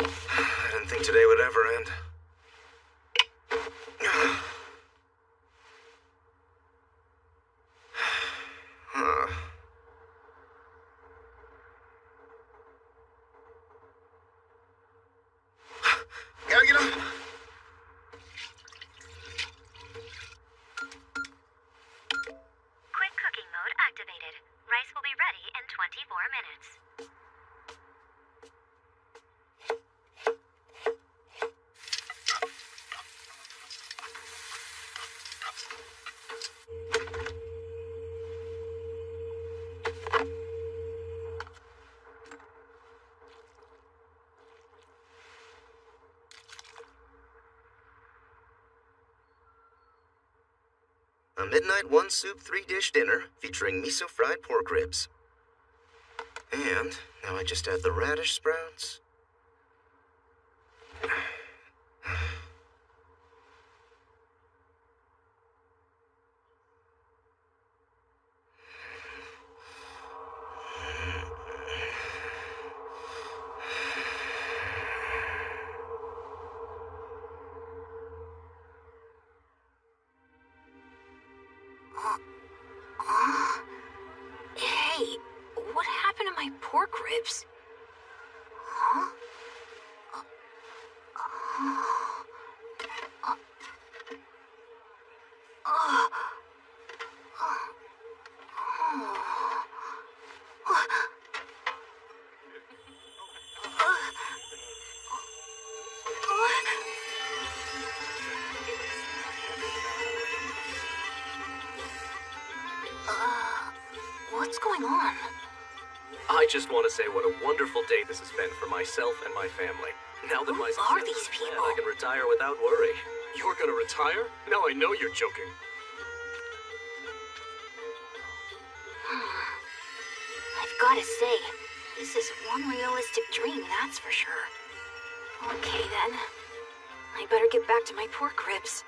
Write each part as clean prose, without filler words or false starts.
I didn't think today would ever end. Gotta get up. Quick cooking mode activated. Rice will be ready in 24 minutes. A midnight one soup, 3-dish dinner featuring miso fried pork ribs. And now I just add the radish sprouts. Hey, what happened to my pork ribs? Huh? What's going on? I just want to say what a wonderful day this has been for myself and my family. Now that Who my are success these is planned, people? I can retire without worry. You're gonna retire? Now I know you're joking. I've got to say, this is one realistic dream, that's for sure. Okay then, I better get back to my pork ribs.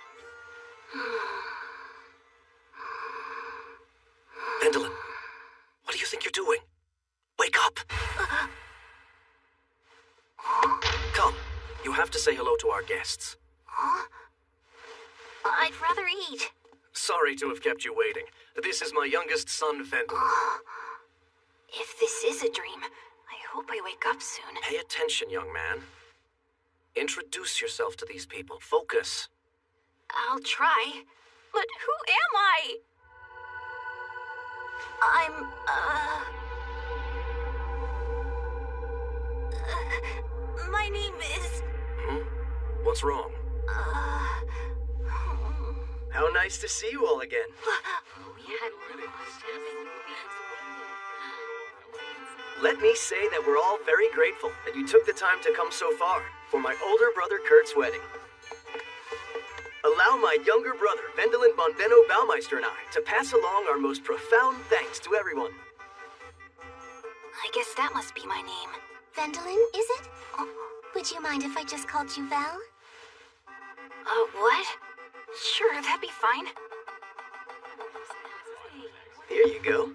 Vendolin, what do you think you're doing? Wake up! Come, you have to say hello to our guests. Huh? I'd rather eat. Sorry to have kept you waiting. This is my youngest son, Vendolin. If this is a dream, I hope I wake up soon. Pay attention, young man. Introduce yourself to these people. Focus. I'll try. But who am I? My name is... What's wrong? How nice to see you all again. Let me say that we're all very grateful that you took the time to come so far for my older brother Kurt's wedding. Allow my younger brother, Vendolin Bonbeno Baumeister, and I to pass along our most profound thanks to everyone. I guess that must be my name. Vendolin, is it? Would you mind if I just called you Val? What? Sure, that'd be fine. Here you go.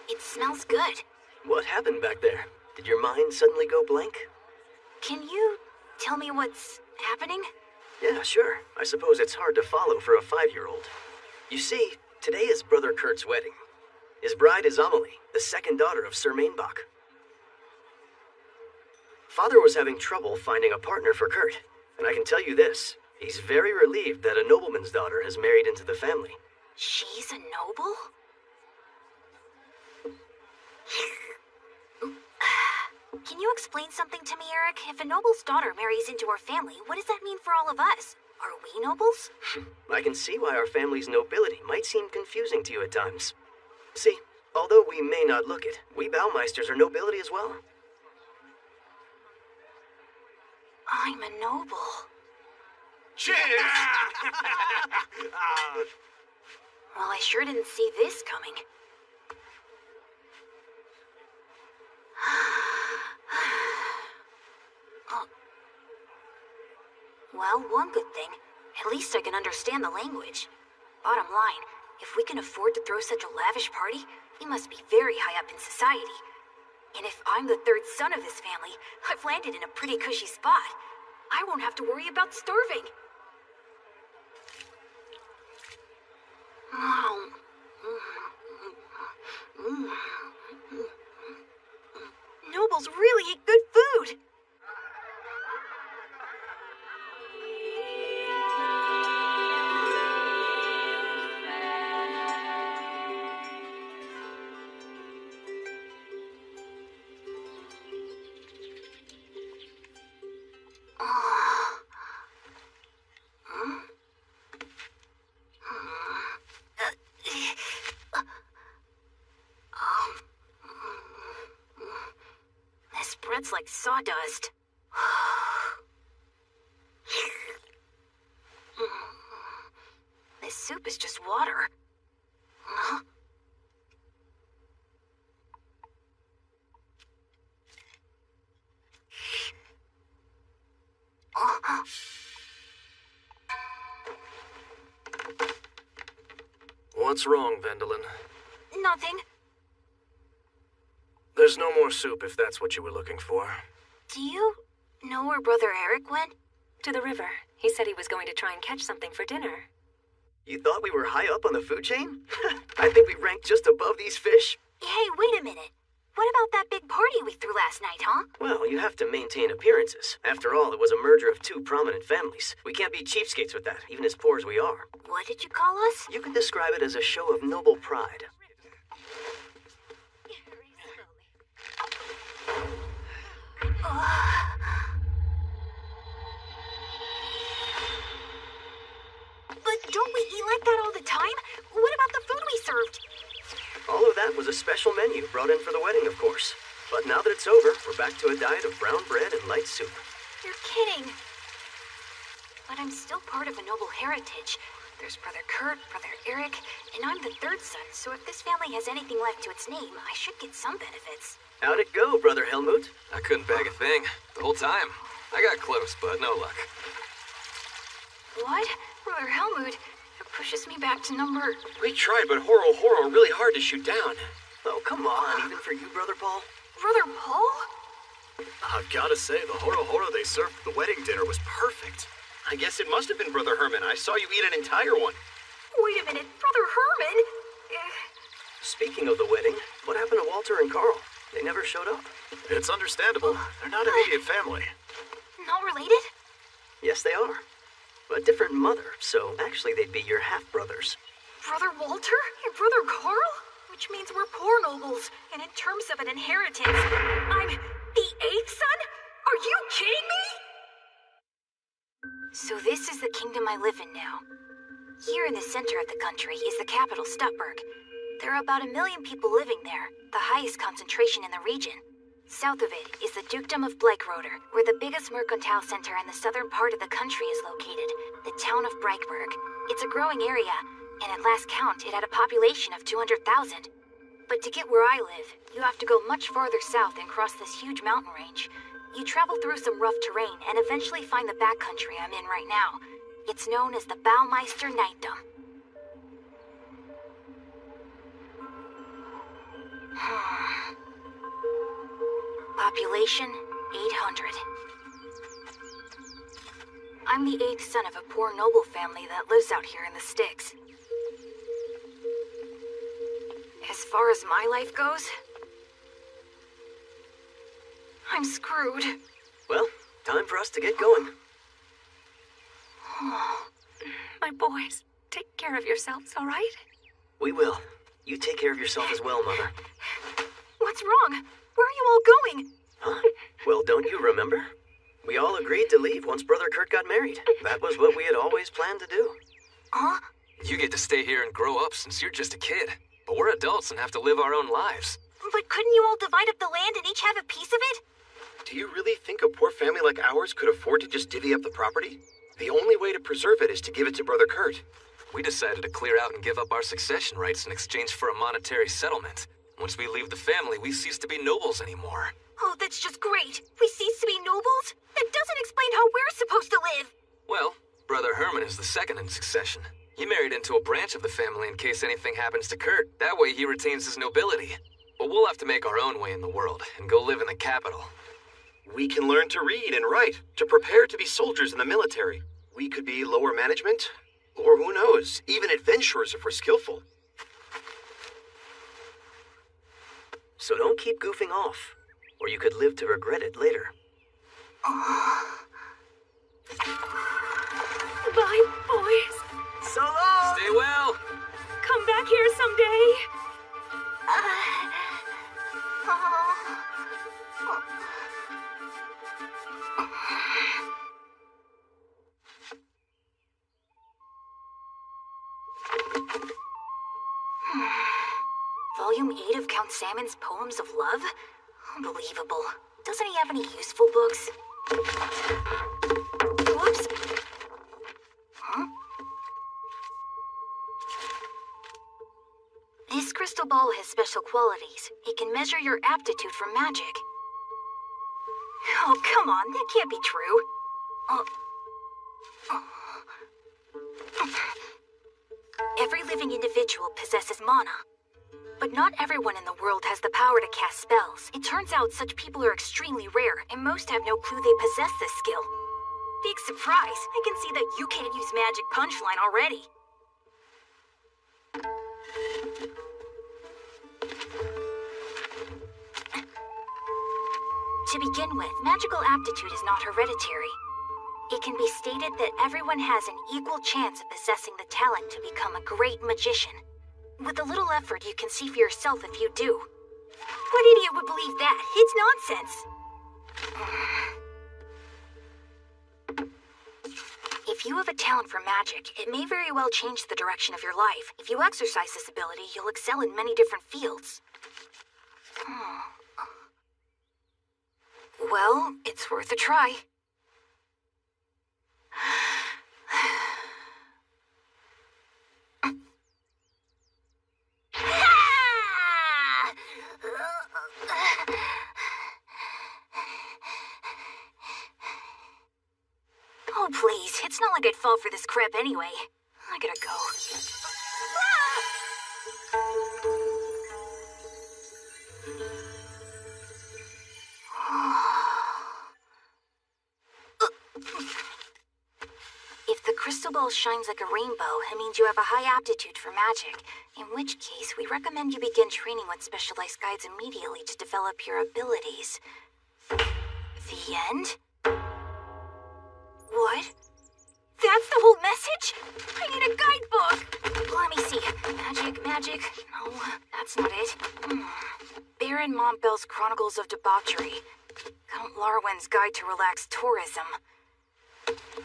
It smells good. What happened back there? Did your mind suddenly go blank? Can you tell me what's happening? Yeah, sure. I suppose it's hard to follow for a 5-year-old. You see, today is Brother Kurt's wedding. His bride is Amelie, the second daughter of Sir Mainbach. Father was having trouble finding a partner for Kurt, and I can tell you this. He's very relieved that a nobleman's daughter has married into the family. She's a noble? Can you explain something to me, Eric? If a noble's daughter marries into our family, what does that mean for all of us? Are we nobles? I can see why our family's nobility might seem confusing to you at times. See, although we may not look it, we Baumeisters are nobility as well. I'm a noble. Cheers! Well, I sure didn't see this coming. Well, one good thing. At least I can understand the language. Bottom line, if we can afford to throw such a lavish party, we must be very high up in society. And if I'm the third son of this family, I've landed in a pretty cushy spot. I won't have to worry about starving. Nobles really eat good food. This bread's like sawdust. This soup is just water. Huh? What's wrong, Vendolin? Nothing. There's no more soup if that's what you were looking for. Do you know where Brother Eric went? To the river. He said he was going to try and catch something for dinner. You thought we were high up on the food chain? I think we ranked just above these fish. Hey, wait a minute. What about that big party we threw last night, huh? Well, you have to maintain appearances. After all, it was a merger of two prominent families. We can't be cheapskates with that, even as poor as we are. What did you call us? You could describe it as a show of noble pride. But don't we eat like that all the time? What about the food we served? All of that was a special menu brought in for the wedding, of course. But now that it's over, we're back to a diet of brown bread and light soup. You're kidding. But I'm still part of a noble heritage. There's Brother Kurt, Brother Eric, and I'm the third son, so if this family has anything left to its name, I should get some benefits. How'd it go, Brother Helmut? I couldn't bag a thing. The whole time. I got close, but no luck. What? Brother Helmut? That pushes me back to number... We tried, but Horo really hard to shoot down. Oh, come on, even for you, Brother Paul? Brother Paul? I've gotta say, the Horo they served at the wedding dinner was perfect. I guess it must have been Brother Herman. I saw you eat an entire one. Wait a minute, Brother Herman? Speaking of the wedding, what happened to Walter and Carl? They never showed up. It's understandable. They're not immediate family. Not related? Yes, they are. A different mother, so actually they'd be your half-brothers. Brother Walter and Brother Carl? Which means we're poor nobles, and in terms of an inheritance, I'm the 8th son? Are you kidding me? So this is the kingdom I live in now. Here in the center of the country is the capital, Stutberg. There are about 1 million people living there, the highest concentration in the region. South of it is the Dukedom of Bleichroder, where the biggest mercantile center in the southern part of the country is located, the town of Breichberg. It's a growing area, and at last count, it had a population of 200,000. But to get where I live, you have to go much farther south and cross this huge mountain range. You travel through some rough terrain and eventually find the backcountry I'm in right now. It's known as the Baumeister Knightdom. Population 800. I'm the 8th son of a poor noble family that lives out here in the sticks. As far as my life goes, I'm screwed. Well, time for us to get going. My boys, take care of yourselves, all right? We will. You take care of yourself as well, Mother. What's wrong? Where are you all going? Huh? Well, don't you remember? We all agreed to leave once Brother Kurt got married. That was what we had always planned to do. Huh? You get to stay here and grow up since you're just a kid. But we're adults and have to live our own lives. But couldn't you all divide up the land and each have a piece of it? Do you really think a poor family like ours could afford to just divvy up the property? The only way to preserve it is to give it to Brother Kurt. We decided to clear out and give up our succession rights in exchange for a monetary settlement. Once we leave the family, we cease to be nobles anymore. Oh, that's just great. We cease to be nobles? That doesn't explain how we're supposed to live. Well, Brother Herman is the second in succession. He married into a branch of the family in case anything happens to Kurt. That way he retains his nobility. but we'll have to make our own way in the world and go live in the capital. We can learn to read and write, to prepare to be soldiers in the military. We could be lower management, or who knows, even adventurers if we're skillful. So don't keep goofing off, or you could live to regret it later. Bye, boys. So long! Stay well! Come back here someday. Volume 8 of Count Salmon's Poems of Love? Unbelievable. Doesn't he have any useful books? Whoops. Huh? This crystal ball has special qualities. It can measure your aptitude for magic. Oh, come on. That can't be true. Every living individual possesses mana. But not everyone in the world has the power to cast spells. It turns out such people are extremely rare, and most have no clue they possess this skill. Big surprise! I can see that you can't use magic punchline already. To begin with, magical aptitude is not hereditary. It can be stated that everyone has an equal chance of possessing the talent to become a great magician. With a little effort, you can see for yourself if you do. What idiot would believe that? It's nonsense! If you have a talent for magic, it may very well change the direction of your life. If you exercise this ability, you'll excel in many different fields. Well, it's worth a try. Oh, please. It's not like I'd fall for this crap anyway. I gotta go. If the crystal ball shines like a rainbow, it means you have a high aptitude for magic. In which case, we recommend you begin training with specialized guides immediately to develop your abilities. The end? What? That's the whole message? I need a guidebook! Let me see. Magic. No, that's not it. Baron Montbell's Chronicles of Debauchery. Count Larwen's Guide to Relaxed Tourism.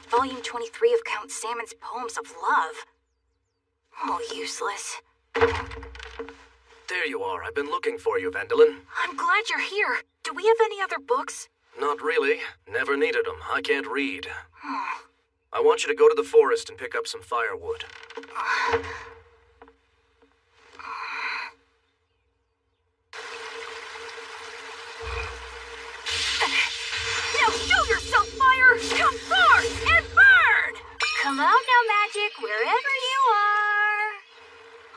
Volume 23 of Count Salmon's Poems of Love. Oh, useless. There you are. I've been looking for you, Vendolin. I'm glad you're here. Do we have any other books? Not really. Never needed them. I can't read. I want you to go to the forest and pick up some firewood. Now show yourself, fire! Come forth and burn! Come out now, magic, wherever you are.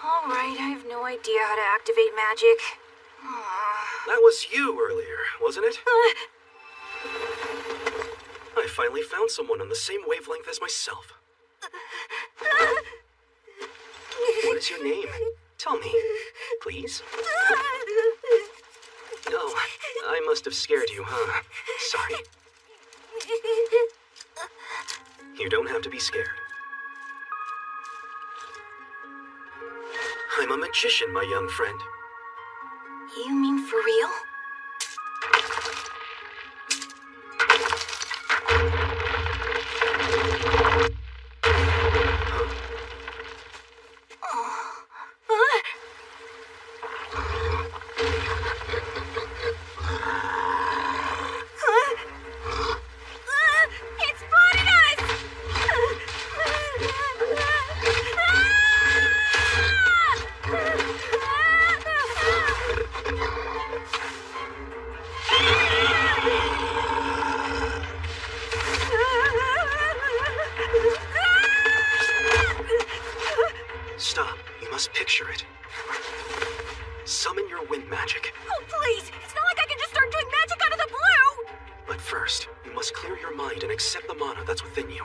All right, I have no idea how to activate magic. That was you earlier, wasn't it? I finally found someone on the same wavelength as myself. What is your name? Tell me, please. Oh, I must have scared you, huh? Sorry. You don't have to be scared. I'm a magician, my young friend. You mean for real? must clear your mind and accept the mana that's within you.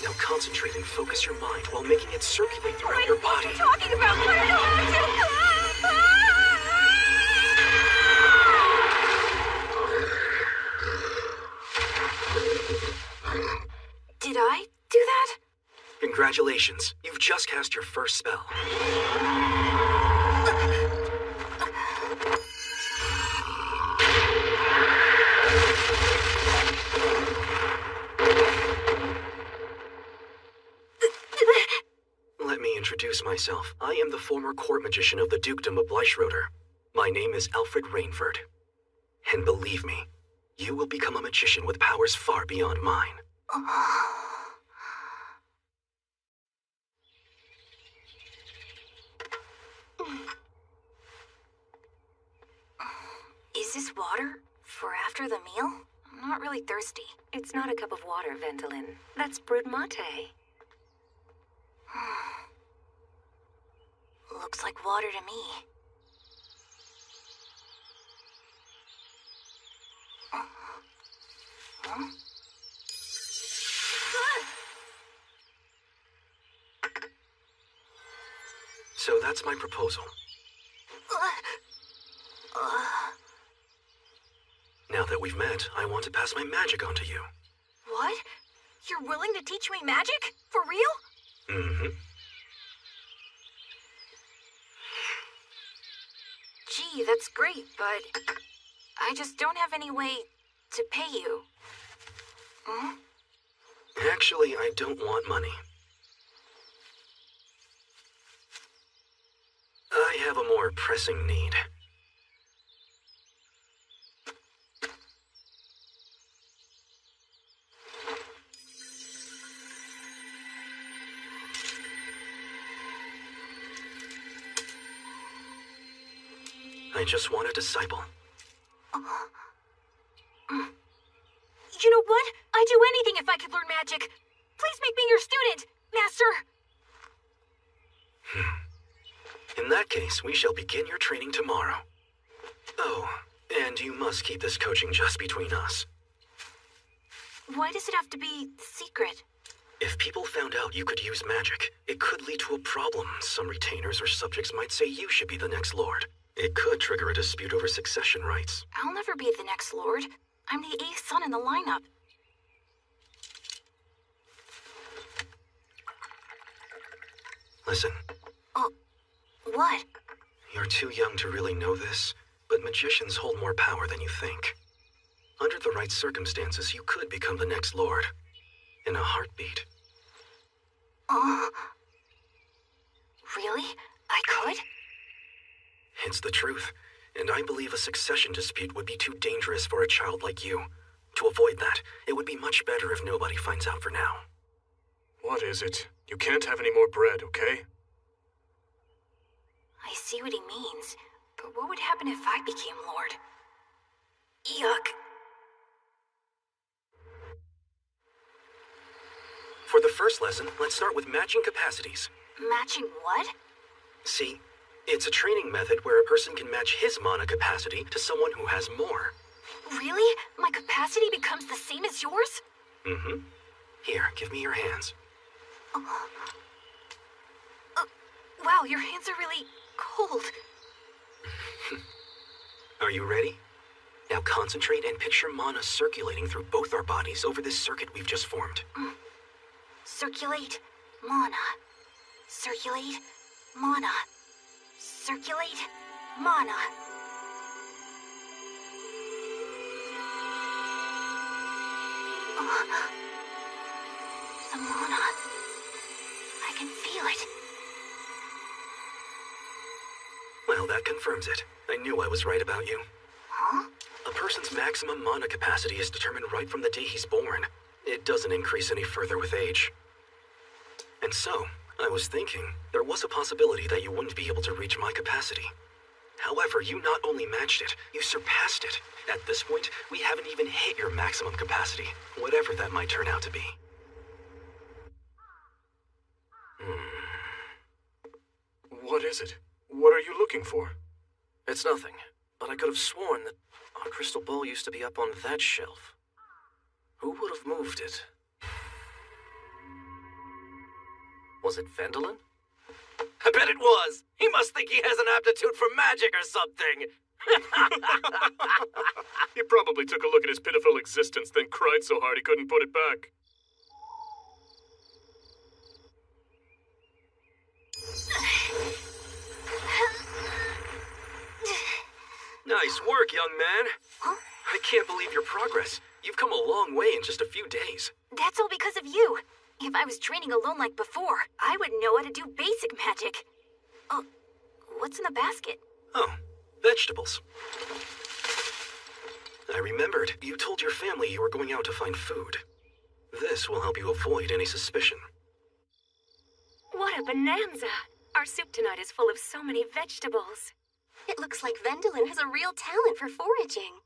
Now concentrate and focus your mind while making it circulate throughout your body. What are you talking about? I don't know how to... Did I do that? Congratulations, you've just cast your first spell. Let me introduce myself. I am the former court magician of the Dukedom of Bleichroder. My name is Alfred Rainford. And believe me, you will become a magician with powers far beyond mine. Is this water for after the meal? I'm not really thirsty. It's not a cup of water, Ventolin. That's brewed mate. Looks like water to me. Huh? So that's my proposal. Now that we've met, I want to pass my magic on to you. What? You're willing to teach me magic? For real? Mm-hmm. Gee, that's great, but I just don't have any way to pay you. Hmm? Actually, I don't want money. I have a more pressing need. I just want a disciple. You know what? I'd do anything if I could learn magic. Please make me your student, Master. In that case, we shall begin your training tomorrow. Oh, and you must keep this coaching just between us. Why does it have to be secret? If people found out you could use magic, it could lead to a problem. Some retainers or subjects might say you should be the next lord. It could trigger a dispute over succession rights. I'll never be the next lord. I'm the 8th son in the lineup. Listen. What? You're too young to really know this, but magicians hold more power than you think. Under the right circumstances, you could become the next lord. In a heartbeat. Really? I could? It's the truth, and I believe a succession dispute would be too dangerous for a child like you. To avoid that, it would be much better if nobody finds out for now. What is it? You can't have any more bread, okay? I see what he means, but what would happen if I became lord? Yuck. For the first lesson, let's start with matching capacities. Matching what? See, it's a training method where a person can match his mana capacity to someone who has more. Really? My capacity becomes the same as yours? Mm-hmm. Here, give me your hands. Wow, your hands are really cold. Are you ready? Now concentrate and picture mana circulating through both our bodies over this circuit we've just formed. Circulate, mana. Circulate, mana. Circulate, mana. The mana. I can feel it. Well, that confirms it. I knew I was right about you. Huh? A person's maximum mana capacity is determined right from the day he's born. It doesn't increase any further with age. And so, I was thinking, there was a possibility that you wouldn't be able to reach my capacity. However, you not only matched it, you surpassed it. At this point, we haven't even hit your maximum capacity, whatever that might turn out to be. What is it? What are you looking for? It's nothing, but I could have sworn that A crystal ball used to be up on that shelf. Who would have moved it? Was it Vendolin? I bet it was! He must think he has an aptitude for magic or something! He probably took a look at his pitiful existence, then cried so hard he couldn't put it back. Nice work, young man. Huh? I can't believe your progress. You've come a long way in just a few days. That's all because of you. If I was training alone like before, I would know how to do basic magic. Oh, what's in the basket? Oh, vegetables. I remembered. You told your family you were going out to find food. This will help you avoid any suspicion. What a bonanza! Our soup tonight is full of so many vegetables. It looks like Vendolin has a real talent for foraging.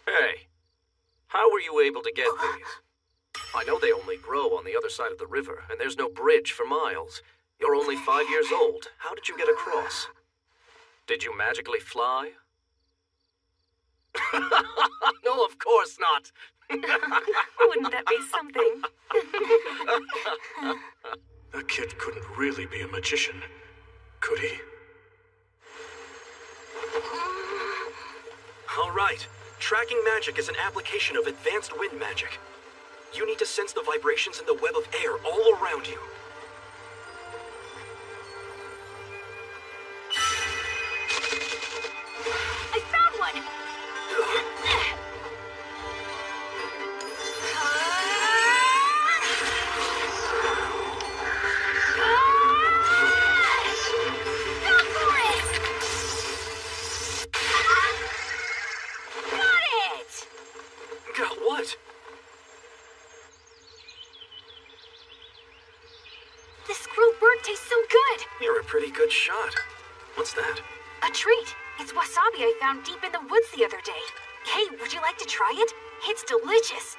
Hey, how were you able to get these? I know they only grow on the other side of the river, and there's no bridge for miles. You're only 5 years old. How did you get across? Did you magically fly? No, of course not. Wouldn't that be something? That kid couldn't really be a magician, could he? All right. Tracking magic is an application of advanced wind magic. You need to sense the vibrations in the web of air all around you. I found one! Go for it! Got it! Got what? The squirrel bird tastes so good! You're a pretty good shot. What's that? A treat! It's wasabi I found deep in the woods the other day. Hey, would you like to try it? It's delicious.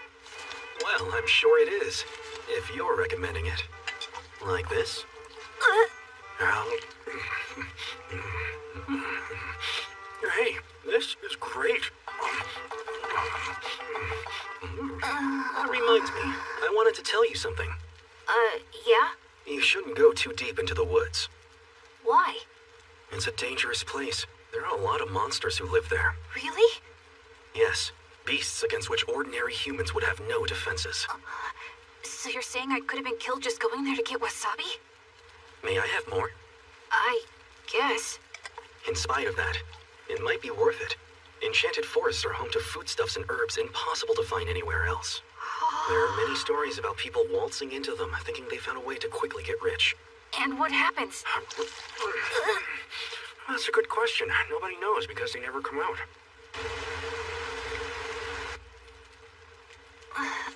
Well, I'm sure it is, if you're recommending it. Like this? Hey, this is great. That reminds me, I wanted to tell you something. Yeah? You shouldn't go too deep into the woods. Why? It's a dangerous place. There are a lot of monsters who live there. Really? Yes, beasts against which ordinary humans would have no defenses. So you're saying I could have been killed just going there to get wasabi? May I have more? I guess. In spite of that, it might be worth it. Enchanted forests are home to foodstuffs and herbs impossible to find anywhere else. There are many stories about people waltzing into them, thinking they found a way to quickly get rich. And what happens? That's a good question. Nobody knows because they never come out.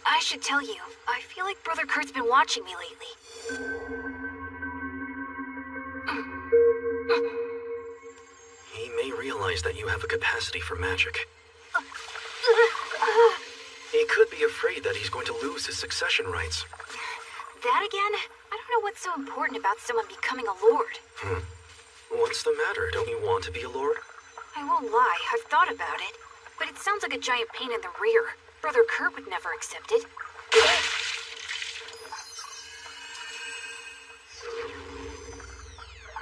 I should tell you, I feel like Brother Kurt's been watching me lately. He may realize that you have a capacity for magic. He could be afraid that he's going to lose his succession rights. That again? I don't know what's so important about someone becoming a lord. What's the matter? Don't you want to be a lord? I won't lie, I've thought about it. But it sounds like a giant pain in the rear. Brother Kurt would never accept it.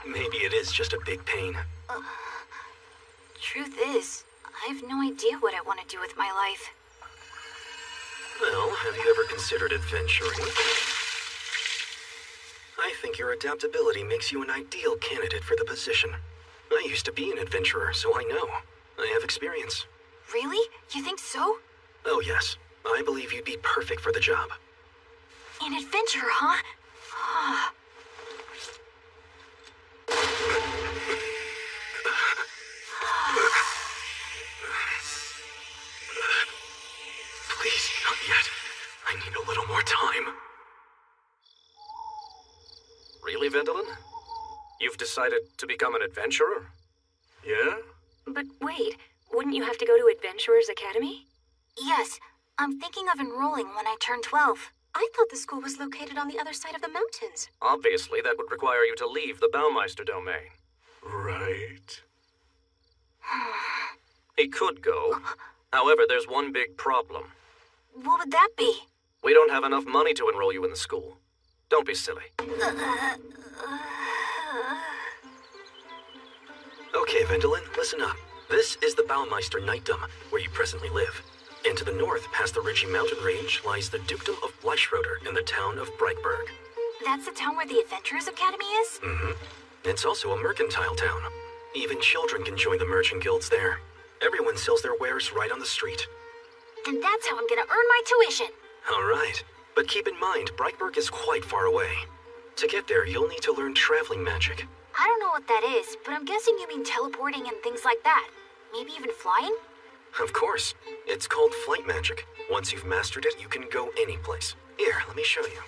Maybe it is just a big pain. Truth is, I have no idea what I want to do with my life. Well, have you ever considered adventuring? I think your adaptability makes you an ideal candidate for the position. I used to be an adventurer, so I know. I have experience. Really? You think so? Oh, yes. I believe you'd be perfect for the job. An adventurer, huh? Please, not yet. I need a little more time. Really, Vendolin? You've decided to become an adventurer? Yeah? But wait, wouldn't you have to go to Adventurers Academy? Yes, I'm thinking of enrolling when I turn 12. I thought the school was located on the other side of the mountains. Obviously, that would require you to leave the Baumeister domain. Right. He could go. However, there's one big problem. What would that be? We don't have enough money to enroll you in the school. Don't be silly. Okay, Vendelin, listen up. This is the Baumeister Knightdom, where you presently live. And to the north, past the ridgy mountain range, lies the Dukedom of Bleischroeder in the town of Breitberg. That's the town where the Adventurers Academy is? Mm-hmm. It's also a mercantile town. Even children can join the merchant guilds there. Everyone sells their wares right on the street. And that's how I'm gonna earn my tuition. All right. But keep in mind, Breitberg is quite far away. To get there, you'll need to learn traveling magic. I don't know what that is, but I'm guessing you mean teleporting and things like that. Maybe even flying? Of course. It's called flight magic. Once you've mastered it, you can go any place. Here, let me show you.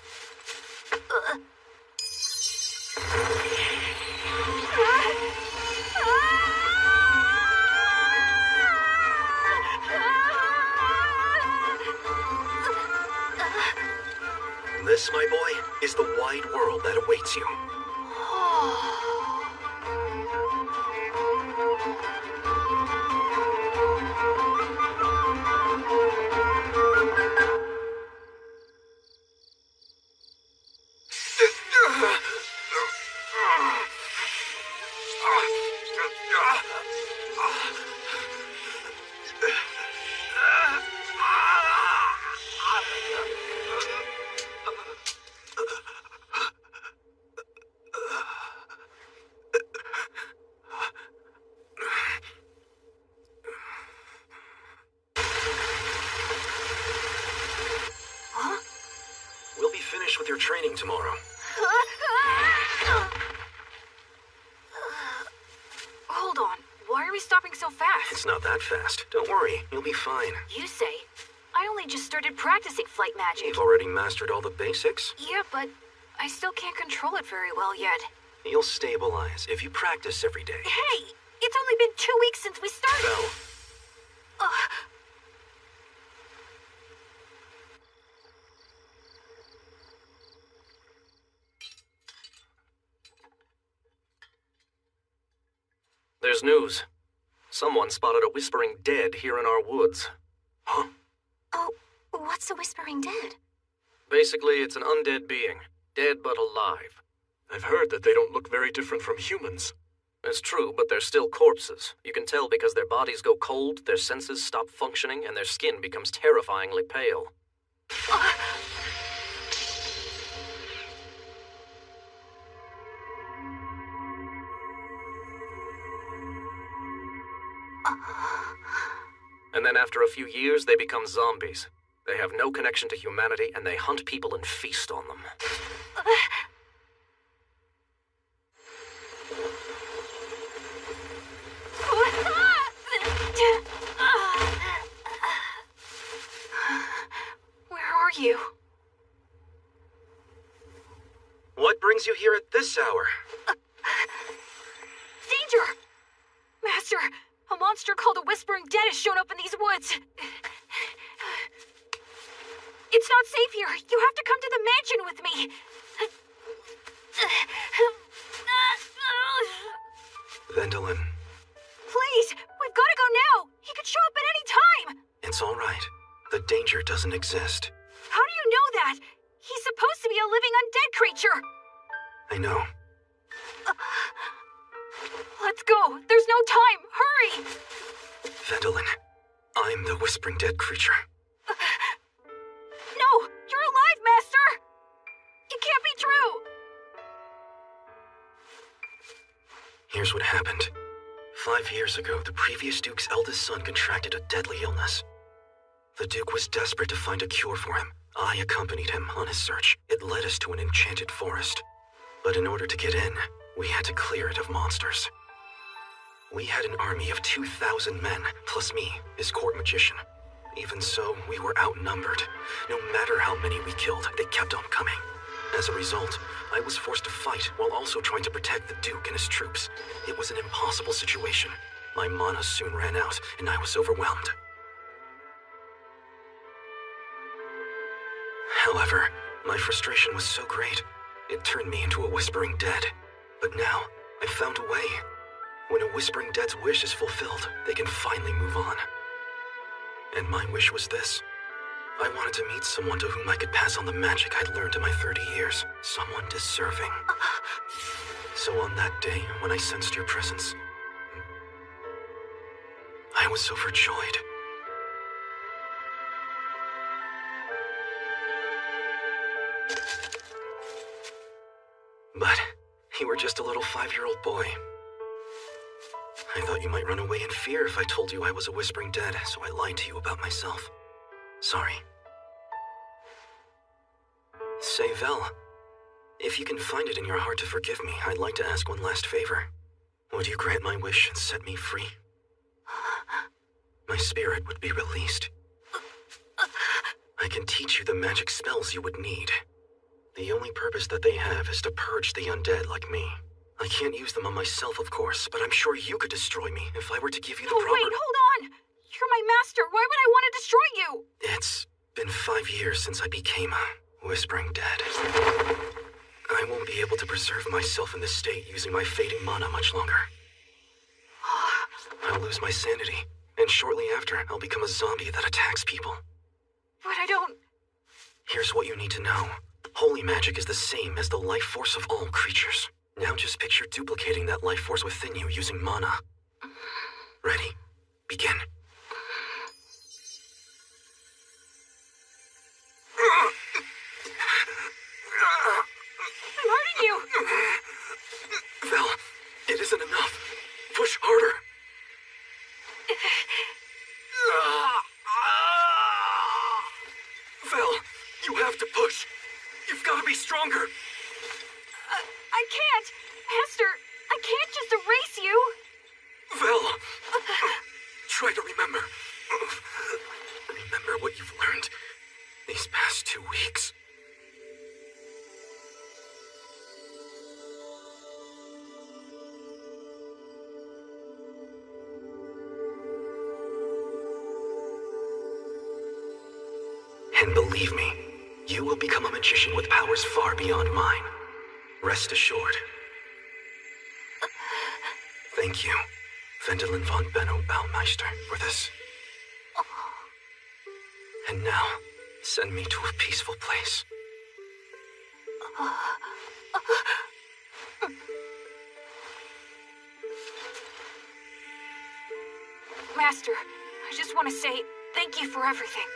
This, my boy, is the wide world that awaits you. We'll be finished with your training tomorrow. Hold on. Why are we stopping so fast? It's not that fast. Don't worry, you'll be fine. You say? I only just started practicing flight magic. You've already mastered all the basics? Yeah, but I still can't control it very well yet. You'll stabilize if you practice every day. Hey! It's only been 2 weeks since we started! Belle. There's news. Someone spotted a whispering dead here in our woods. Oh, what's a whispering dead? Basically, it's an undead being. Dead but alive. I've heard that they don't look very different from humans. It's true, but they're still corpses. You can tell because their bodies go cold, their senses stop functioning, and their skin becomes terrifyingly pale. And then after a few years, they become zombies. They have no connection to humanity, and they hunt people and feast on them. Where are you? What brings you here at this hour? Danger! Master, a monster called a Whispering Dead has shown up in these woods. It's not safe here. You have to come to the mansion with me. Vendelin, Please, we've got to go now. He could show up at any time. it's all right. The danger doesn't exist. How do you know that? He's supposed to be a living undead creature. I know. Let's go. There's no time. Hurry. Vendelin, I'm the Whispering Dead creature. No, you're alive, Master. It can't be true. Here's what happened. 5 years ago, the previous Duke's eldest son contracted a deadly illness. The Duke was desperate to find a cure for him. I accompanied him on his search. It led us to an enchanted forest. But in order to get in, we had to clear it of monsters. We had an army of 2,000 men, plus me, his court magician. Even so, we were outnumbered. No matter how many we killed, they kept on coming. As a result, I was forced to fight while also trying to protect the Duke and his troops. It was an impossible situation. My mana soon ran out, and I was overwhelmed. However, my frustration was so great, it turned me into a Whispering Dead. But now, I've found a way. When a Whispering Dead's wish is fulfilled, they can finally move on. And my wish was this. I wanted to meet someone to whom I could pass on the magic I'd learned in my 30 years. Someone deserving. So on that day, when I sensed your presence, I was overjoyed. But you were just a little 5-year-old boy. I thought you might run away in fear if I told you I was a Whispering Dead, so I lied to you about myself. Sorry. Say, Vel, if you can find it in your heart to forgive me, I'd like to ask one last favor. Would you grant my wish and set me free? My spirit would be released. I can teach you the magic spells you would need. The only purpose that they have is to purge the undead like me. I can't use them on myself, of course, but I'm sure you could destroy me if I were to give you the proper— Wait, hold on! You're my master. Why would I want to destroy you? It's been 5 years since I became a Whispering Dead. I won't be able to preserve myself in this state using my fading mana much longer. I'll lose my sanity, and shortly after, I'll become a zombie that attacks people. But I don't... Here's what you need to know. Holy magic is the same as the life force of all creatures. Now just picture duplicating that life force within you using mana. Ready? Begin. I'm hurting you! Vel, it isn't enough. Push harder. Vel, you have to push. You've got to be stronger. I can't! Hester, I can't just erase you! Vel, try to remember. Remember what you've learned these past 2 weeks. And believe me, you will become a magician with powers far beyond mine. Rest assured. Thank you, Vendelin von Benno Baumeister, for this. And now, send me to a peaceful place. Master, I just want to say thank you for everything.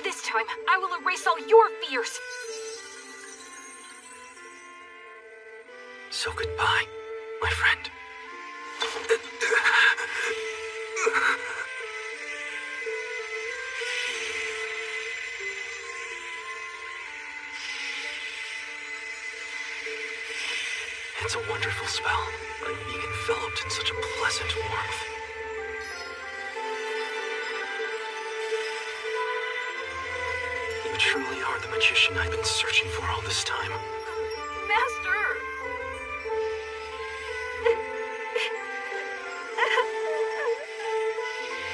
This time, I will erase all your fears. So goodbye, my friend. It's a wonderful spell. I'm being enveloped in such a pleasant warmth. You truly are the magician I've been searching for all this time. Master!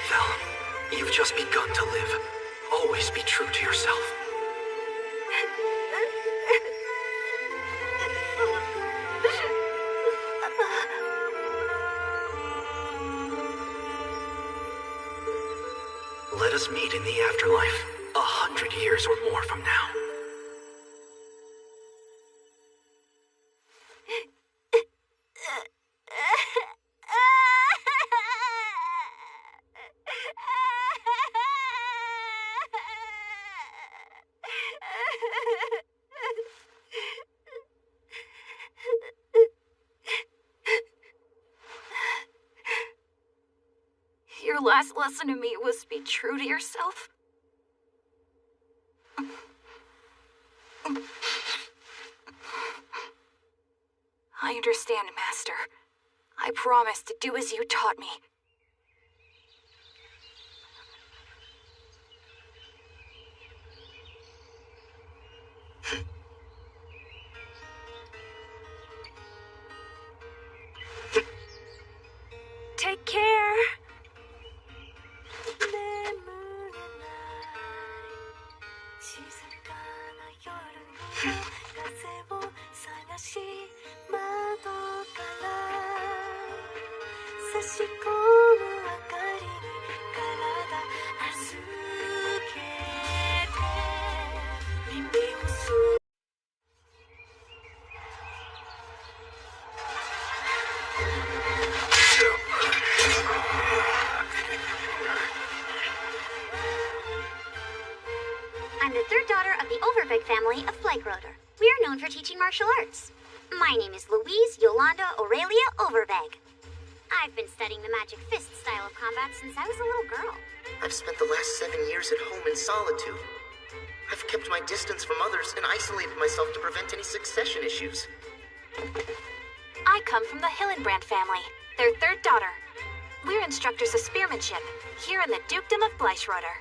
Vel, you've just begun to live. Always be true to yourself. Let us meet in the afterlife, 100 years or more from now. Your last lesson to me was be true to yourself. I understand, Master. I promise to do as you taught me. Take care. し込む明かりに体預けて耳をす I'm the third daughter of the Overbeck family of Flygroder. We are known for teaching martial arts. My name is Louise Yolanda Aurelia Overbeck. I've been studying the magic fist style of combat since I was a little girl. I've spent the last 7 years at home in solitude. I've kept my distance from others and isolated myself to prevent any succession issues. I come from the Hillenbrand family, their third daughter. We're instructors of spearmanship, here in the Dukedom of Fleischroder.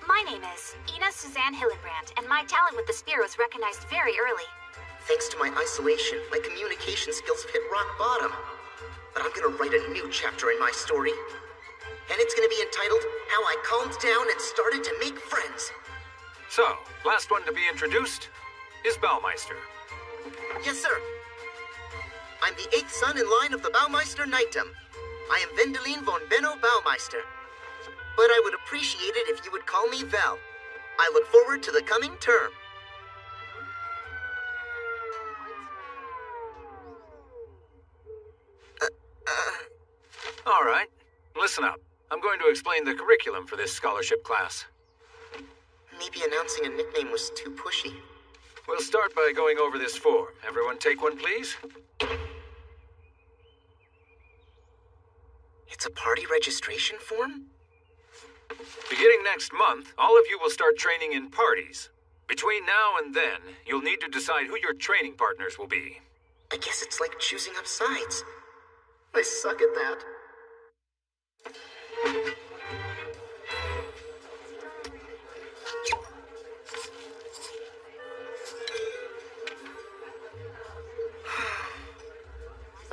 My name is Ina Suzanne Hillenbrand, and my talent with the spear was recognized very early. Thanks to my isolation, my communication skills have hit rock bottom. But I'm gonna write a new chapter in my story. And it's gonna be entitled, How I Calmed Down and Started to Make Friends. So, last one to be introduced is Baumeister. Yes, sir. I'm the 8th son in line of the Baumeister Knightdom. I am Wendelin von Benno Baumeister. But I would appreciate it if you would call me Val. I look forward to the coming term. All right, listen up. I'm going to explain the curriculum for this scholarship class. Maybe announcing a nickname was too pushy. We'll start by going over this form. Everyone take one, please. It's a party registration form? Beginning next month, all of you will start training in parties. Between now and then, you'll need to decide who your training partners will be. I guess it's like choosing up sides. I suck at that.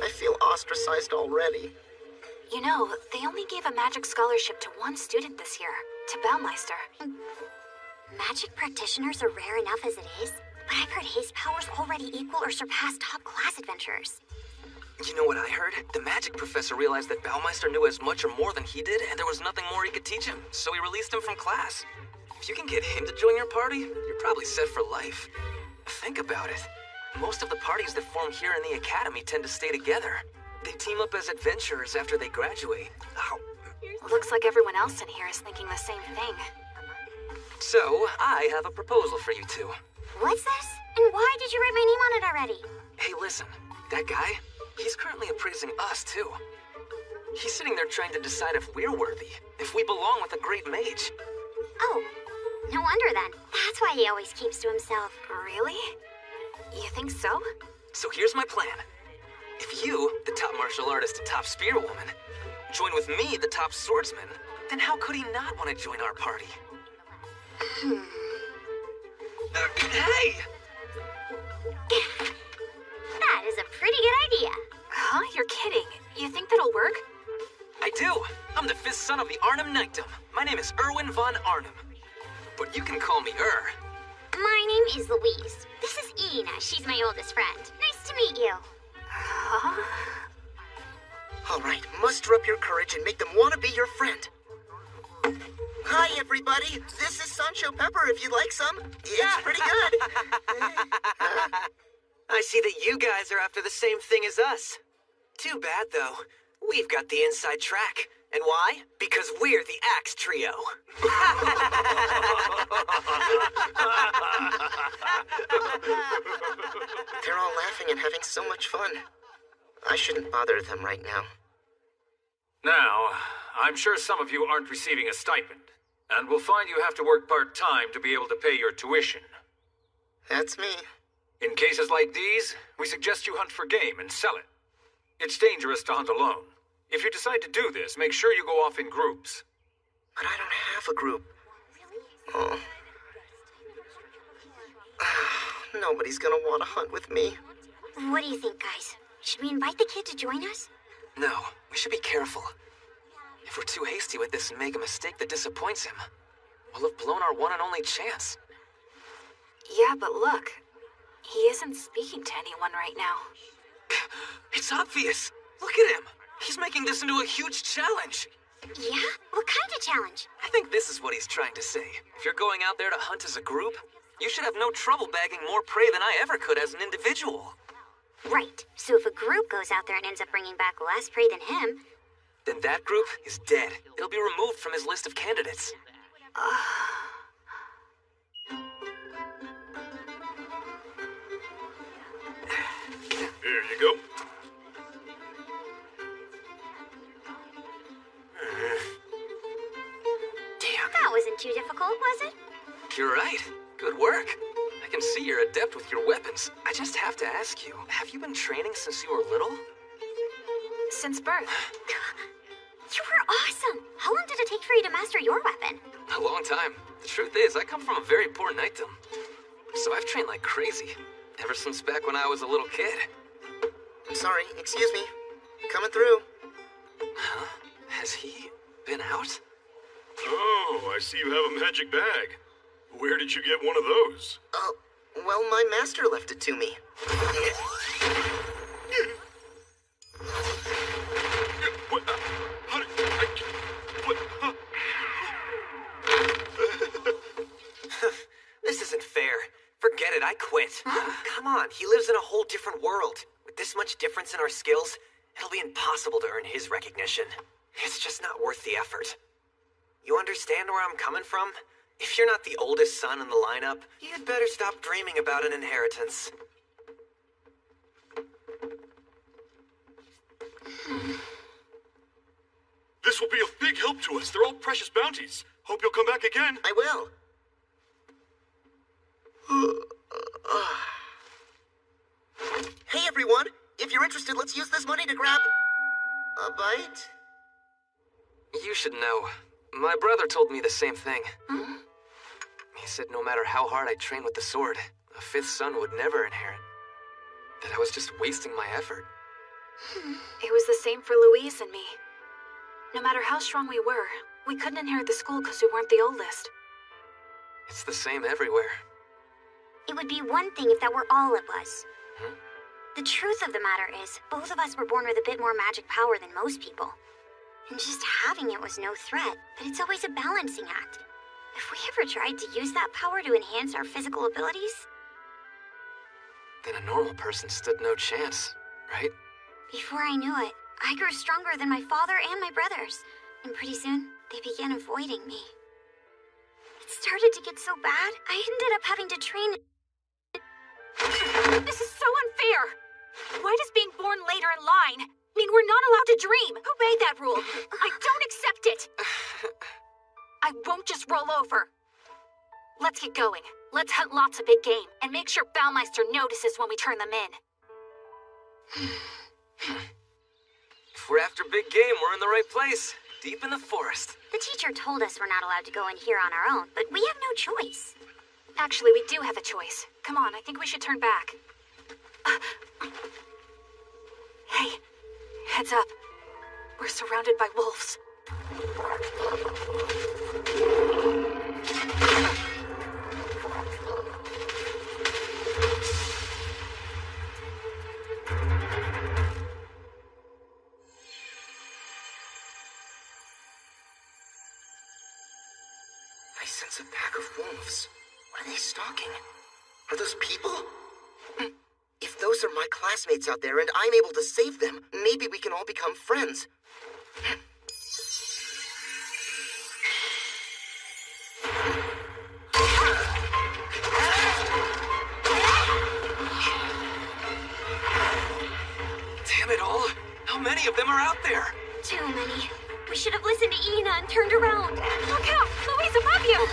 I feel ostracized already. You know, they only gave a magic scholarship to one student this year, to Baumeister. Magic practitioners are rare enough as it is, but I've heard his powers already equal or surpass top-class adventurers. You know what I heard? The magic professor realized that Baumeister knew as much or more than he did, and there was nothing more he could teach him, so he released him from class. If you can get him to join your party, you're probably set for life. Think about it. Most of the parties that form here in the academy tend to stay together. They team up as adventurers after they graduate. Oh. Looks like everyone else in here is thinking the same thing. So, I have a proposal for you two. What's this? And why did you write my name on it already? Hey, listen. That guy, he's currently appraising us, too. He's sitting there trying to decide if we're worthy, if we belong with a great mage. Oh, no wonder then. That's why he always keeps to himself. Really? You think so? So here's my plan. If you, the top martial artist and top spearwoman, join with me, the top swordsman, then how could he not want to join our party? Hey! That is a pretty good idea. Huh? You're kidding. You think that'll work? I do. I'm the 5th son of the Arnhem Knightdom. My name is Erwin von Arnhem. But you can call me My name is Louise. This is Ina. She's my oldest friend. Nice to meet you. Huh? All right, muster up your courage and make them want to be your friend. Hi, everybody. This is Sancho Pepper, if you'd like some. It's pretty good. I see that you guys are after the same thing as us. Too bad, though. We've got the inside track. And why? Because we're the Axe Trio. They're all laughing and having so much fun. I shouldn't bother them right now. Now, I'm sure some of you aren't receiving a stipend, and will find you have to work part-time to be able to pay your tuition. That's me. In cases like these, we suggest you hunt for game and sell it. It's dangerous to hunt alone. If you decide to do this, make sure you go off in groups. But I don't have a group. Oh. Nobody's gonna want to hunt with me. What do you think, guys? Should we invite the kid to join us? No, we should be careful. If we're too hasty with this and make a mistake that disappoints him, we'll have blown our one and only chance. Yeah, but look. He isn't speaking to anyone right now. It's obvious. Look at him. He's making this into a huge challenge. Yeah? What kind of challenge? I think this is what he's trying to say. If you're going out there to hunt as a group, you should have no trouble bagging more prey than I ever could as an individual. Right. So if a group goes out there and ends up bringing back less prey than him... Then that group is dead. It'll be removed from his list of candidates. Here you go. Damn. That wasn't too difficult, was it? You're right. Good work. I can see you're adept with your weapons. I just have to ask you, have you been training since you were little? Since birth. You were awesome! How long did it take for you to master your weapon? A long time. The truth is, I come from a very poor knightdom. So I've trained like crazy. Ever since back when I was a little kid. I'm sorry, excuse me. Coming through. Huh? Has he been out? Oh, I see you have a magic bag. Where did you get one of those? Well, my master left it to me. What? How did what? This isn't fair. Forget it, I quit. Come on, he lives in a whole different world. With this much difference in our skills, it'll be impossible to earn his recognition. It's just not worth the effort. You understand where I'm coming from? If you're not the oldest son in the lineup, you'd better stop dreaming about an inheritance. This will be of big help to us. They're all precious bounties. Hope you'll come back again. I will. Hey everyone, if you're interested, let's use this money to grab a bite. You should know. My brother told me the same thing. He said no matter how hard I train with the sword, a fifth son would never inherit. That I was just wasting my effort. It was the same for Louise and me. No matter how strong we were, we couldn't inherit the school because we weren't the oldest. It's the same everywhere. It would be one thing if that were all it was. The truth of the matter is, both of us were born with a bit more magic power than most people. And just having it was no threat, but it's always a balancing act. If we ever tried to use that power to enhance our physical abilities... Then a normal person stood no chance, right? Before I knew it, I grew stronger than my father and my brothers. And pretty soon, they began avoiding me. It started to get so bad, I ended up having to train... This is so unfair! Why does being born later in line mean we're not allowed to dream? Who made that rule? I don't accept it! I won't just roll over. Let's get going. Let's hunt lots of big game, and make sure Baumeister notices when we turn them in. If we're after big game, we're in the right place. Deep in the forest. The teacher told us we're not allowed to go in here on our own, but we have no choice. Actually, we do have a choice. Come on, I think we should turn back. Hey, heads up. We're surrounded by wolves. I sense a pack of wolves. What are they stalking? Are those people? If those are my classmates out there and I'm able to save them, maybe we can all become friends. Damn it all! How many of them are out there? Too many. We should have listened to Ina and turned around. Look out! Louise, above you!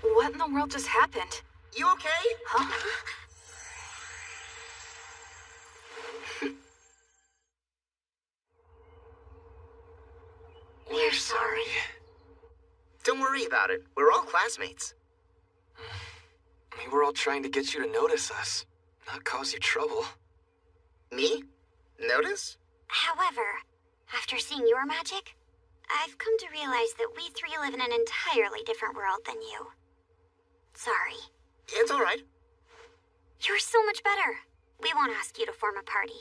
What in the world just happened? You okay? Huh? We're sorry. Don't worry about it. We're all classmates. We were all trying to get you to notice us, not cause you trouble. Me? Notice? However, after seeing your magic, I've come to realize that we three live in an entirely different world than you. Sorry. It's all right. You're so much better. We won't ask you to form a party.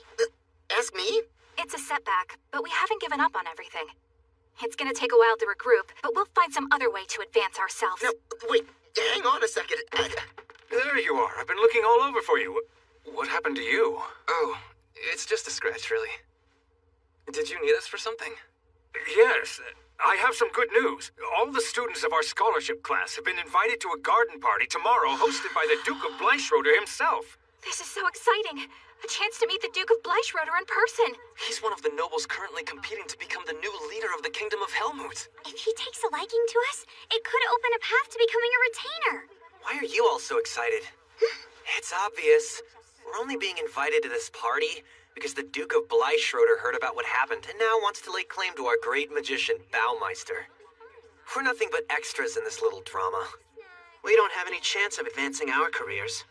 Ask me? It's a setback, but we haven't given up on everything. It's gonna take a while to regroup, but we'll find some other way to advance ourselves. No, wait. Hang on a second. There you are. I've been looking all over for you. What happened to you? Oh, it's just a scratch, really. Did you need us for something? Yes. I have some good news. All the students of our scholarship class have been invited to a garden party tomorrow hosted by the Duke of Bleichroder himself. This is so exciting. A chance to meet the Duke of Bleichroder in person. He's one of the nobles currently competing to become the new leader of the Kingdom of Helmut. If he takes a liking to us, it could open a path to becoming a retainer. Why are you all so excited? It's obvious. We're only being invited to this party because the Duke of Bleichroder heard about what happened and now wants to lay claim to our great magician, Baumeister. We're nothing but extras in this little drama. We don't have any chance of advancing our careers.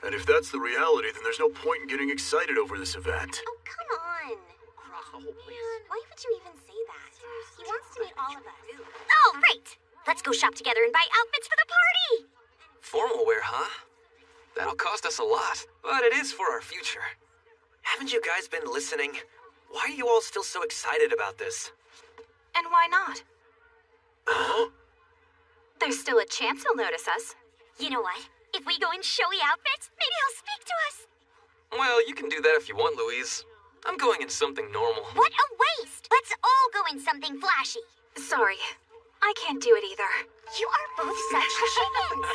And if that's the reality, then there's no point in getting excited over this event. Oh, come on. Across the whole place. Man, why would you even say that? He wants to meet all of us. Oh, right. Let's go shop together and buy outfits for the party. Formal wear, huh? That'll cost us a lot, but it is for our future. Haven't you guys been listening? Why are you all still so excited about this? And why not? Huh? There's still a chance he'll notice us. You know what? If we go in showy outfits, maybe he'll speak to us. Well, you can do that if you want, Louise. I'm going in something normal. What a waste! Let's all go in something flashy. Sorry, I can't do it either. You are both such chickens.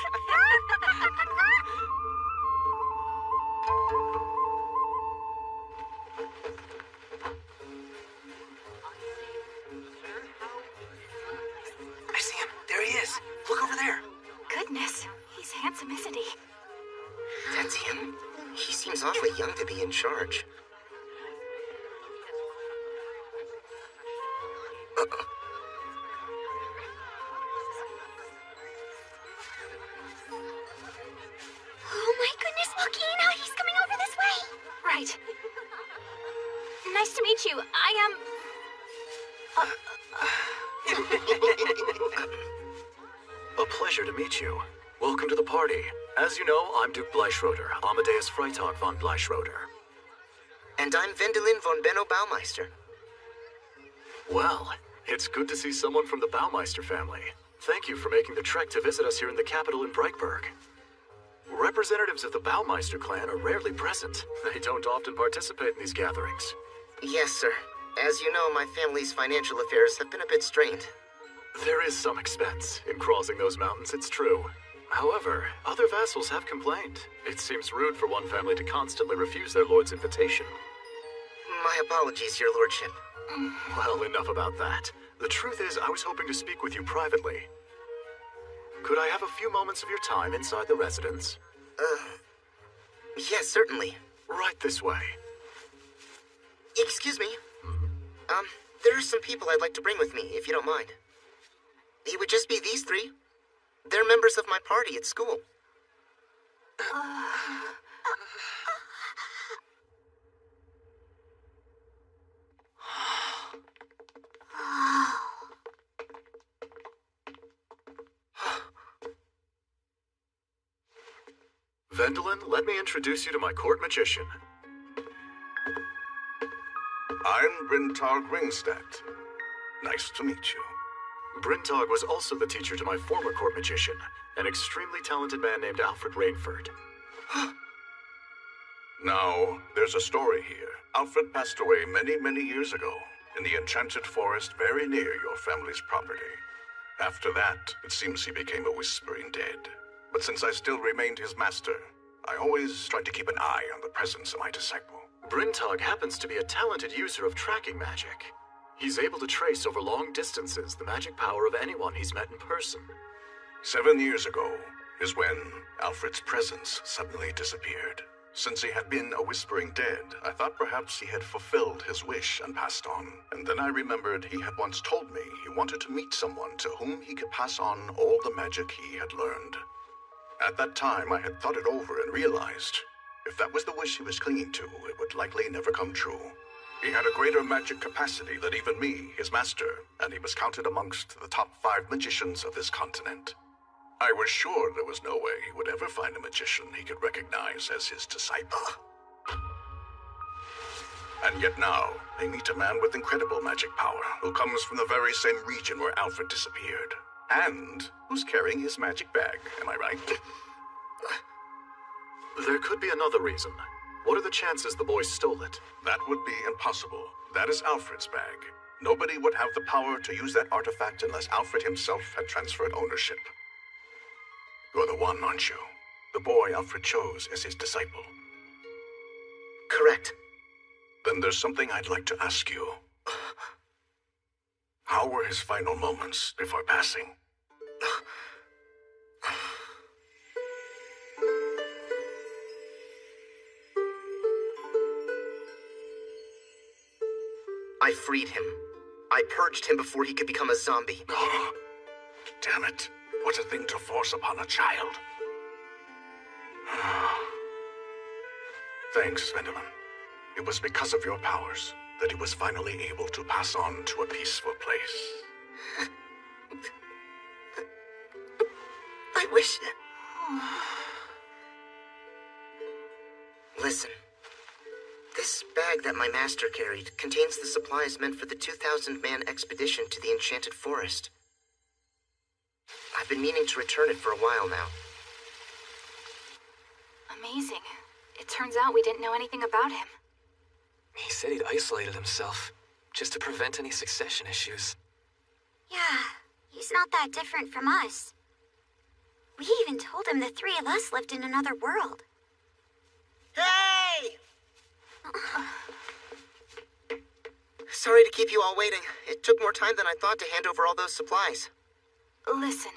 I see him. There he is. Look over there. Goodness, he's handsome, isn't he? That's him. He seems awfully young to be in charge. Oh my goodness, look, Ina, he's coming over this way. Right. Nice to meet you. I am... A pleasure to meet you. Welcome to the party. As you know, I'm Duke Bleichroder, Amadeus Freitag von Bleichroder. And I'm Wendelin von Benno Baumeister. Well, it's good to see someone from the Baumeister family. Thank you for making the trek to visit us here in the capital in Breitberg. Representatives of the Baumeister clan are rarely present. They don't often participate in these gatherings. Yes, sir. As you know, my family's financial affairs have been a bit strained. There is some expense in crossing those mountains, it's true. However, other vassals have complained. It seems rude for one family to constantly refuse their lord's invitation. My apologies, your lordship. Well, enough about that. The truth is, I was hoping to speak with you privately. Could I have a few moments of your time inside the residence? Yes, certainly. Right this way. Excuse me. There are some people I'd like to bring with me, if you don't mind. It would just be these three. They're members of my party at school. Wendelin, let me introduce you to my court magician. I'm Brintag Ringstedt. Nice to meet you. Brintag was also the teacher to my former court magician, an extremely talented man named Alfred Rainford. Now, there's a story here. Alfred passed away many, many years ago in the enchanted forest very near your family's property. After that, it seems he became a whispering dead. But since I still remained his master, I always tried to keep an eye on the presence of my disciple. Brintag happens to be a talented user of tracking magic. He's able to trace over long distances the magic power of anyone he's met in person. 7 years ago is when Alfred's presence suddenly disappeared. Since he had been a whispering dead, I thought perhaps he had fulfilled his wish and passed on. And then I remembered he had once told me he wanted to meet someone to whom he could pass on all the magic he had learned. At that time, I had thought it over and realized if that was the wish he was clinging to, it would likely never come true. He had a greater magic capacity than even me, his master, and he was counted amongst the top 5 magicians of this continent. I was sure there was no way he would ever find a magician he could recognize as his disciple. And yet now, I meet a man with incredible magic power who comes from the very same region where Alfred disappeared. And who's carrying his magic bag, am I right? There could be another reason. What are the chances the boy stole it? That would be impossible. That is Alfred's bag. Nobody would have the power to use that artifact unless Alfred himself had transferred ownership. You're the one, aren't you? The boy Alfred chose as his disciple. Correct. Then there's something I'd like to ask you. How were his final moments before passing? I freed him. I purged him before he could become a zombie. Damn it. What a thing to force upon a child. Thanks, Vendelin. It was because of your powers that he was finally able to pass on to a peaceful place. I wish... Listen. This bag that my master carried contains the supplies meant for the 2,000-man expedition to the Enchanted Forest. I've been meaning to return it for a while now. Amazing. It turns out we didn't know anything about him. He said he'd isolated himself, just to prevent any succession issues. Yeah, he's not that different from us. We even told him the 3 of us lived in another world. Hey! Sorry to keep you all waiting. It took more time than I thought to hand over all those supplies. Listen,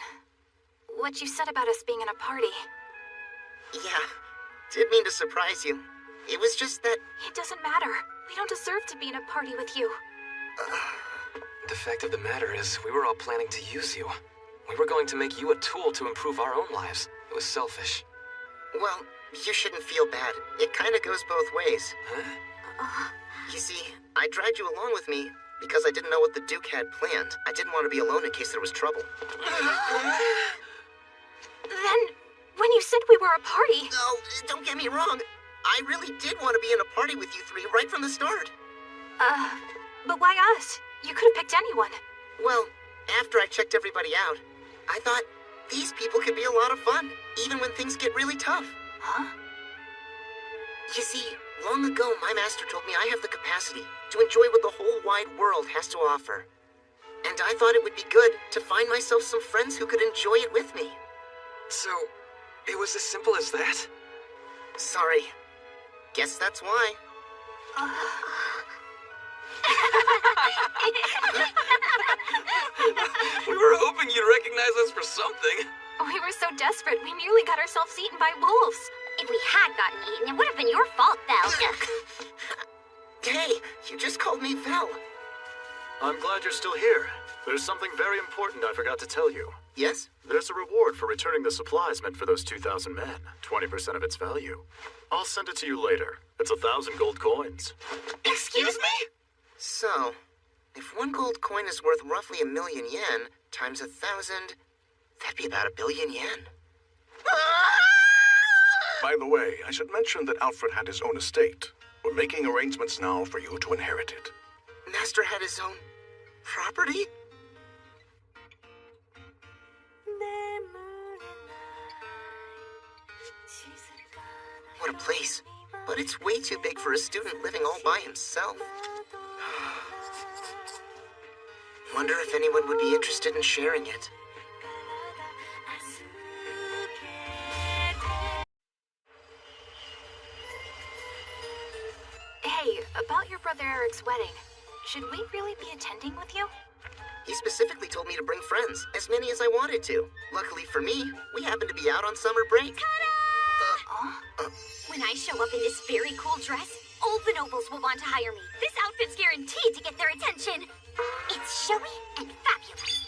what you said about us being in a party... Yeah, did mean to surprise you. It was just that... It doesn't matter. We don't deserve to be in a party with you. The fact of the matter is, we were all planning to use you. We were going to make you a tool to improve our own lives. It was selfish. Well, you shouldn't feel bad. It kind of goes both ways. Huh? You see, I dragged you along with me because I didn't know what the Duke had planned. I didn't want to be alone in case there was trouble. Then, when you said we were a party... No, don't get me wrong. I really did want to be in a party with you 3 right from the start. But why us? You could have picked anyone. Well, after I checked everybody out, I thought these people could be a lot of fun, even when things get really tough. Huh? You see, long ago, my master told me I have the capacity to enjoy what the whole wide world has to offer. And I thought it would be good to find myself some friends who could enjoy it with me. So, it was as simple as that? Sorry. Guess that's why. We were hoping you'd recognize us for something. We were so desperate, we nearly got ourselves eaten by wolves. If we had gotten eaten, it would have been your fault, Vel. Hey, you just called me Vel. I'm glad you're still here. There's something very important I forgot to tell you. Yes? There's a reward for returning the supplies meant for those 2,000 men. 20% of its value. I'll send it to you later. It's 1,000 gold coins. Excuse me? So, if 1 gold coin is worth roughly 1,000,000 yen, times 1,000, that'd be about 1 billion yen. By the way, I should mention that Alfred had his own estate. We're making arrangements now for you to inherit it. Master had his own property? What a place. But it's way too big for a student living all by himself. Wonder if anyone would be interested in sharing it. Hey, about your brother Eric's wedding. Should we really be attending with you? He specifically told me to bring friends, as many as I wanted to. Luckily for me, we happen to be out on summer break. When I show up in this very cool dress, all the nobles will want to hire me. This outfit's guaranteed to get their attention. It's showy and fabulous.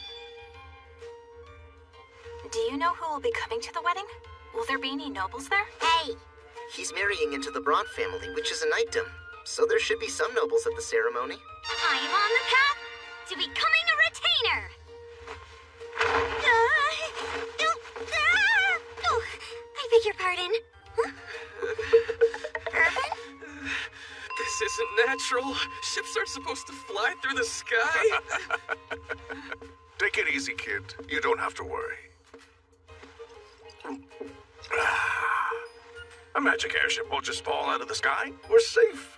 Do you know who will be coming to the wedding? Will there be any nobles there? Hey! He's marrying into the Bront family, which is a knightdom. so there should be some nobles at the ceremony. I am on the path to becoming a retainer. I beg your pardon. Huh? Irvin? This isn't natural. Ships aren't supposed to fly through the sky. Take it easy, kid. You don't have to worry. A magic airship won't just fall out of the sky. We're safe.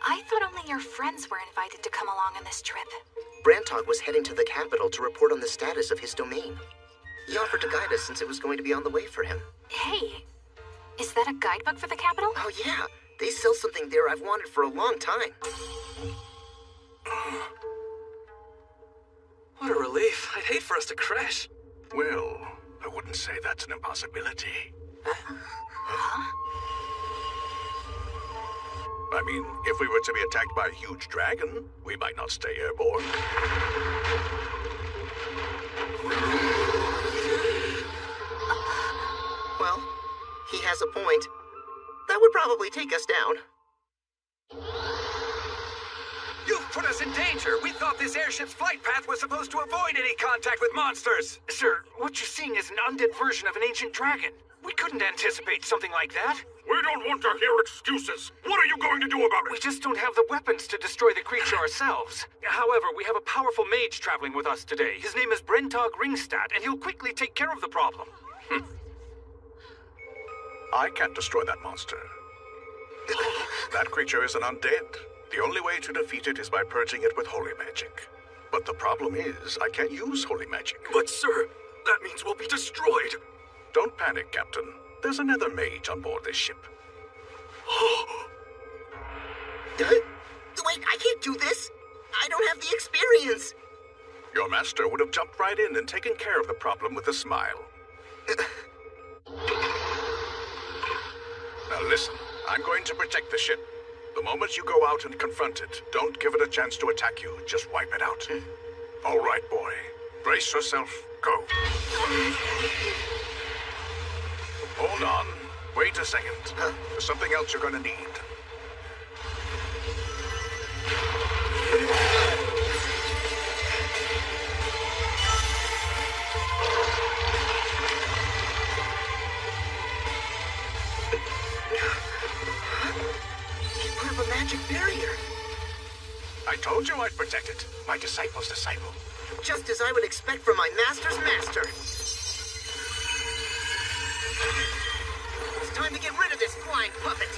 I thought only your friends were invited to come along on this trip. Brantog was heading to the capital to report on the status of his domain. He offered to guide us since it was going to be on the way for him. Hey, is that a guidebook for the capital? Oh yeah, they sell something there I've wanted for a long time. What a relief. I'd hate for us to crash. Well, I wouldn't say that's an impossibility. Huh? I mean, if we were to be attacked by a huge dragon, we might not stay airborne. Well, he has a point. That would probably take us down. You've put us in danger! We thought this airship's flight path was supposed to avoid any contact with monsters! Sir, what you're seeing is an undead version of an ancient dragon. We couldn't anticipate something like that. We don't want to hear excuses. What are you going to do about it? We just don't have the weapons to destroy the creature ourselves. However, we have a powerful mage traveling with us today. His name is Brentog Ringstad, and he'll quickly take care of the problem. I can't destroy that monster. That creature is an undead. The only way to defeat it is by purging it with holy magic. But the problem is, I can't use holy magic. But sir, that means we'll be destroyed. Don't panic, Captain. There's another mage on board this ship. Wait, I can't do this. I don't have the experience. Your master would have jumped right in and taken care of the problem with a smile. Now listen, I'm going to protect the ship. The moment you go out and confront it, don't give it a chance to attack you. Just wipe it out. All right, boy. Brace yourself. Go. Hold on. Wait a second. There's something else you're gonna need. He put up a magic barrier. I told you I'd protect it. My disciple's disciple. Just as I would expect from my master's master. It's time to get rid of this flying puppet.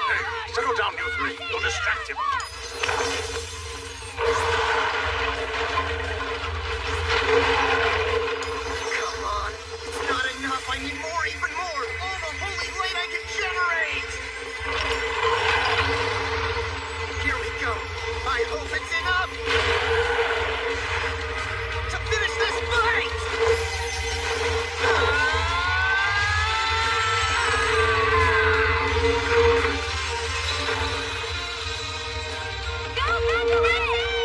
Hey, settle down, you three. You'll distract him. Come on. It's not enough. I need more, even more. All the holy light I can generate. Here we go. I hope it's enough to finish this fight.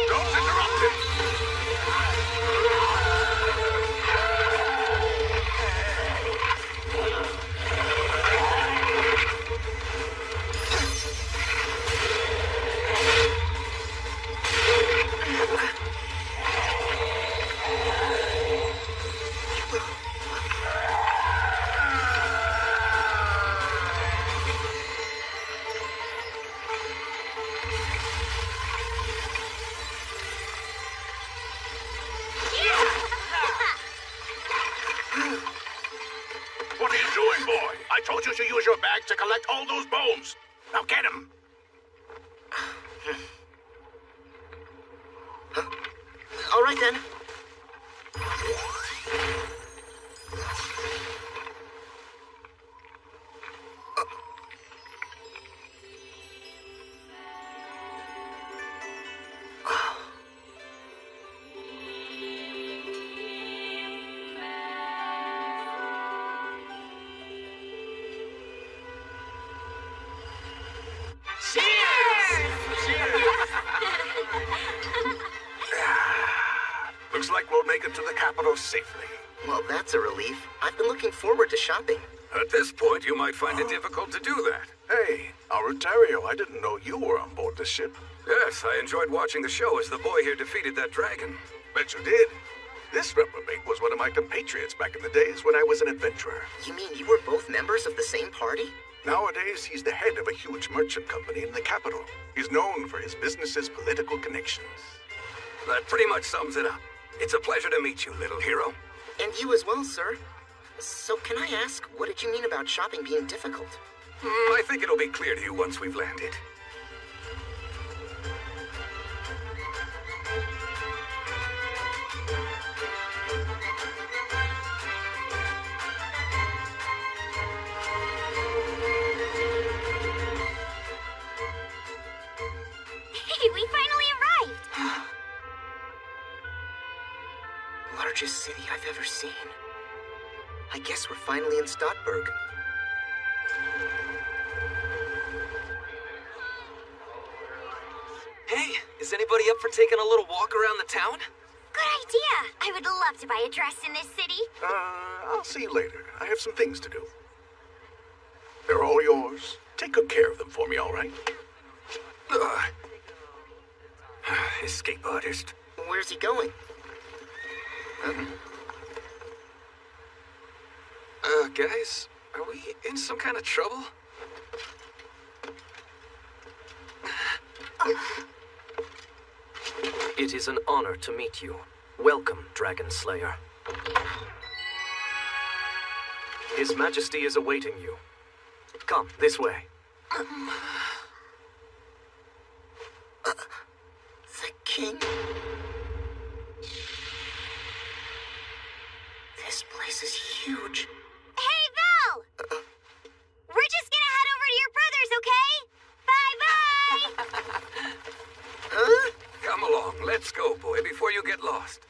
Don't interrupt him. What are you doing, boy? I told you to use your bag to collect all those bones. Now get him. All right, then. Cheers! Looks like we'll make it to the capital safely. Well, that's a relief. I've been looking forward to shopping. At this point, you might find it difficult to do that. Hey, Arutario, I didn't know you were on board this ship. Yes, I enjoyed watching the show as the boy here defeated that dragon. Bet you did. This reprobate was one of my compatriots back in the days when I was an adventurer. You mean you were both members of the same party? Nowadays, he's the head of a huge merchant company in the capital. He's known for his business's political connections. That pretty much sums it up. It's a pleasure to meet you, little hero. And you as well, sir. So can I ask, what did you mean about shopping being difficult? I think it'll be clear to you once we've landed. Hey, we finally arrived! Largest city I've ever seen. I guess we're finally in Stadtberg. Hey, is anybody up for taking a little walk around the town? Good idea! I would love to buy a dress in this city. I'll see you later. I have some things to do. They're all yours. Take good care of them for me, all right? Escape artist. Where's he going? Guys, are we in some kind of trouble? It is an honor to meet you. Welcome, Dragon Slayer. His Majesty is awaiting you. Come, this way. The king? This place is huge. Hey, Val! We're just gonna head over to your brother's, okay? Bye-bye! Come along, let's go, boy, before you get lost.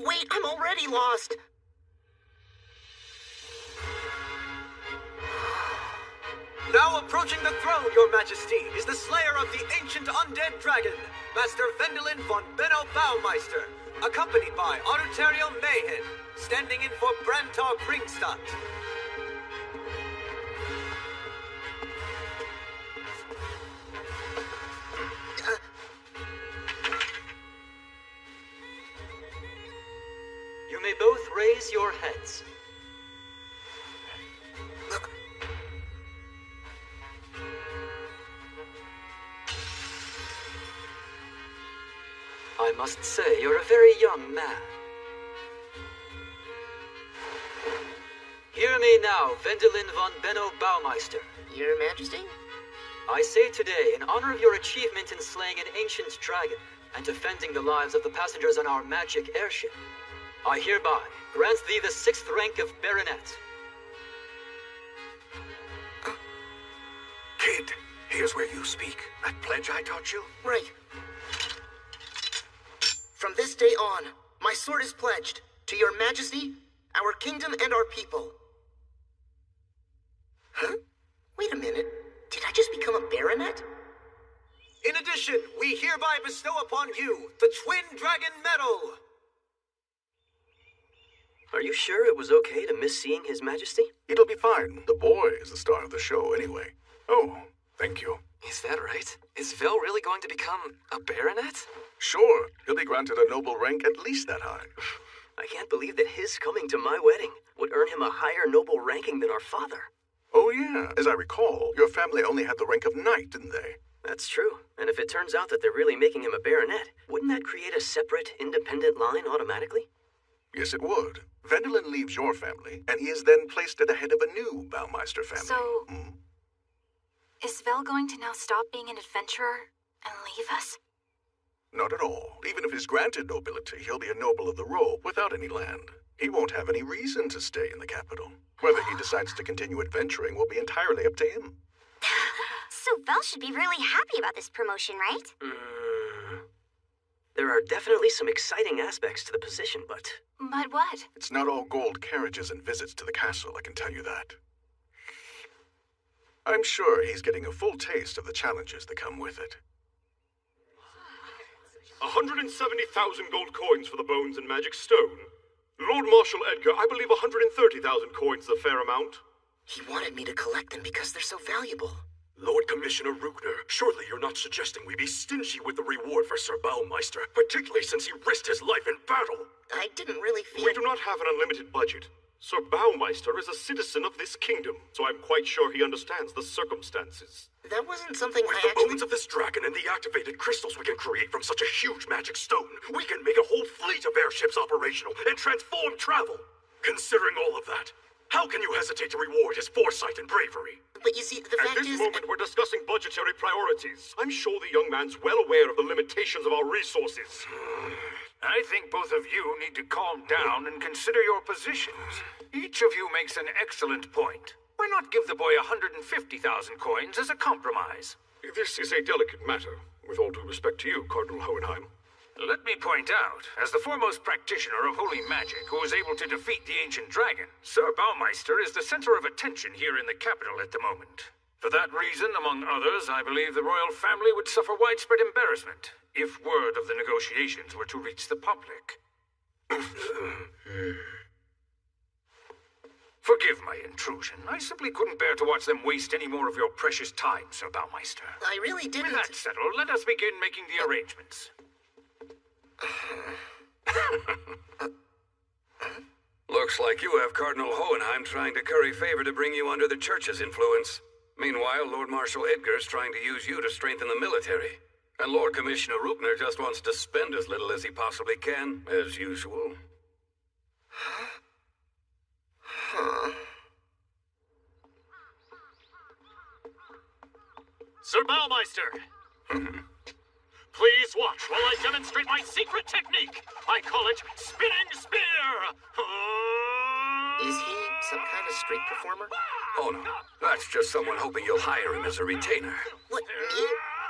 Wait, I'm already lost. Now approaching the throne, Your Majesty, is the slayer of the ancient undead dragon, Master Vendelin von Benno Baumeister, accompanied by Arutario Mayhem, standing in for Brantar Kringstad. You may both raise your heads. I must say, you're a very young man. Hear me now, Vendelin von Benno Baumeister. Your Majesty? I say today, in honor of your achievement in slaying an ancient dragon and defending the lives of the passengers on our magic airship, I hereby grant thee the 6th rank of Baronet. Kid, here's where you speak. That pledge I taught you? Right. From this day on, my sword is pledged to your Majesty, our kingdom, and our people. Huh? Wait a minute. Did I just become a baronet? In addition, we hereby bestow upon you the Twin Dragon Medal. Are you sure it was okay to miss seeing His Majesty? It'll be fine. The boy is the star of the show anyway. Oh, thank you. Is that right? Is Vel really going to become a baronet? Sure, he'll be granted a noble rank at least that high. I can't believe that his coming to my wedding would earn him a higher noble ranking than our father. Oh yeah, as I recall, your family only had the rank of knight, didn't they? That's true. And if it turns out that they're really making him a baronet, wouldn't that create a separate, independent line automatically? Yes, it would. Vendelin leaves your family, and he is then placed at the head of a new Baumeister family. So, is Vel going to now stop being an adventurer and leave us? Not at all. Even if he's granted nobility, he'll be a noble of the robe without any land. He won't have any reason to stay in the capital. Whether he decides to continue adventuring will be entirely up to him. So Vel should be really happy about this promotion, right? There are definitely some exciting aspects to the position, but... But what? It's not all gold carriages and visits to the castle, I can tell you that. I'm sure he's getting a full taste of the challenges that come with it. Ahoy 170,000 gold coins for the bones and magic stone. Lord Marshal Edgar, I believe 130,000 coins is a fair amount. He wanted me to collect them because they're so valuable. Lord Commissioner Ruchner, surely you're not suggesting we be stingy with the reward for Sir Baumeister, particularly since he risked his life in battle. I didn't really feel... We do not have an unlimited budget. Sir Baumeister is a citizen of this kingdom, so I'm quite sure he understands the circumstances. That wasn't something With I the actually... bones of this dragon and the activated crystals we can create from such a huge magic stone, we can make a whole fleet of airships operational and transform travel. Considering all of that, how can you hesitate to reward his foresight and bravery? But you see, the fact At this moment, we're discussing budgetary priorities. I'm sure the young man's well aware of the limitations of our resources. I think both of you need to calm down and consider your positions. Each of you makes an excellent point. Why not give the boy 150,000 coins as a compromise? This is a delicate matter, with all due respect to you, Cardinal Hohenheim. Let me point out, as the foremost practitioner of holy magic who was able to defeat the ancient dragon, Sir Baumeister is the center of attention here in the capital at the moment. For that reason, among others, I believe the royal family would suffer widespread embarrassment if word of the negotiations were to reach the public. Forgive my intrusion. I simply couldn't bear to watch them waste any more of your precious time, Sir Baumeister. I really didn't... With that settled, let us begin making the arrangements. Looks like you have Cardinal Hohenheim trying to curry favor to bring you under the church's influence. Meanwhile, Lord Marshal Edgar's trying to use you to strengthen the military. And Lord Commissioner Ruchner just wants to spend as little as he possibly can, as usual. Sir Baumeister! Please watch while I demonstrate my secret technique. I call it Spinning Spear! Is he some kind of street performer? Oh no, that's just someone hoping you'll hire him as a retainer. What, me?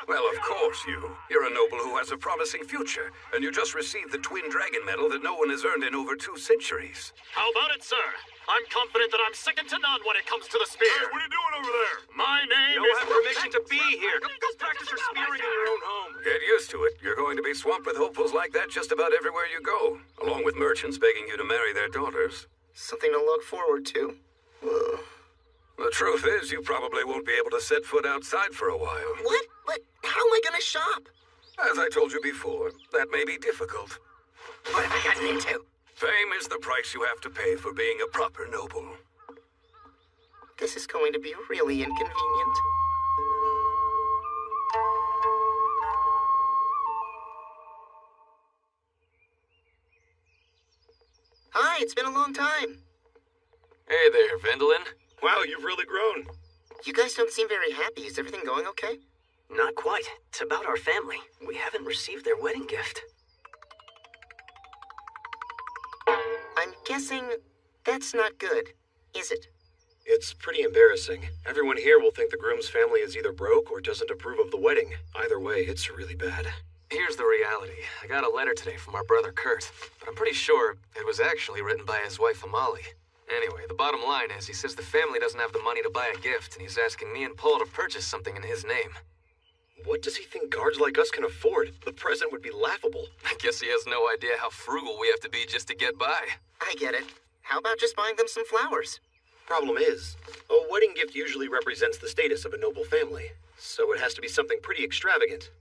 Well, of course you. You're a noble who has a promising future, and you just received the Twin Dragon Medal that no one has earned in over 2 centuries. How about it, sir? I'm confident that I'm second to none when it comes to the spear. Hey, what are you doing over there? My name You is... don't have permission to be here. Go practice your spearing in your own home. Get used to it. You're going to be swamped with hopefuls like that just about everywhere you go, along with merchants begging you to marry their daughters. Something to look forward to. Ugh. The truth is, you probably won't be able to set foot outside for a while. What? But how am I gonna shop? As I told you before, that may be difficult. What have I gotten into? Fame is the price you have to pay for being a proper noble. This is going to be really inconvenient. Hi, it's been a long time. Hey there, Vendelin. Wow, you've really grown. You guys don't seem very happy. Is everything going okay? Not quite. It's about our family. We haven't received their wedding gift. I'm guessing that's not good, is it? It's pretty embarrassing. Everyone here will think the groom's family is either broke or doesn't approve of the wedding. Either way, it's really bad. Here's the reality. I got a letter today from our brother Kurt, but I'm pretty sure it was actually written by his wife Amalie. Anyway, the bottom line is he says the family doesn't have the money to buy a gift, and he's asking me and Paul to purchase something in his name. What does he think guards like us can afford? The present would be laughable. I guess he has no idea how frugal we have to be just to get by. I get it. How about just buying them some flowers? Problem is, a wedding gift usually represents the status of a noble family, so it has to be something pretty extravagant.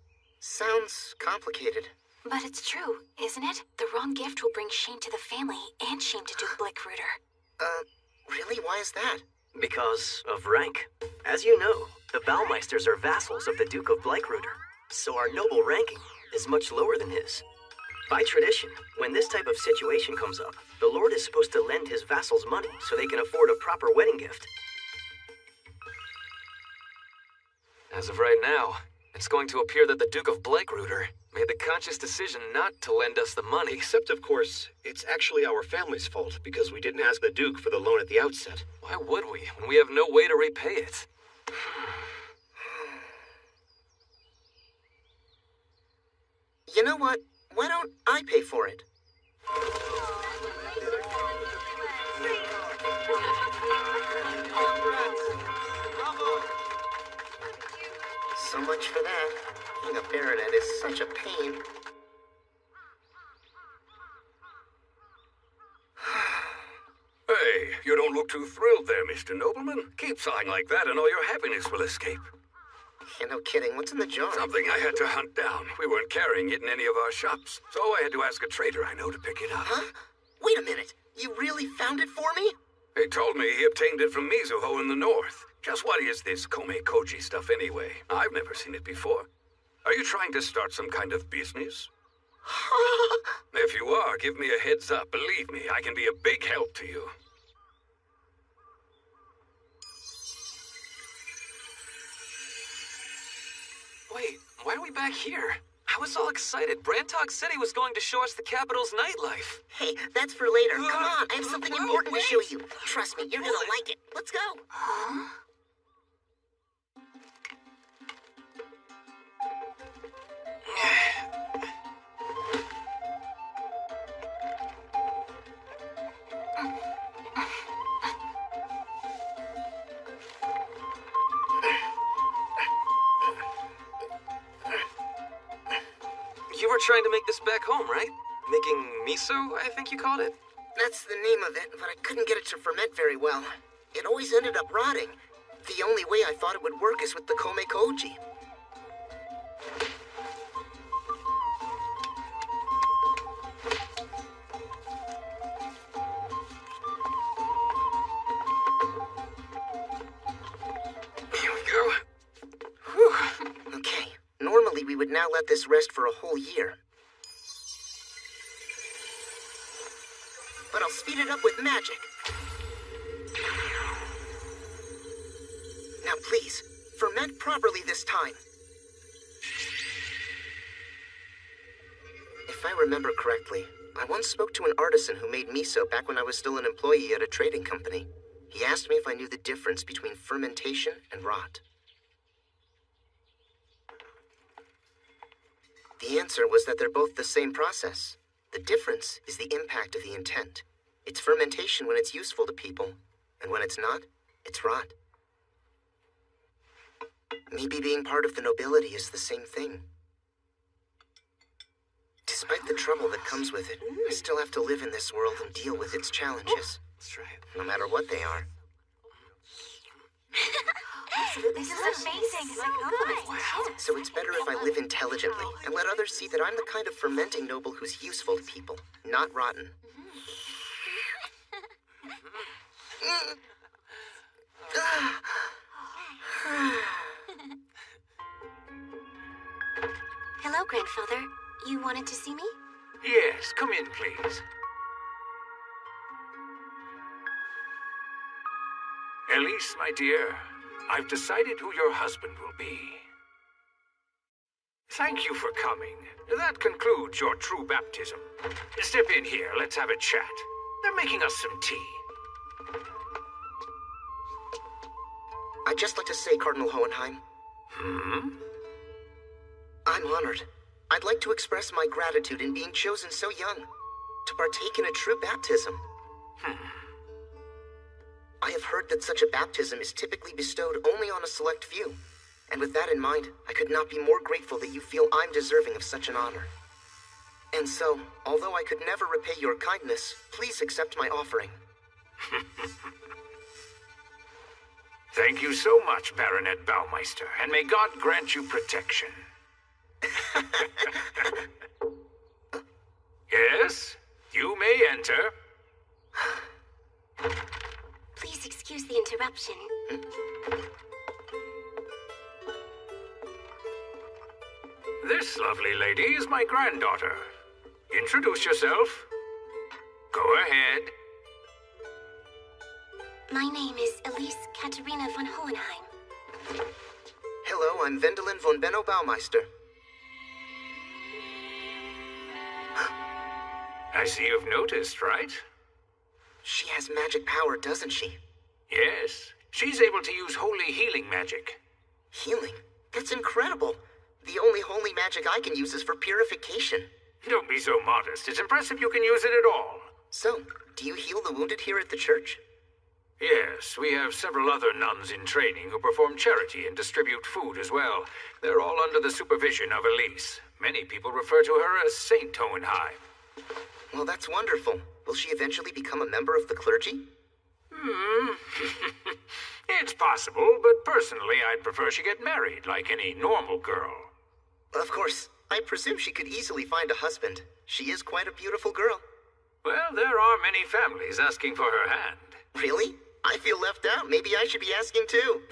Sounds complicated. But it's true, isn't it? The wrong gift will bring shame to the family and shame to Duke Blackruder. Really? Why is that? Because of rank. As you know, the Baumeisters are vassals of the Duke of Blackruder, so our noble ranking is much lower than his. By tradition, when this type of situation comes up, the Lord is supposed to lend his vassals money so they can afford a proper wedding gift. As of right now, it's going to appear that the Duke of Blackruder made the conscious decision not to lend us the money. Except, of course, it's actually our family's fault because we didn't ask the Duke for the loan at the outset. Why would we, when we have no way to repay it? You know what? Why don't I pay for it? So much for that. Being a baronet is such a pain. don't look too thrilled there, Mr. Nobleman. Keep sighing like that and all your happiness will escape. Yeah, no kidding. What's in the jar? Something I had to hunt down. We weren't carrying it in any of our shops, so I had to ask a trader I know to pick it up. Huh? Wait a minute. You really found it for me? He told me he obtained it from Mizuho in the north. Just what is this Kome Koji stuff anyway? I've never seen it before. Are you trying to start some kind of business? If you are, give me a heads up. Believe me, I can be a big help to you. Wait, why are we back here? I was all excited. Brantog said he was going to show us the capital's nightlife. Hey, that's for later. Come on, I have something important to show you. Trust me, you're gonna like it. Let's go. Huh? You were trying to make this back home, right? Making miso, I think you called it? That's the name of it, but I couldn't get it to ferment very well. It always ended up rotting. The only way I thought it would work is with the Kome Koji. Here we go. Whew. Okay, normally we would now let this rest for a whole year. But I'll speed it up with magic. Now please, ferment properly this time. If I remember correctly, I once spoke to an artisan who made miso back when I was still an employee at a trading company. He asked me if I knew the difference between fermentation and rot. The answer was that they're both the same process. The difference is the impact of the intent. It's fermentation when it's useful to people, and when it's not, it's rot. Maybe being part of the nobility is the same thing. Despite the trouble that comes with it, I still have to live in this world and deal with its challenges. That's right. No matter what they are. This is amazing. So good. Wow. So it's better if I live intelligently and let others see that I'm the kind of fermenting noble who's useful to people, not rotten. Hello, Grandfather. You wanted to see me? Yes, come in, please. Elise, my dear, I've decided who your husband will be. Thank you for coming. That concludes your true baptism. Step in here, let's have a chat. They're making us some tea. I'd just like to say, Cardinal Hohenheim, I'm honored. I'd like to express my gratitude in being chosen so young to partake in a true baptism. I have heard that such a baptism is typically bestowed only on a select few. And with that in mind, I could not be more grateful that you feel I'm deserving of such an honor. And so, although I could never repay your kindness, please accept my offering. Thank you so much, Baronet Baumeister, and may God grant you protection. Yes, you may enter. Please excuse the interruption. This lovely lady is my granddaughter. Introduce yourself. Go ahead. My name is Elise Katerina von Hohenheim. Hello, I'm Wendelin von Benno Baumeister. I see you've noticed, right? She has magic power, doesn't she? Yes. She's able to use holy healing magic. Healing? That's incredible. The only holy magic I can use is for purification. Don't be so modest. It's impressive you can use it at all. So, do you heal the wounded here at the church? Yes, we have several other nuns in training who perform charity and distribute food as well. They're all under the supervision of Elise. Many people refer to her as Saint Hohenheim. Well, that's wonderful. Will she eventually become a member of the clergy? It's possible, but personally I'd prefer she get married like any normal girl. Of course, I presume she could easily find a husband. She is quite a beautiful girl. Well, there are many families asking for her hand. Really? I feel left out. Maybe I should be asking too.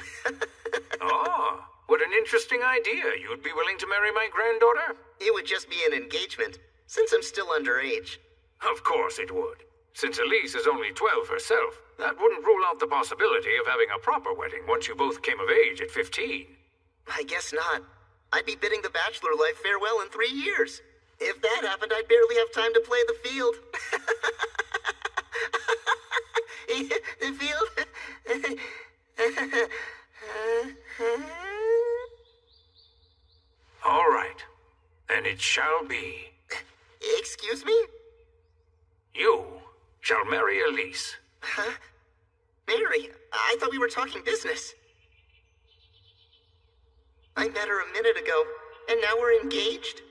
Oh, what an interesting idea. You'd be willing to marry my granddaughter? It would just be an engagement, since I'm still underage. Of course it would. Since Elise is only 12 herself, that wouldn't rule out the possibility of having a proper wedding once you both came of age at 15. I guess not. I'd be bidding the bachelor life farewell in 3 years. If that happened, I'd barely have time to play the field. The field? All right. Then it shall be. Excuse me? You shall marry Elise. Huh? Mary, I thought we were talking business. I met her a minute ago, and now we're engaged?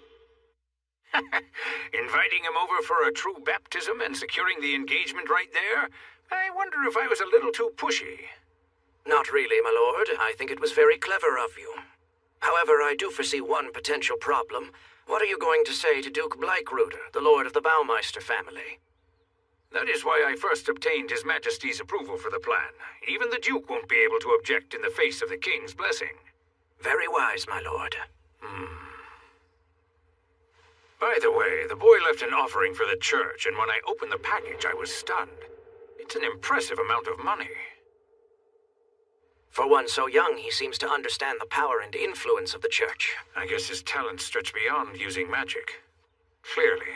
Inviting him over for a true baptism and securing the engagement right there? I wonder if I was a little too pushy. Not really, my lord. I think it was very clever of you. However, I do foresee one potential problem. What are you going to say to Duke Bleichruder, the lord of the Baumeister family? That is why I first obtained His Majesty's approval for the plan. Even the Duke won't be able to object in the face of the King's blessing. Very wise, my lord. By the way, the boy left an offering for the church, and when I opened the package, I was stunned. It's an impressive amount of money. For one so young, he seems to understand the power and influence of the church. I guess his talents stretch beyond using magic. Clearly.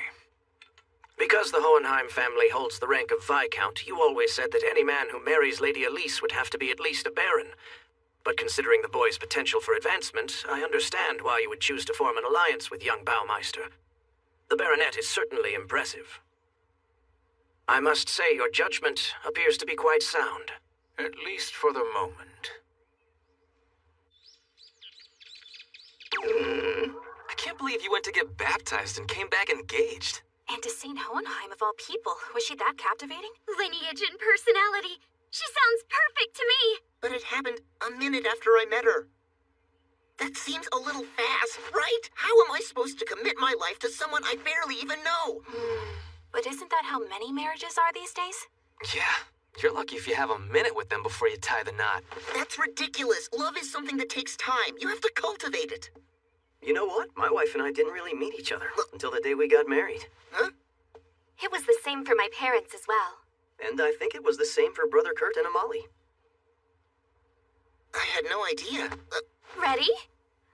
Because the Hohenheim family holds the rank of Viscount, you always said that any man who marries Lady Elise would have to be at least a baron. But considering the boy's potential for advancement, I understand why you would choose to form an alliance with young Baumeister. The baronet is certainly impressive. I must say your judgment appears to be quite sound. At least for the moment. I can't believe you went to get baptized and came back engaged. And to St. Hohenheim of all people. Was she that captivating? Lineage and personality. She sounds perfect to me. But it happened a minute after I met her. That seems a little fast, right? How am I supposed to commit my life to someone I barely even know? But isn't that how many marriages are these days? Yeah, you're lucky if you have a minute with them before you tie the knot. That's ridiculous. Love is something that takes time. You have to cultivate it. You know what? My wife and I didn't really meet each other until the day we got married. Huh? It was the same for my parents as well. And I think it was the same for Brother Kurt and Amalie. I had no idea. Ready?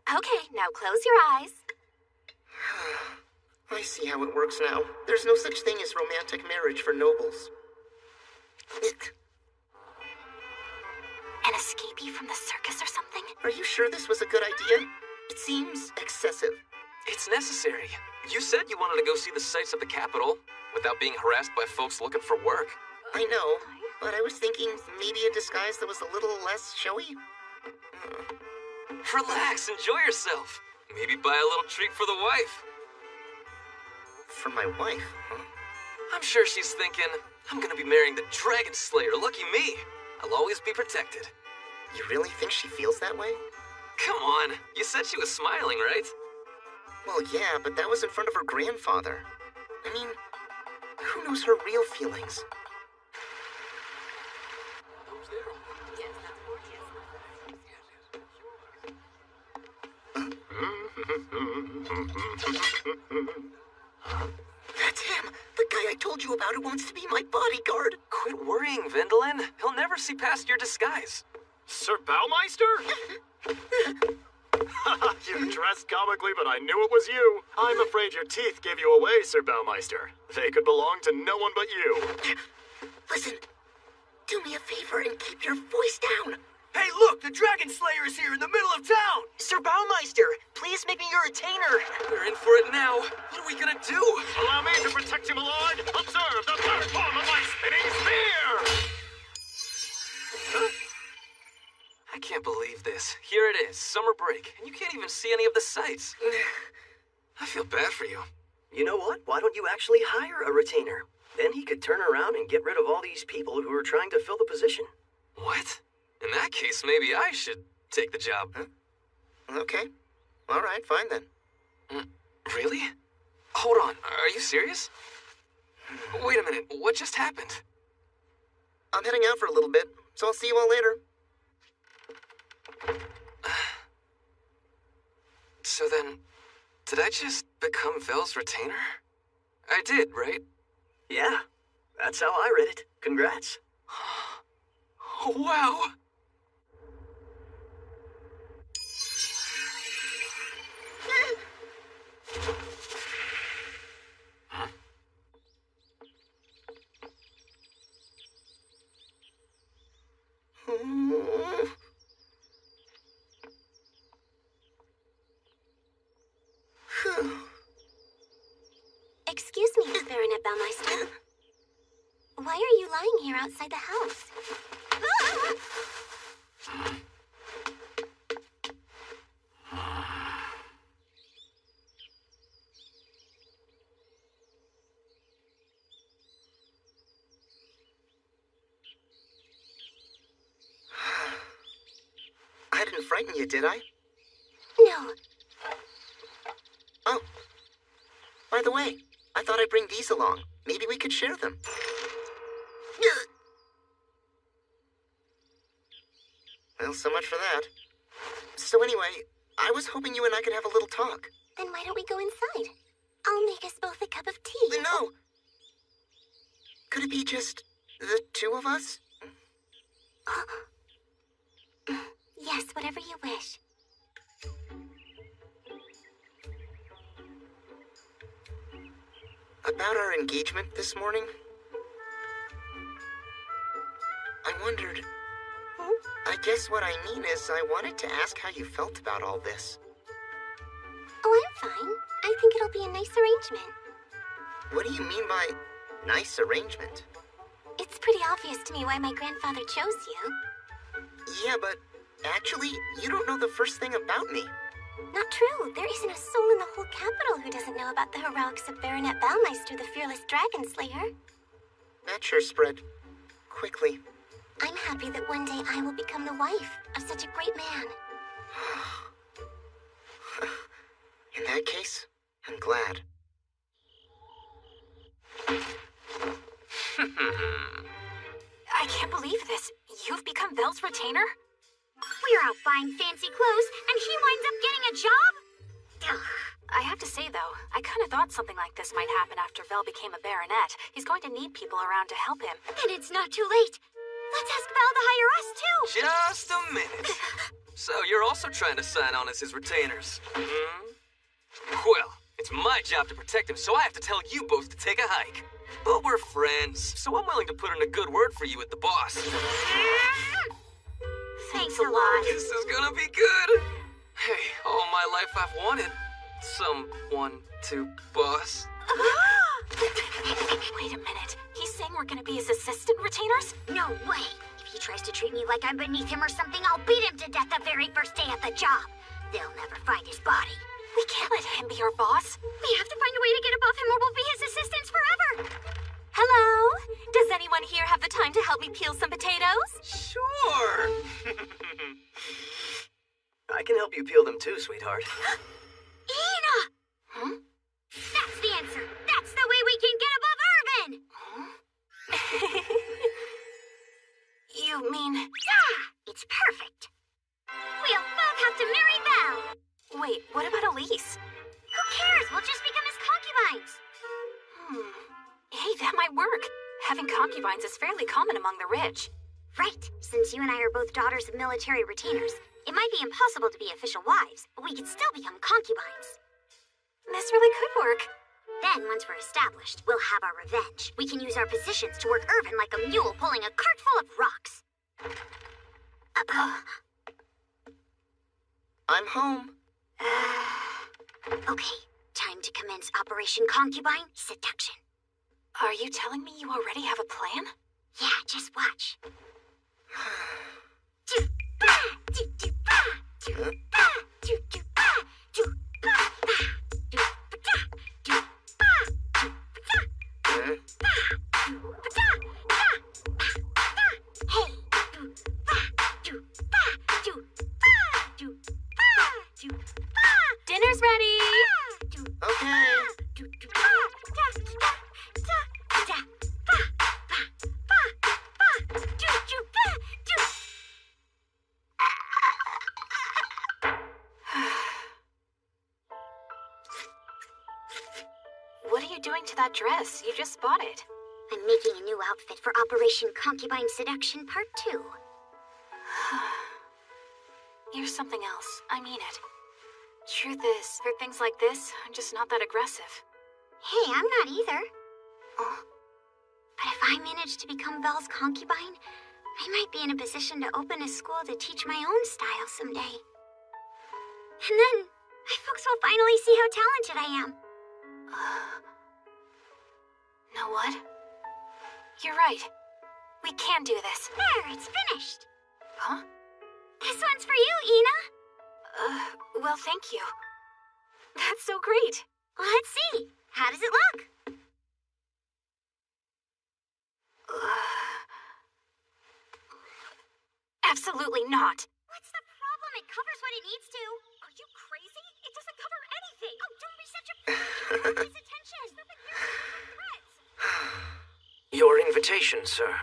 Okay, now close your eyes. I see how it works now. There's no such thing as romantic marriage for nobles. An escapee from the circus or something? Are you sure this was a good idea? It seems excessive. It's necessary. You said you wanted to go see the sights of the capital without being harassed by folks looking for work. I know, but I was thinking maybe a disguise that was a little less showy. Relax, enjoy yourself. Maybe buy a little treat for the wife. For my wife, huh? I'm sure she's thinking, I'm gonna be marrying the Dragon Slayer, lucky me. I'll always be protected. You really think she feels that way? Come on, you said she was smiling, right? Well, yeah, but that was in front of her grandfather. I mean, who knows her real feelings? That's him! The guy I told you about who wants to be my bodyguard! Quit worrying, Vendelin. He'll never see past your disguise. Sir Baumeister? You dressed comically, but I knew it was you. I'm afraid your teeth gave you away, Sir Baumeister. They could belong to no one but you. Listen, do me a favor and keep your voice down. Hey, look! The Dragon Slayer is here in the middle of town! Sir Baumeister, please make me your retainer. We're in for it now. What are we gonna do? Allow me to protect you, my lord. Observe the third form of my spinning spear! Huh? I can't believe this. Here it is, summer break, and you can't even see any of the sights. I feel bad for you. You know what? Why don't you actually hire a retainer? Then he could turn around and get rid of all these people who are trying to fill the position. What? In that case, maybe I should take the job. Huh? Okay. All right, fine then. Really? Hold on, are you serious? Wait a minute, what just happened? I'm heading out for a little bit, so I'll see you all later. So then, did I just become Vel's retainer? I did, right? Yeah, that's how I read it. Congrats. Wow! Excuse me, Baronet Baumeister. Why are you lying here outside the house? I didn't frighten you, did I? No. Oh. By the way, I thought I'd bring these along. Maybe we could share them. Well, so much for that. So anyway, I was hoping you and I could have a little talk. Then why don't we go inside? I'll make us both a cup of tea. No. Could it be just the two of us? Yes, whatever you wish. About our engagement this morning, I wondered... I guess what I mean is I wanted to ask how you felt about all this. Oh, I'm fine. I think it'll be a nice arrangement. What do you mean by nice arrangement? It's pretty obvious to me why my grandfather chose you. Yeah, but actually, you don't know the first thing about me. Not true. There isn't a soul in the whole capital who doesn't know about the heroics of Baronet Baumeister, the fearless dragon slayer. That sure spread quickly. I'm happy that one day I will become the wife of such a great man. In that case, I'm glad. I can't believe this. You've become Vel's retainer? We're out buying fancy clothes, and he winds up getting a job? Ugh. I have to say, though, I kind of thought something like this might happen after Vel became a baronet. He's going to need people around to help him. Then it's not too late. Let's ask Vel to hire us, too. Just a minute. So you're also trying to sign on as his retainers? Well, it's my job to protect him, so I have to tell you both to take a hike. But we're friends, so I'm willing to put in a good word for you with the boss. Thanks a lot. This is gonna be good. Hey, all my life I've wanted someone to boss. Wait a minute. He's saying we're gonna be his assistant retainers? No way. If he tries to treat me like I'm beneath him or something, I'll beat him to death the very first day at the job. They'll never find his body. We can't let him be our boss. We have to find a way to get above him or we'll be his assistants forever. Hello? Does anyone here have the time to help me peel some potatoes? Sure. I can help you peel them too, sweetheart. Ina! Hmm? That's the answer. That's the way we can get above Irvin! You mean... Ah! It's perfect. We'll both have to marry Val. Wait, what about Elise? Who cares? We'll just become his concubines. Hey, that might work. Having concubines is fairly common among the rich. Right. Since you and I are both daughters of military retainers, it might be impossible to be official wives, but we could still become concubines. This really could work. Then, once we're established, we'll have our revenge. We can use our positions to work Irvin like a mule pulling a cart full of rocks. I'm home. Okay, time to commence Operation Concubine Seduction. Are you telling me you already have a plan? Yeah, just watch. What are you doing to that dress? You just bought it. I'm making a new outfit for Operation Concubine Seduction Part 2. You're something else. I mean it. Truth is, for things like this, I'm just not that aggressive. Hey, I'm not either. Oh. But if I manage to become Vel's concubine, I might be in a position to open a school to teach my own style someday. And then, my folks will finally see how talented I am. Know what? You're right. We can do this. There, it's finished. Huh? This one's for you, Ina. Well, thank you. That's so great. Let's see. How does it look? Absolutely not. What's the problem? It covers what it needs to. Are you crazy? It doesn't cover anything. Oh, don't be such a... His attention is nothing here. Your invitation, sir.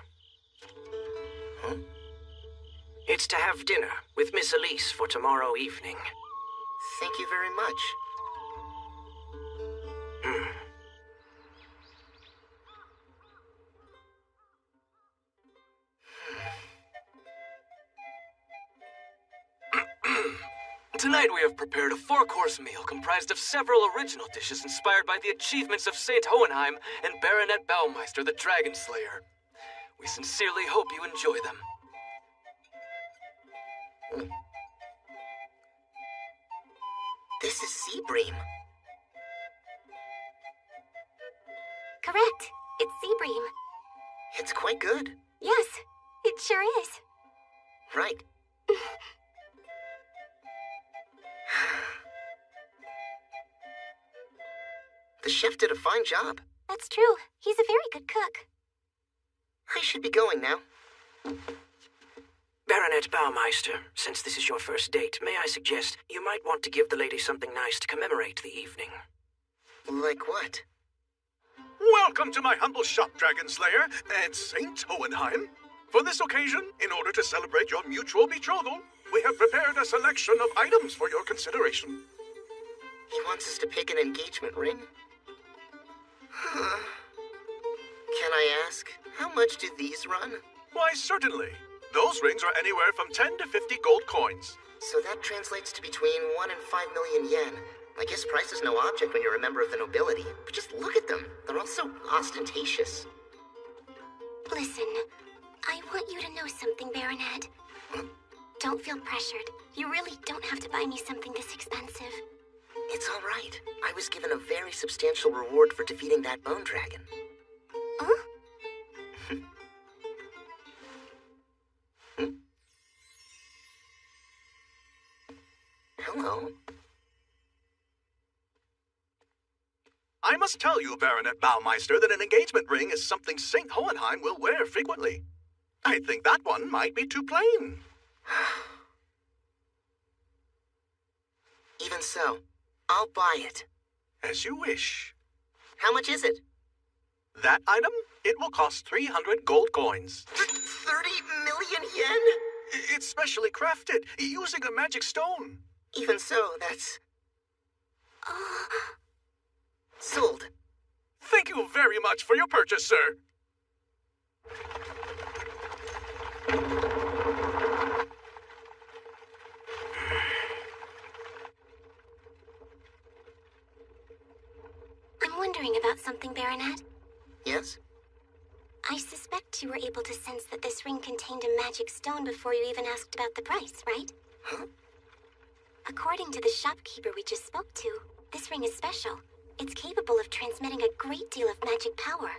Huh? It's to have dinner with Miss Elise for tomorrow evening. Thank you very much. Tonight we have prepared a 4-course meal comprised of several original dishes inspired by the achievements of Saint Hohenheim and Baronet Baumeister the Dragon Slayer. We sincerely hope you enjoy them. This is Seabream. Correct. It's Seabream. It's quite good. Yes, it sure is. Right. The chef did a fine job. That's true. He's a very good cook. I should be going now. Baronet Baumeister, since this is your first date, may I suggest you might want to give the lady something nice to commemorate the evening? Like what? Welcome to my humble shop, Dragon Slayer and Saint Hohenheim. For this occasion, in order to celebrate your mutual betrothal, we have prepared a selection of items for your consideration. He wants us to pick an engagement ring? Can I ask, how much do these run? Why, certainly. Those rings are anywhere from 10 to 50 gold coins. So that translates to between 1 and 5 million yen. I guess price is no object when you're a member of the nobility. But just look at them. They're all so ostentatious. Listen, I want you to know something, Baronet. Don't feel pressured. You really don't have to buy me something this expensive. It's all right. I was given a very substantial reward for defeating that bone dragon. Huh? Hello. I must tell you, Baronet Baumeister, that an engagement ring is something Saint Hohenheim will wear frequently. I think that one might be too plain. Even so, I'll buy it. As you wish. How much is it? That item? It will cost 300 gold coins. 30 million yen? It's specially crafted, using a magic stone. Even so, that's... Sold. Thank you very much for your purchase, sir. I'm wondering about something, Baronet. Yes? I suspect you were able to sense that this ring contained a magic stone before you even asked about the price, right? Huh? According to the shopkeeper we just spoke to, this ring is special. It's capable of transmitting a great deal of magic power.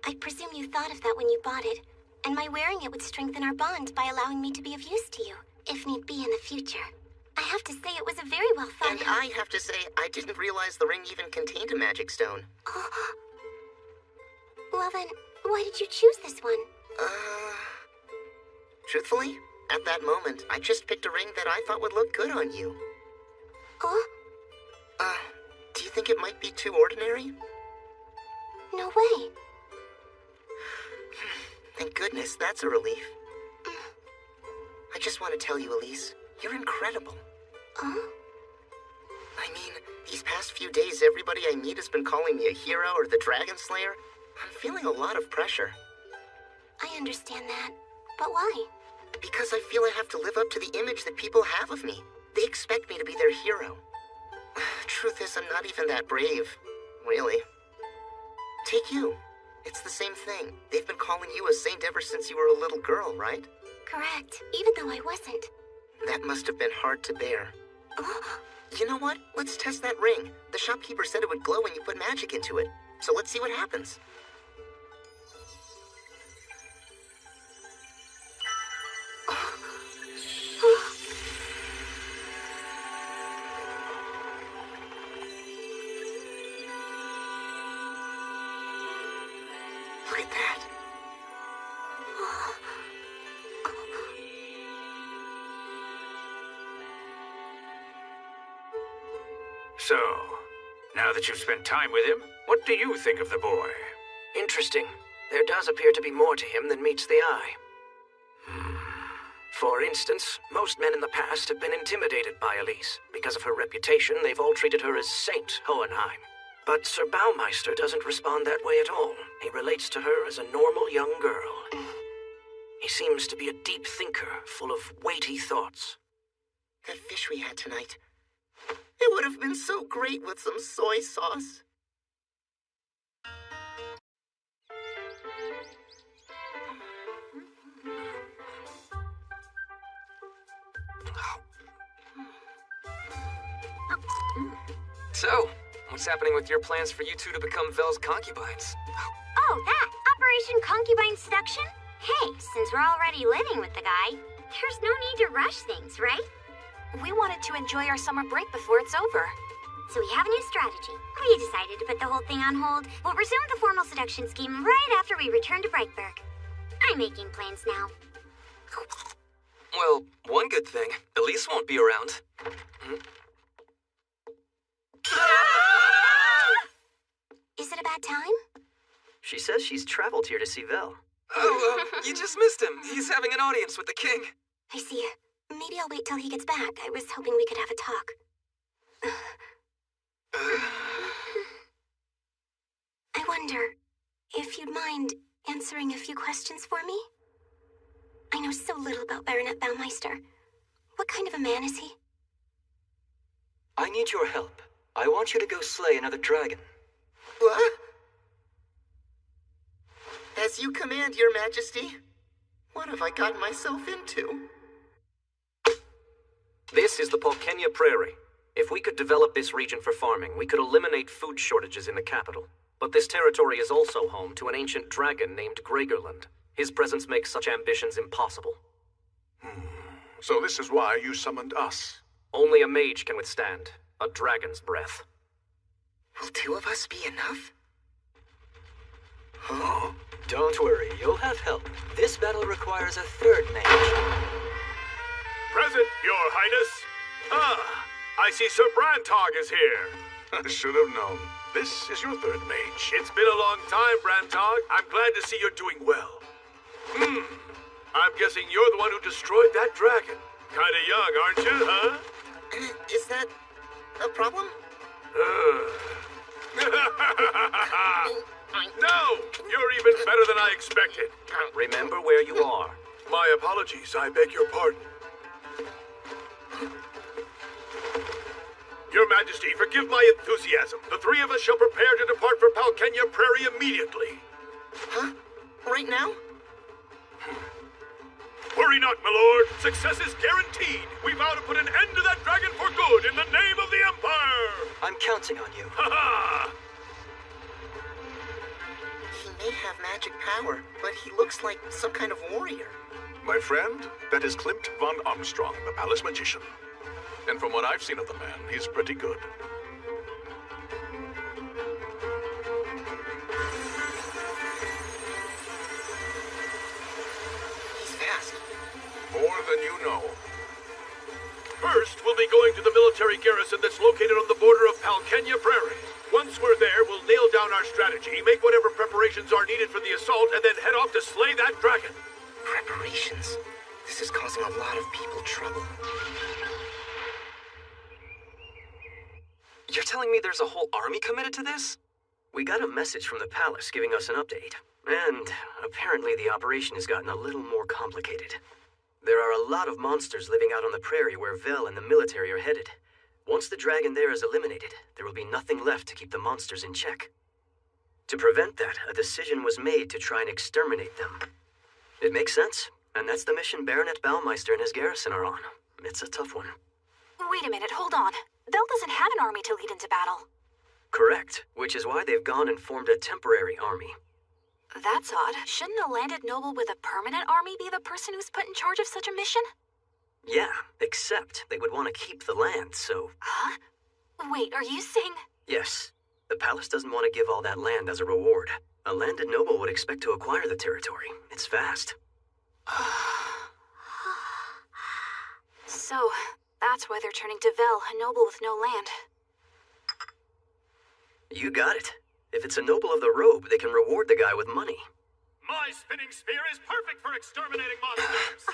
I presume you thought of that when you bought it, and my wearing it would strengthen our bond by allowing me to be of use to you, if need be in the future. I have to say it was a very well thought out... And I have to say, I didn't realize the ring even contained a magic stone. Well then, why did you choose this one? Truthfully, at that moment, I just picked a ring that I thought would look good on you. Oh? Do you think it might be too ordinary? No way. Thank goodness, that's a relief. I just want to tell you, Elise, you're incredible. Huh? I mean, these past few days, everybody I meet has been calling me a hero or the Dragon Slayer. I'm feeling a lot of pressure. I understand that, but why? Because I feel I have to live up to the image that people have of me. They expect me to be their hero. Truth is, I'm not even that brave, really. Take you. It's the same thing. They've been calling you a saint ever since you were a little girl, right? Correct, even though I wasn't. That must have been hard to bear. You know what? Let's test that ring. The shopkeeper said it would glow when you put magic into it. So let's see what happens. Look at that. So, now that you've spent time with him, what do you think of the boy? Interesting. There does appear to be more to him than meets the eye. For instance, most men in the past have been intimidated by Elise. Because of her reputation, they've all treated her as Saint Hohenheim. But Sir Baumeister doesn't respond that way at all. He relates to her as a normal young girl. He seems to be a deep thinker, full of weighty thoughts. That fish we had tonight. It would have been so great with some soy sauce. So, what's happening with your plans for you two to become Vel's concubines? Oh, that! Operation Concubine Seduction? Hey, since we're already living with the guy, there's no need to rush things, right? We wanted to enjoy our summer break before it's over. So we have a new strategy. We decided to put the whole thing on hold. We'll resume the formal seduction scheme right after we return to Brightburg. I'm making plans now. Well, one good thing, Elise won't be around. Is it a bad time? She says she's traveled here to see Vel. Oh, you just missed him. He's having an audience with the king. I see. Maybe I'll wait till he gets back. I was hoping we could have a talk. I wonder if you'd mind answering a few questions for me? I know so little about Baronet Baumeister. What kind of a man is he? I need your help. I want you to go slay another dragon. What? As you command, Your Majesty. What have I gotten myself into? This is the Polkenya Prairie. If we could develop this region for farming, we could eliminate food shortages in the capital. But this territory is also home to an ancient dragon named Gregorland. His presence makes such ambitions impossible. So this is why you summoned us. Only a mage can withstand a dragon's breath. Will two of us be enough? Huh? Don't worry, you'll have help. This battle requires a third mage. Present, Your Highness. Ah, I see Sir Brantog is here. I should have known. This is your third mage. It's been a long time, Brantog. I'm glad to see you're doing well. I'm guessing you're the one who destroyed that dragon. Kinda young, aren't you, huh? Is that a problem? No! You're even better than I expected. Remember where you are. My apologies. I beg your pardon. Your Majesty, forgive my enthusiasm. The three of us shall prepare to depart for Polkenya Prairie immediately. Huh? Right now? Worry not, my lord. Success is guaranteed. We vow to put an end to that dragon for good in the name of the Empire. I'm counting on you. Ha ha! He may have magic power, but he looks like some kind of warrior. My friend, that is Klimt von Armstrong, the palace magician. And from what I've seen of the man, he's pretty good. He's fast. More than you know. First, we'll be going to the military garrison that's located on the border of Palkenya Prairie. Once we're there, we'll nail down our strategy, make whatever preparations are needed for the assault, and then head off to slay that dragon. Preparations? This is causing a lot of people trouble. You're telling me there's a whole army committed to this? We got a message from the palace giving us an update, and apparently the operation has gotten a little more complicated. There are a lot of monsters living out on the prairie where Vel and the military are headed. Once the dragon there is eliminated, there will be nothing left to keep the monsters in check. To prevent that, a decision was made to try and exterminate them. It makes sense, and that's the mission Baronet Baumeister and his garrison are on. It's a tough one. Wait a minute, hold on. Vel doesn't have an army to lead into battle. Correct, which is why they've gone and formed a temporary army. That's odd. Shouldn't a landed noble with a permanent army be the person who's put in charge of such a mission? Yeah, except they would want to keep the land, so... Huh? Wait, are you saying... Yes. The palace doesn't want to give all that land as a reward. A landed noble would expect to acquire the territory. It's vast. So, that's why they're turning to Vel, a noble with no land. You got it. If it's a noble of the robe, they can reward the guy with money. My spinning spear is perfect for exterminating monsters!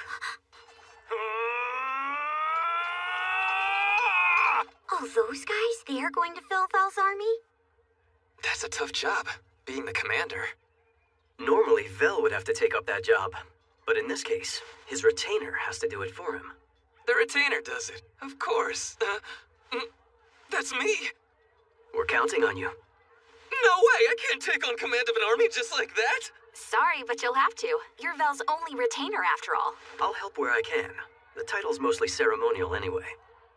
Oh, those guys? They are going to fill Vel's army? That's a tough job, being the commander. Normally, Vel would have to take up that job. But in this case, his retainer has to do it for him. The retainer does it, of course. That's me. We're counting on you. No way! I can't take on command of an army just like that! Sorry, but you'll have to. You're Vel's only retainer, after all. I'll help where I can. The title's mostly ceremonial anyway.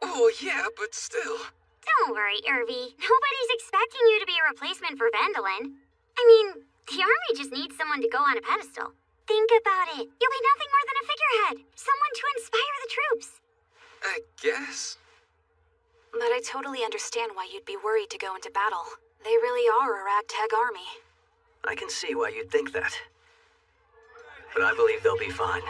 Oh, yeah, but still. Don't worry, Irvi. Nobody's expecting you to be a replacement for Vandalin. I mean, the army just needs someone to go on a pedestal. Think about it. You'll be nothing more than a figurehead. Someone to inspire the troops. I guess. But I totally understand why you'd be worried to go into battle. They really are a ragtag army. I can see why you'd think that. But I believe they'll be fine.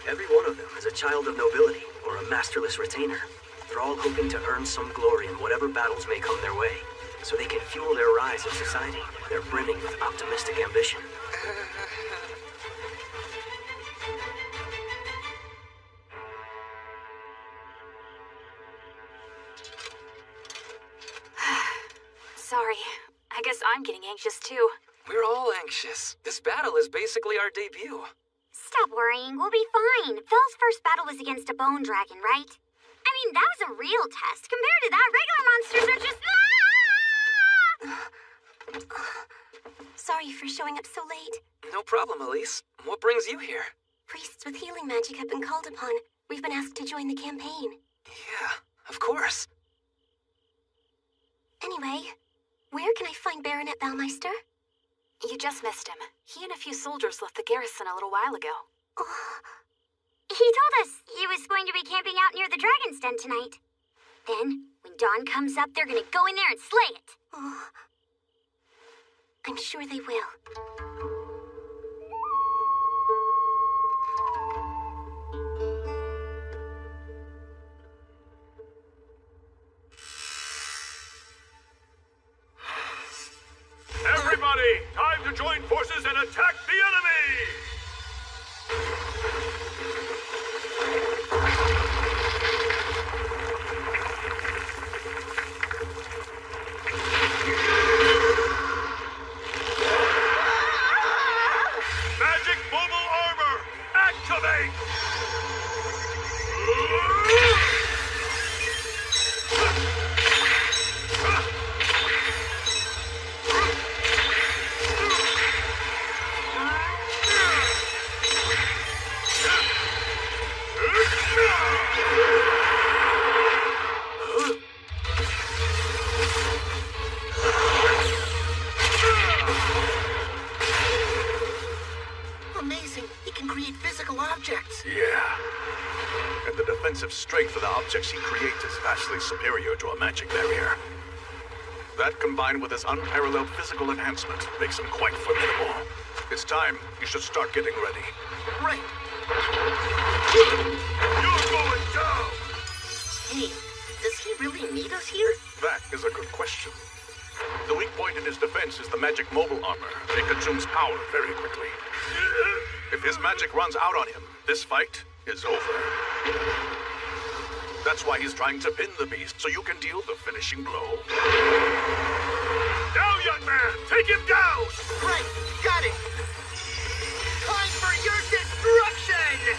Every one of them is a child of nobility or a masterless retainer. They're all hoping to earn some glory in whatever battles may come their way, so they can fuel their rise in society. They're brimming with optimistic ambition. Sorry. I guess I'm getting anxious too. We're all anxious. This battle is basically our debut. Stop worrying. We'll be fine. Vel's first battle was against a bone dragon, right? I mean, that was a real test. Compared to that, regular monsters are just... Sorry for showing up so late. No problem, Elise. What brings you here? Priests with healing magic have been called upon. We've been asked to join the campaign. Yeah, of course. Anyway, where can I find Baronet Baumeister? You just missed him. He and a few soldiers left the garrison a little while ago. He told us he was going to be camping out near the Dragon's Den tonight. Then, when dawn comes up, they're gonna go in there and slay it. I'm sure they will. Everybody, time to join forces and attack the enemy! Magic mobile armor, activate! Amazing. He can create physical objects. Yeah. And the defensive strength of the objects he creates is vastly superior to a magic barrier. That, combined with his unparalleled physical enhancement, makes him quite formidable. It's time you should start getting ready. Right. You're going down! Hey, does he really need us here? That is a good question. The weak point in his defense is the magic mobile armor. It consumes power very quickly. If his magic runs out on him, this fight is over. That's why he's trying to pin the beast, so you can deal the finishing blow. Now, young man, take him down! Right, got it! Time for your destruction!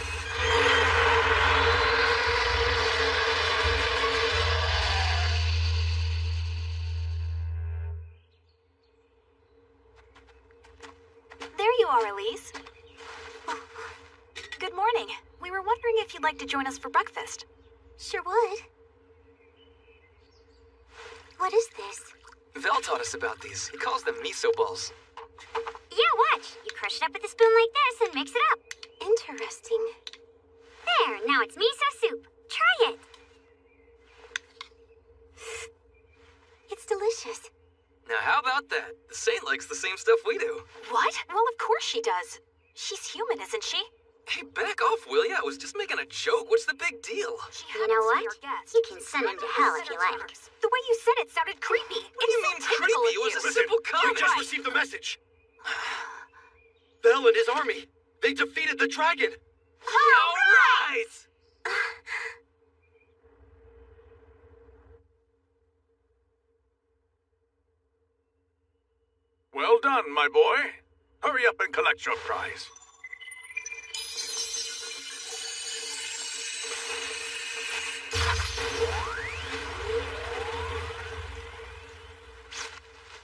There you are, Elise. Good morning. We were wondering if you'd like to join us for breakfast. Sure would. What is this? Val taught us about these. He calls them miso balls. Yeah, watch. You crush it up with a spoon like this and mix it up. Interesting. There, now it's miso soup. Try it. It's delicious. Now, how about that? The Saint likes the same stuff we do. What? Well, of course she does. She's human, isn't she? Hey, back off, will ya? I was just making a joke. What's the big deal? You know what? You can send him to hell if you like. The way you said it sounded creepy. What do you mean creepy? It was a simple comment. You just received the message. Bell and his army. They defeated the dragon. All right! Well done, my boy. Hurry up and collect your prize.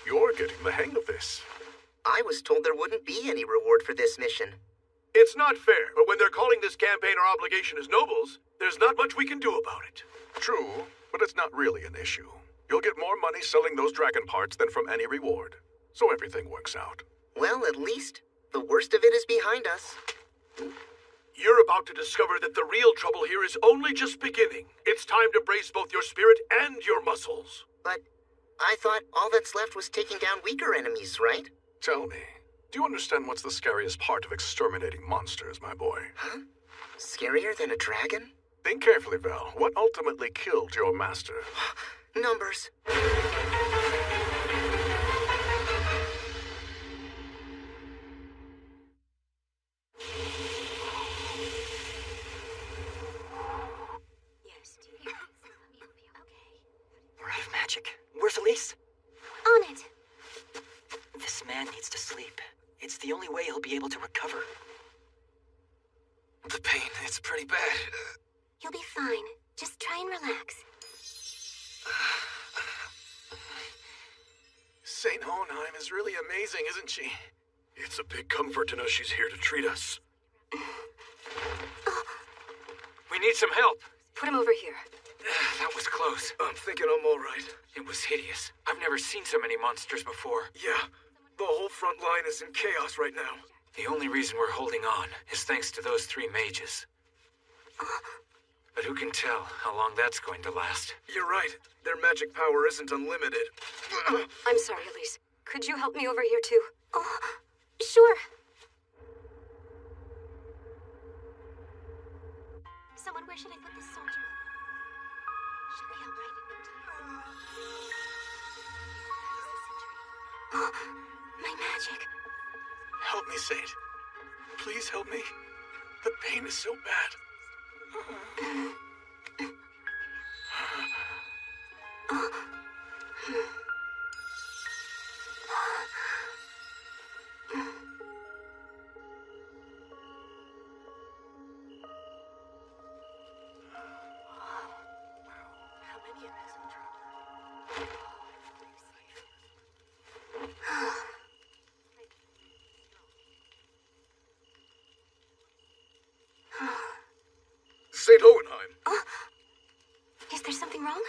You're getting the hang of this. I was told there wouldn't be any reward for this mission. It's not fair, but when they're calling this campaign our obligation as nobles, there's not much we can do about it. True, but it's not really an issue. You'll get more money selling those dragon parts than from any reward. So everything works out. Well, at least the worst of it is behind us. You're about to discover that the real trouble here is only just beginning. It's time to brace both your spirit and your muscles. But I thought all that's left was taking down weaker enemies, right? Tell me, do you understand what's the scariest part of exterminating monsters, my boy? Huh? Scarier than a dragon? Think carefully, Val. What ultimately killed your master? Numbers. We're out of magic. Where's Elise? On it. This man needs to sleep. It's the only way he'll be able to recover. The pain, it's pretty bad. You'll be fine. Just try and relax. St. Hohenheim is really amazing, isn't she? It's a big comfort to know she's here to treat us. We need some help. Put him over here. That was close. I'm thinking I'm all right. It was hideous. I've never seen so many monsters before. Yeah, the whole front line is in chaos right now. The only reason we're holding on is thanks to those 3 mages. But who can tell how long that's going to last? You're right. Their magic power isn't unlimited. I'm sorry, Elise. Could you help me over here, too? Oh, sure. Someone, where should I put this soldier? Should we help right in no time? Oh, my magic. Help me, Saint. Please help me. The pain is so bad. St. Hohenheim. Is there something wrong?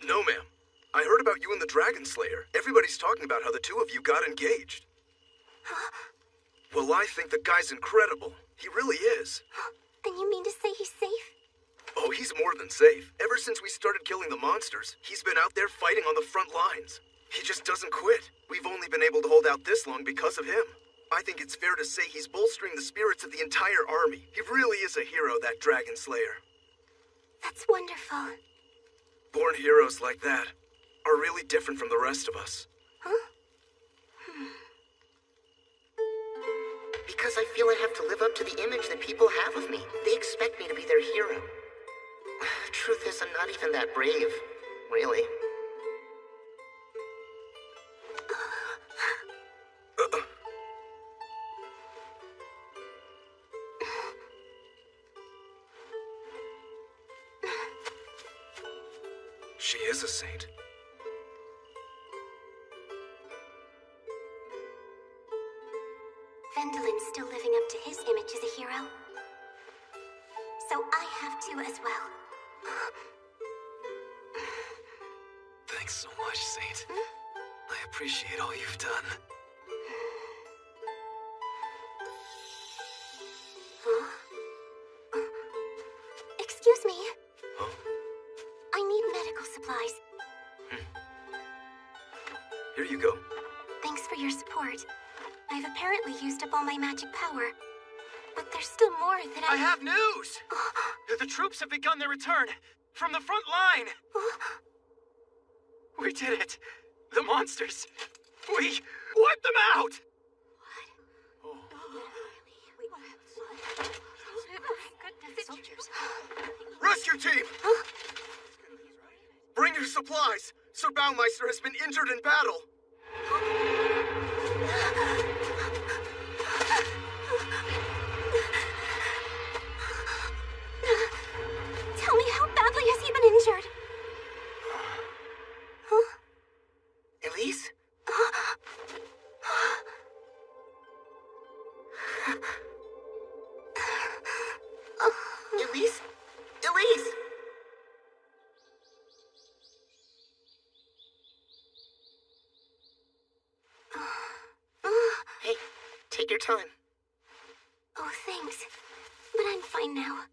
No, ma'am. I heard about you and the Dragon Slayer. Everybody's talking about how the two of you got engaged. Well, I think the guy's incredible. He really is. Then you mean to say he's safe? Oh, he's more than safe. Ever since we started killing the monsters, he's been out there fighting on the front lines. He just doesn't quit. We've only been able to hold out this long because of him. I think it's fair to say he's bolstering the spirits of the entire army. He really is a hero, that Dragon Slayer. That's wonderful. Born heroes like that are really different from the rest of us. Huh? Because I feel I have to live up to the image that people have of me. They expect me to be their hero. Truth is, I'm not even that brave, really. She is a saint. Vendelin's still living up to his image as a hero. So I have to as well. Thanks so much, Saint. I appreciate all you've done. Huh? Excuse me. I need medical supplies. Here you go. Thanks for your support. I've apparently used up all my magic power. But there's still more that I have news! The troops have begun their return from the front line! We did it! The monsters! We wiped them out! Rescue team! Bring your supplies! Sir Baumeister has been injured in battle! Tell me, how badly has he been injured? Huh? Elise? Elise? Elise! Hey, take your time. Oh, thanks. But I'm fine now.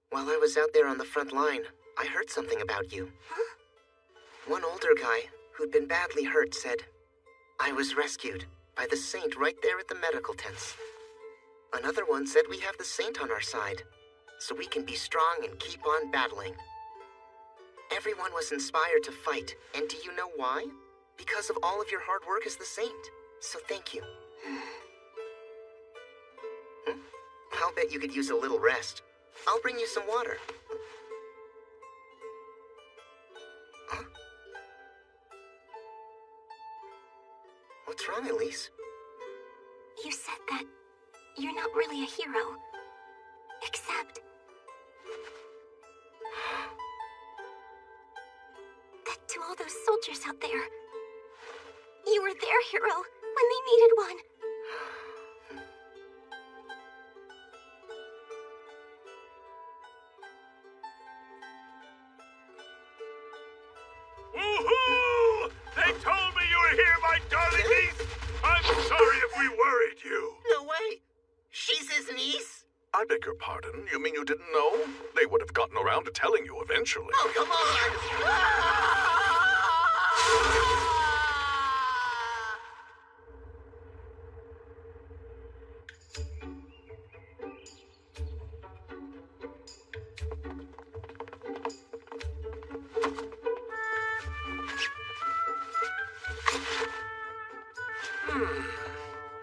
While I was out there on the front line, I heard something about you. Huh? One older guy who'd been badly hurt said, I was rescued by the saint right there at the medical tents. Another one said we have the saint on our side, so we can be strong and keep on battling. Everyone was inspired to fight, and do you know why? Because of all of your hard work as the saint. So thank you. I'll bet you could use a little rest. I'll bring you some water. Huh? What's wrong, Elise? You said that you're not really a hero. Except that to all those soldiers out there, you were their hero when they needed one. Woohoo! They told me you were here, my darling niece! I'm sorry if we worried you. No way! She's his niece? I beg your pardon. You mean you didn't know? They would have gotten around to telling you eventually. Oh, come on!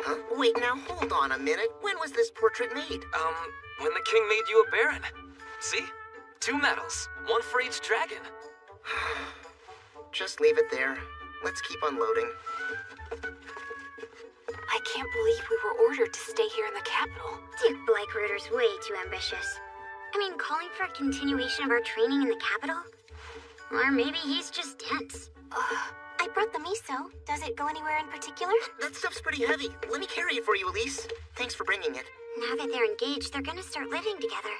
Huh? Wait, now hold on a minute. When was this portrait made? When the king made you a baron. See? 2 medals, 1 for each dragon. Just leave it there. Let's keep unloading. I can't believe we were ordered to stay here in the capital. Duke Blycruder's way too ambitious. I mean, calling for a continuation of our training in the capital? Or maybe he's just tense. I brought the miso. Does it go anywhere in particular? That stuff's pretty heavy. Let me carry it for you, Elise. Thanks for bringing it. Now that they're engaged, they're gonna start living together.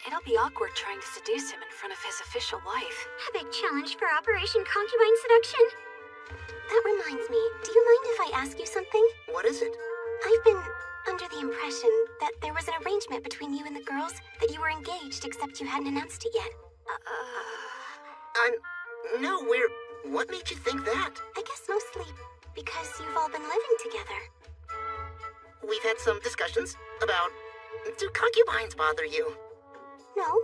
It'll be awkward trying to seduce him in front of his official wife. A big challenge for Operation Concubine Seduction. That reminds me, do you mind if I ask you something? What is it? I've been under the impression that there was an arrangement between you and the girls, that you were engaged except you hadn't announced it yet. No, What made you think that? I guess mostly because you've all been living together. We've had some discussions about... Do concubines bother you? No,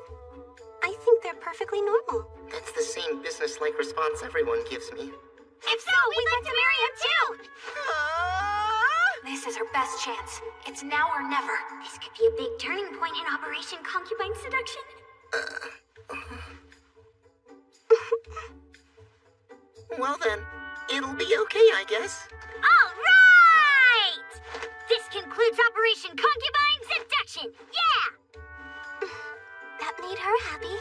I think they're perfectly normal. That's the same business-like response everyone gives me. If so, we'd like to marry him too! This is her best chance. It's now or never. This could be a big turning point in Operation Concubine Seduction. Well then, it'll be okay, I guess. All right! This concludes Operation Concubine Seduction. Yeah! That made her happy.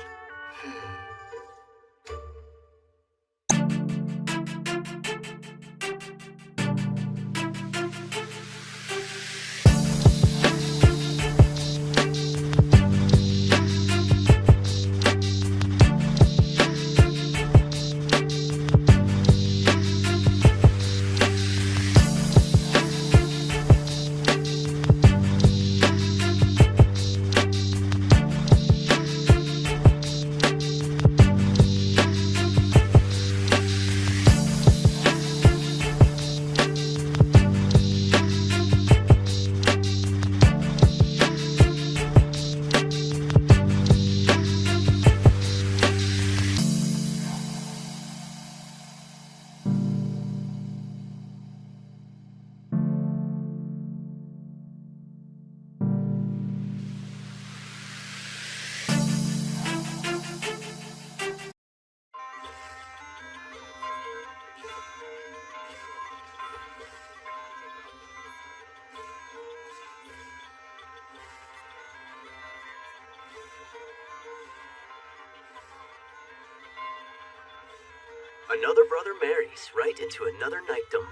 Another brother marries right into another knightdom.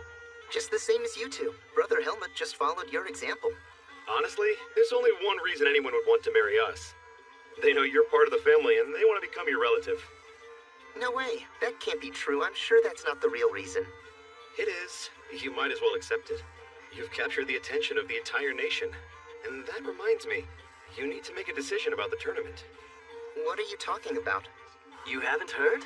Just the same as you two. Brother Helmut just followed your example. Honestly, there's only one reason anyone would want to marry us. They know you're part of the family and they want to become your relative. No way. That can't be true. I'm sure that's not the real reason. It is. You might as well accept it. You've captured the attention of the entire nation. And that reminds me, you need to make a decision about the tournament. What are you talking about? You haven't heard?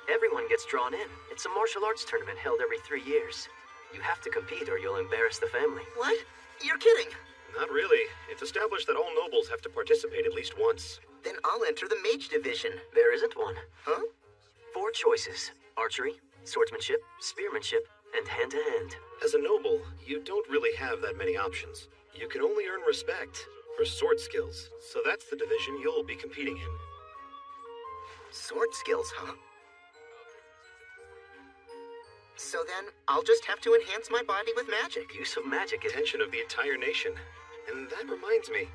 Everyone gets drawn in. It's a martial arts tournament held every 3 years. You have to compete or you'll embarrass the family. What? You're kidding. Not really. It's established that all nobles have to participate at least once. Then I'll enter the mage division. There isn't one. Huh? 4 choices. Archery, swordsmanship, spearmanship, and hand-to-hand. As a noble, you don't really have that many options. You can only earn respect for sword skills. So that's the division you'll be competing in. Sword skills, huh? So then, I'll just have to enhance my body with magic. Use of magic is attention of the entire nation. And that reminds me,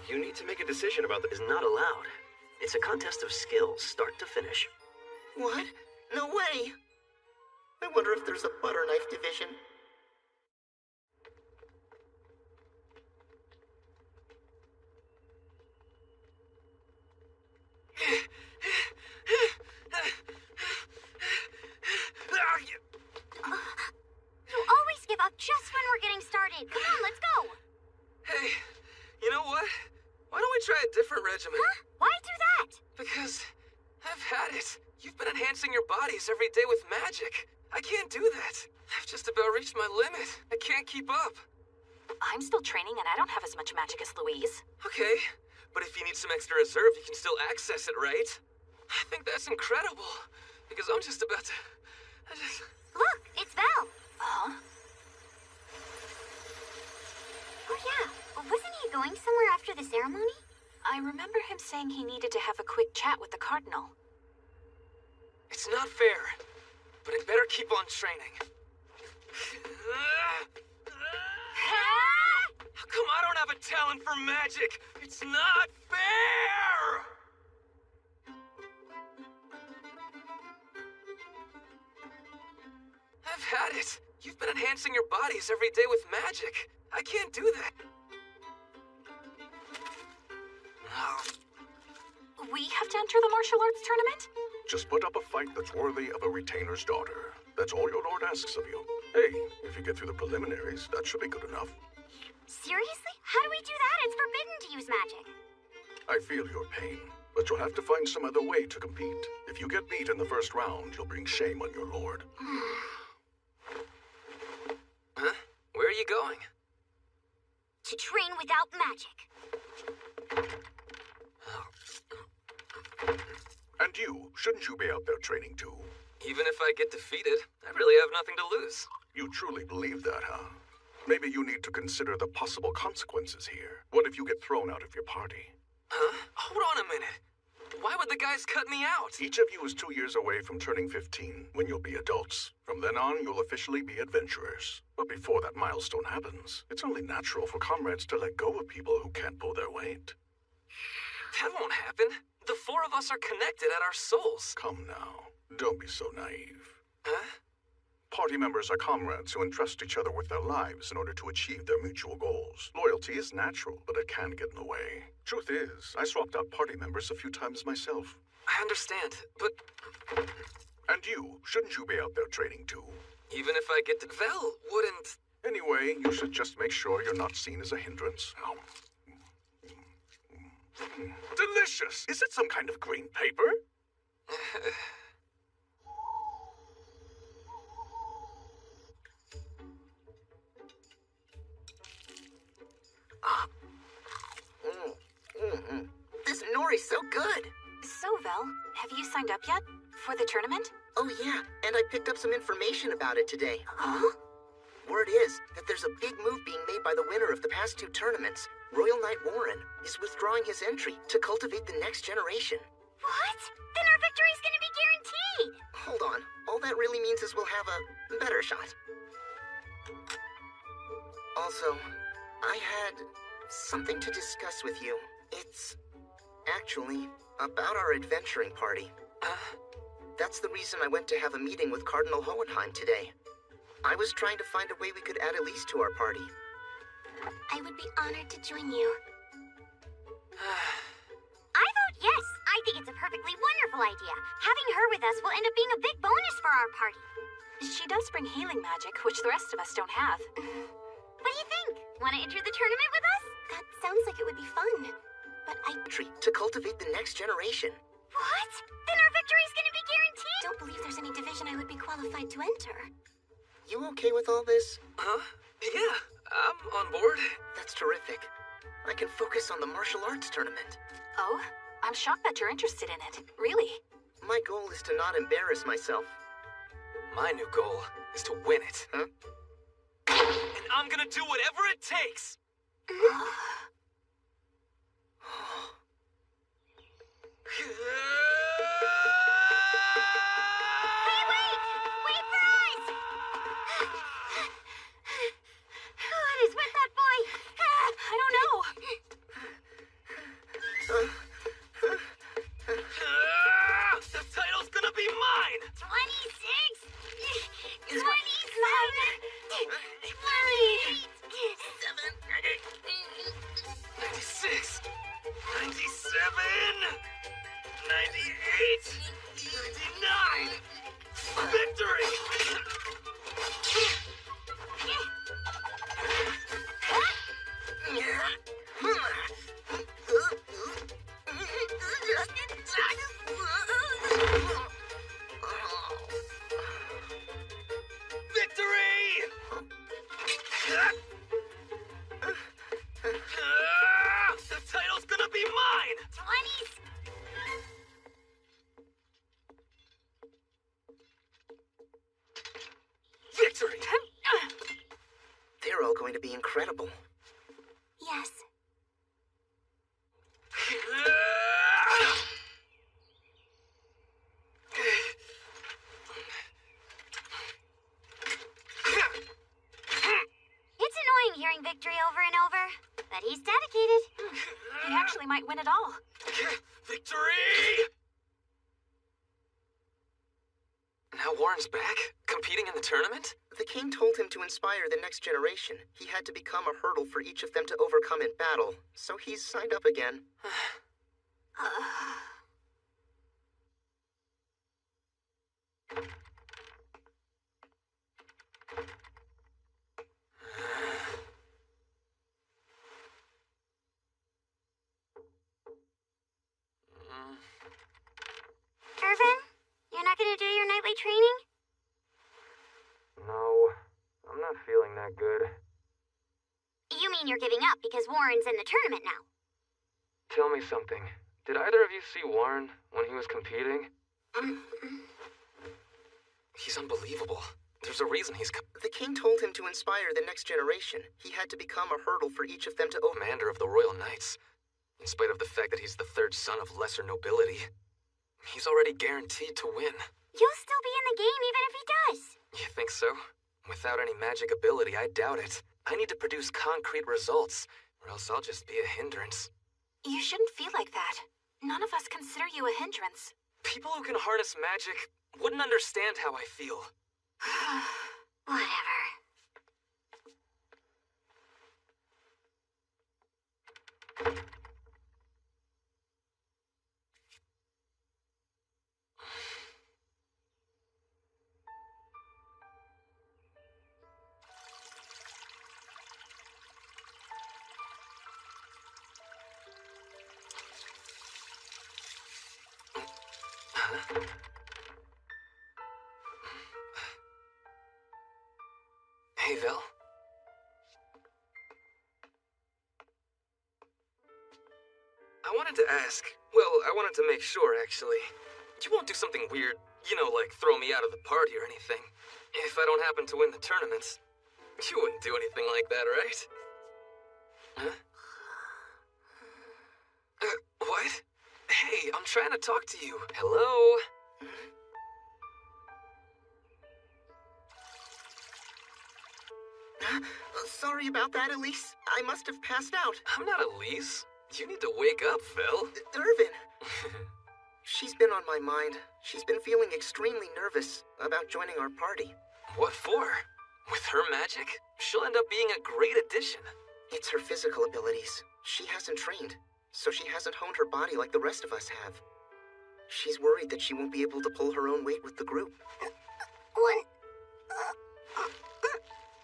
you need to make a decision about is not allowed. It's a contest of skills, start to finish. What? No way! I wonder if there's a butter knife division. You always give up just when we're getting started. Come on, let's go. Hey, you know what? Why don't we try a different regimen? Huh? Why do that? Because I've had it. You've been enhancing your bodies every day with magic. I can't do that. I've just about reached my limit. I can't keep up. I'm still training and I don't have as much magic as Louise. Okay, but if you need some extra reserve, you can still access it, right? I think that's incredible. Because I'm just about to... Look, it's Val. Huh? Oh yeah, wasn't he going somewhere after the ceremony? I remember him saying he needed to have a quick chat with the Cardinal. It's not fair, but I'd better keep on training. How come I don't have a talent for magic? It's not fair! I've had it. You've been enhancing your bodies every day with magic. I can't do that. We have to enter the martial arts tournament? Just put up a fight that's worthy of a retainer's daughter. That's all your lord asks of you. Hey, if you get through the preliminaries, that should be good enough. Seriously? How do we do that? It's forbidden to use magic. I feel your pain. but you'll have to find some other way to compete. If you get beat in the first round, you'll bring shame on your lord. Huh? Where are you going? To train without magic. And you, shouldn't you be out there training too? Even if I get defeated, I really have nothing to lose. You truly believe that, huh? Maybe you need to consider the possible consequences here. What if you get thrown out of your party? Huh? Hold on a minute. Why would the guys cut me out? Each of you is 2 years away from turning 15, when you'll be adults. From then on, you'll officially be adventurers. But before that milestone happens, it's only natural for comrades to let go of people who can't pull their weight. That won't happen. The four of us are connected at our souls. Come now. Don't be so naive. Huh? Party members are comrades who entrust each other with their lives in order to achieve their mutual goals. Loyalty is natural, but it can get in the way. Truth is, I swapped out party members a few times myself. I understand, but... And you, shouldn't you be out there training too? Even if I get to... Vel wouldn't... Anyway, you should just make sure you're not seen as a hindrance. Delicious! Is it some kind of green paper? This nori's so good. So, Vel, have you signed up yet? For the tournament? Oh yeah, and I picked up some information about it today. Huh? Word is that there's a big move being made by the winner of the past 2 tournaments. Royal Knight Warren is withdrawing his entry to cultivate the next generation. What? Then our victory's gonna be guaranteed! Hold on. All that really means is we'll have a better shot. Also, I had something to discuss with you. It's actually about our adventuring party. That's the reason I went to have a meeting with Cardinal Hohenheim today. I was trying to find a way we could add Elise to our party. I would be honored to join you. I vote yes! I think it's a perfectly wonderful idea. Having her with us will end up being a big bonus for our party. She does bring healing magic, which the rest of us don't have. What do you think? Want to enter the tournament with us? That sounds like it would be fun. But to cultivate the next generation. What? Then our victory's gonna be guaranteed? Don't believe there's any division I would be qualified to enter. You okay with all this? Huh? Yeah, I'm on board. That's terrific. I can focus on the martial arts tournament. Oh? I'm shocked that you're interested in it. Really? My goal is to not embarrass myself. My new goal is to win it. Huh? And I'm gonna do whatever it takes! Hey, wait! Wait for us! What is with that boy? I don't know. The title's gonna be mine! 26! 27! 96! 97! 98! 99! Victory! Victory! The title's gonna be mine! 20s! Victory! They're all going to be incredible. Yes. It's annoying hearing victory over and over, but he's dedicated. He actually might win it all. Victory! Now Warren's back? Competing in the tournament? The king told him to inspire the next generation. He had to become a hurdle for each of them to overcome in battle, so he's signed up again. that good. You mean you're giving up because Warren's in the tournament now? Tell me something. Did either of you see Warren when he was competing? He's unbelievable. There's a reason he's The king told him to inspire the next generation. He had to become a hurdle for each of them to commander of the Royal Knights. In spite of the fact that he's the third son of lesser nobility, he's already guaranteed to win. You'll still be in the game even if he does. You think so? Without any magic ability, I doubt it. I need to produce concrete results, or else I'll just be a hindrance. You shouldn't feel like that. None of us consider you a hindrance. People who can harness magic wouldn't understand how I feel. Whatever. Hey, Vel. I wanted to ask. Well, I wanted to make sure, actually. You won't do something weird, you know, like throw me out of the party or anything. If I don't happen to win the tournaments, you wouldn't do anything like that, right? Huh? What? Hey, I'm trying to talk to you. Hello? Sorry about that, Elise. I must have passed out. I'm not Elise. You need to wake up, Phil. Irvin. She's been on my mind. She's been feeling extremely nervous about joining our party. What for? With her magic, she'll end up being a great addition. It's her physical abilities. She hasn't trained, so she hasn't honed her body like the rest of us have. She's worried that she won't be able to pull her own weight with the group.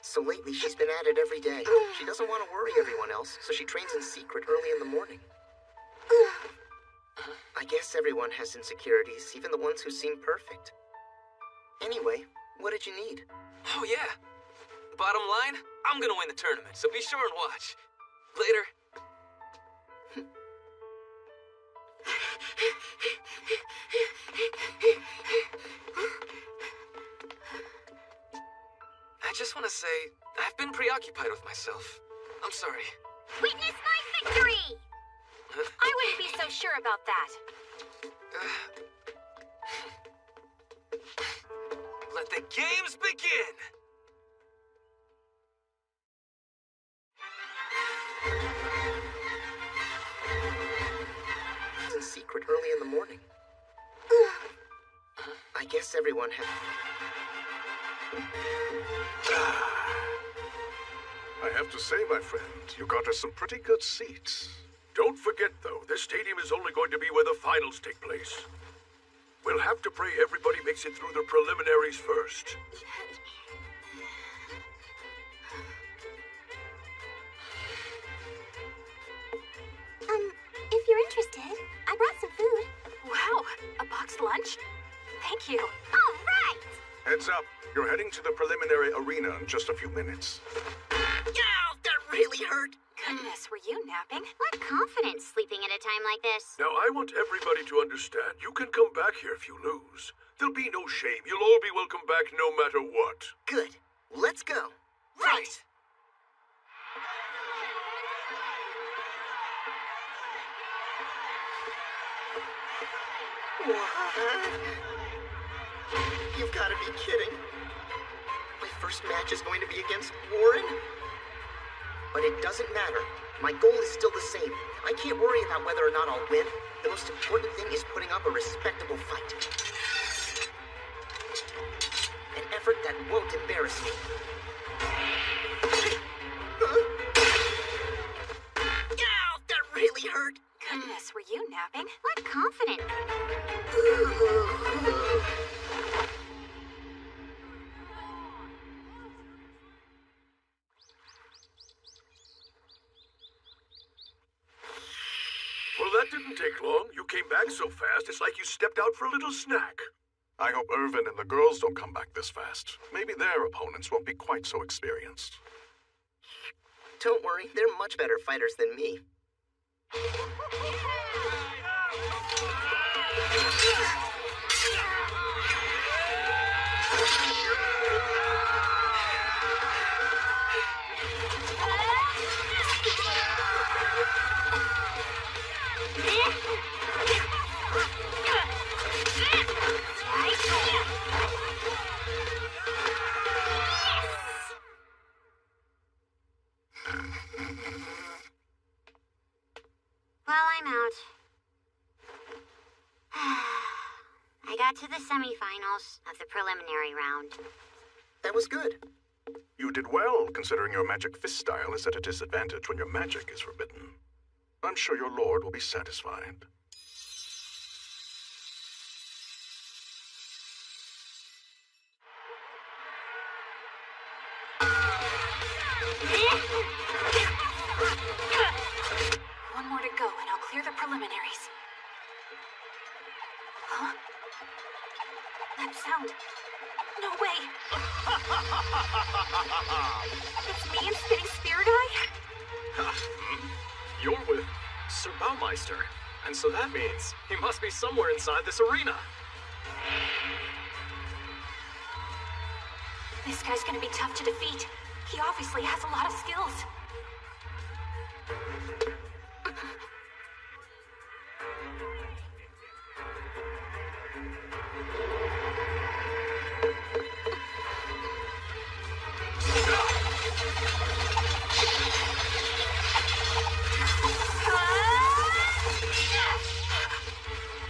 So lately, she's been at it every day. She doesn't want to worry everyone else, so she trains in secret early in the morning. I guess everyone has insecurities, even the ones who seem perfect. Anyway, what did you need? Oh, yeah. Bottom line, I'm gonna win the tournament, so be sure and watch. Later. I just want to say, I've been preoccupied with myself. I'm sorry. Witness my victory! I wouldn't be so sure about that. Let the games begin! In secret early in the morning. I guess everyone has... I have to say, my friend, you got us some pretty good seats. Don't forget, though, this stadium is only going to be where the finals take place. We'll have to pray everybody makes it through the preliminaries first. If you're interested, I brought some food. Wow, a boxed lunch? Thank you. All right! Heads up, you're heading to the preliminary arena in just a few minutes. Ow, that really hurt. Goodness, were you napping? What confidence sleeping at a time like this. Now, I want everybody to understand, you can come back here if you lose. There'll be no shame. You'll all be welcome back no matter what. Good. Let's go. Right! You've got to be kidding. My first match is going to be against Warren? But it doesn't matter. My goal is still the same. I can't worry about whether or not I'll win. The most important thing is putting up a respectable fight. An effort that won't embarrass me. Ow, that really hurt. Goodness, were you napping? What confidence. Well, that didn't take long. You came back so fast, it's like you stepped out for a little snack. I hope Irvin and the girls don't come back this fast. Maybe their opponents won't be quite so experienced. Don't worry, they're much better fighters than me. Well, I'm out. I got to the semifinals of the preliminary round. That was good. You did well, considering your magic fist style is at a disadvantage when your magic is forbidden. I'm sure your lord will be satisfied. One more to go, and I'll clear the preliminaries. Huh? That sound. No way! It's me and Spinning Spear Guy? You're with Sir Baumeister, and so that means he must be somewhere inside this arena. This guy's gonna be tough to defeat. He obviously has a lot of skills.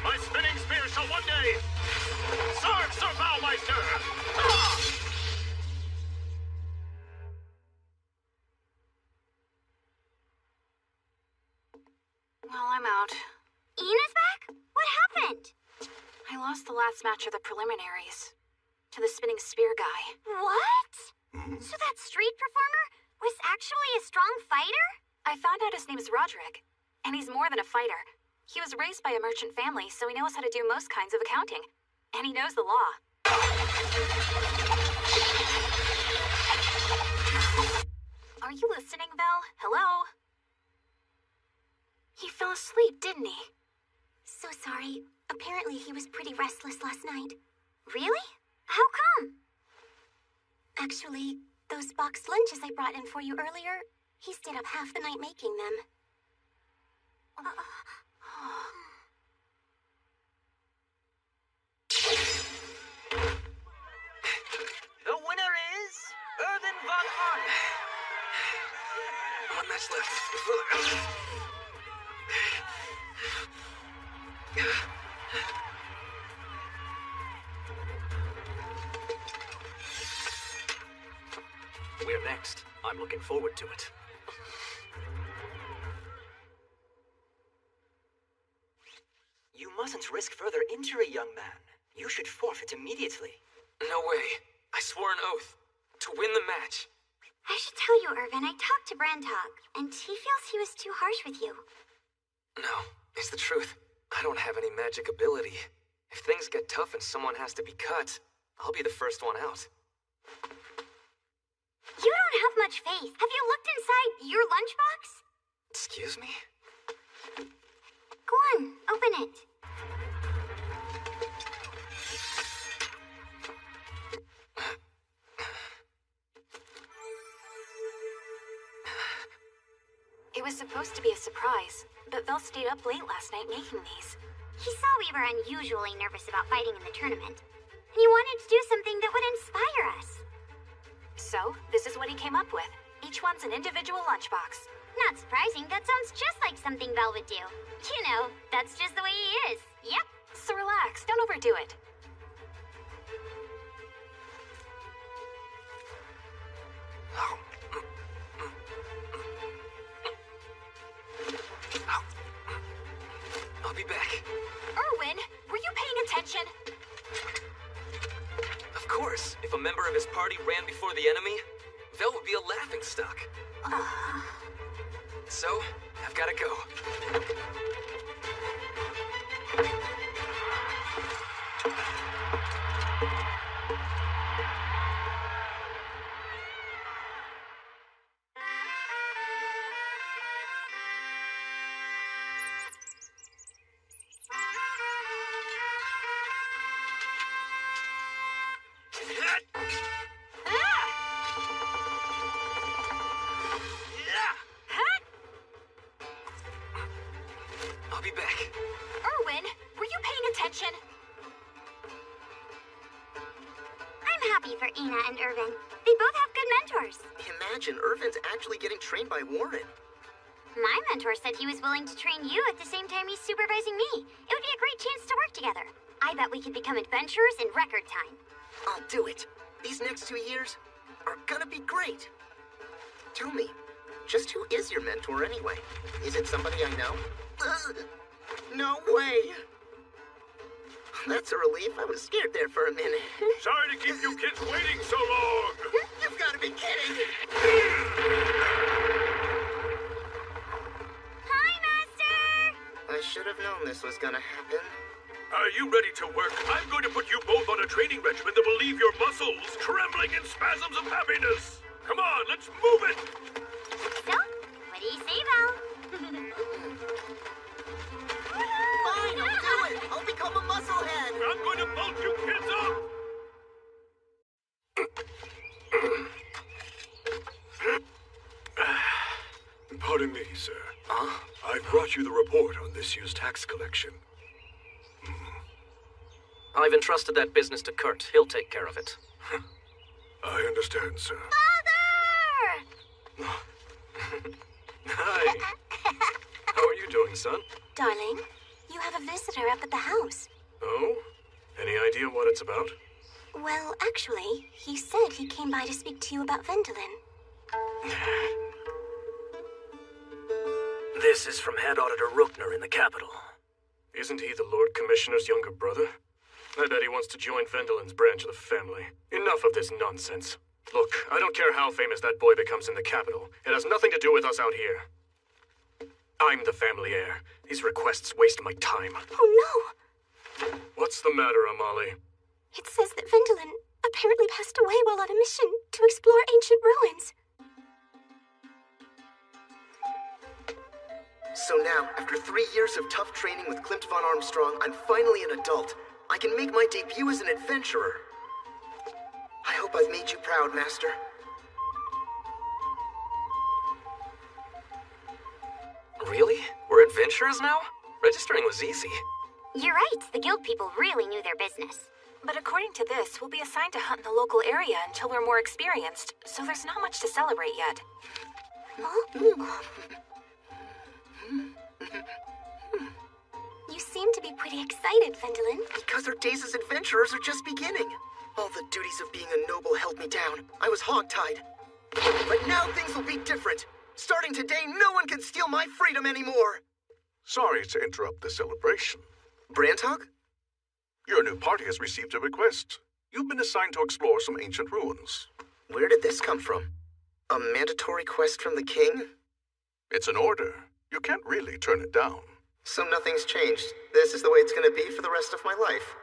My spinning spear shall one day serve Sir Baumeister! Well, I'm out. Ina's back? What happened? I lost the last match of the preliminaries to the Spinning Spear Guy. What? So that street performer was actually a strong fighter? I found out his name's Roderick, and he's more than a fighter. He was raised by a merchant family, so he knows how to do most kinds of accounting. And he knows the law. Are you listening, Vel? Hello? He fell asleep, didn't he? So sorry. Apparently he was pretty restless last night. Really? How come? Actually, those boxed lunches I brought in for you earlier, he stayed up half the night making them. The winner is Irvin von Arn. One match left. We're next. I'm looking forward to it. You mustn't risk further injury, young man. You should forfeit immediately. No way. I swore an oath to win the match. I should tell you, Irvin, I talked to Brandhog, and he feels he was too harsh with you. No, it's the truth. I don't have any magic ability. If things get tough and someone has to be cut, I'll be the first one out. You don't have much faith. Have you looked inside your lunchbox? Excuse me? Go on, open it. It was supposed to be a surprise, but Vel stayed up late last night making these. He saw we were unusually nervous about fighting in the tournament, and he wanted to do something that would inspire us. So, this is what he came up with. Each one's an individual lunchbox. Not surprising, that sounds just like something Vel would do. You know, that's just the way he is. Yep. So relax, don't overdo it. I'll be back. Irwin, were you paying attention? Of course. If a member of his party ran before the enemy, Vel would be a laughingstock. So, I've gotta go. I'll be back. Erwin, were you paying attention? I'm happy for Ina and Irvin. They both have good mentors. Imagine Irvin's actually getting trained by Warren. My mentor said he was willing to train you at the same time he's supervising me. It would be a great chance to work together. I bet we could become adventurers in record time. I'll do it. These next 2 years are gonna be great. Tell me, just who is your mentor anyway? Is it somebody I know? No way. That's a relief. I was scared there for a minute. Sorry to keep you kids waiting so long. You've got to be kidding. Hi, Master! I should have known this was gonna happen. Are you ready to work? I'm going to put you both on a training regimen that will leave your muscles trembling in spasms of happiness. Come on, let's move it. So, what do you say, Val? Fine, I'll do it. I'll become a musclehead. I'm going to bulk you kids up. Pardon me, sir. Huh? I brought you the report on this year's tax collection. I've entrusted that business to Kurt. He'll take care of it. I understand, sir. Father! Hi. How are you doing, son? Darling, you have a visitor up at the house. Oh? Any idea what it's about? Well, actually, he said he came by to speak to you about Vendolin. This is from Head Auditor Rookner in the capital. Isn't he the Lord Commissioner's younger brother? I bet he wants to join Vendolin's branch of the family. Enough of this nonsense. Look, I don't care how famous that boy becomes in the capital. It has nothing to do with us out here. I'm the family heir. These requests waste my time. Oh, no! What's the matter, Amali? It says that Vendolin apparently passed away while on a mission to explore ancient ruins. So now, after 3 years of tough training with Klimt von Armstrong, I'm finally an adult. I can make my debut as an adventurer. I hope I've made you proud, Master. Really? We're adventurers now? Registering was easy. You're right. The guild people really knew their business. But according to this, we'll be assigned to hunt in the local area until we're more experienced, so there's not much to celebrate yet. You seem to be pretty excited, Vendolin. Because our days as adventurers are just beginning. All the duties of being a noble held me down. I was hogtied. But now things will be different. Starting today, no one can steal my freedom anymore. Sorry to interrupt the celebration. Brandhog? Your new party has received a request. You've been assigned to explore some ancient ruins. Where did this come from? A mandatory quest from the king? It's an order. You can't really turn it down. So nothing's changed. This is the way it's gonna be for the rest of my life.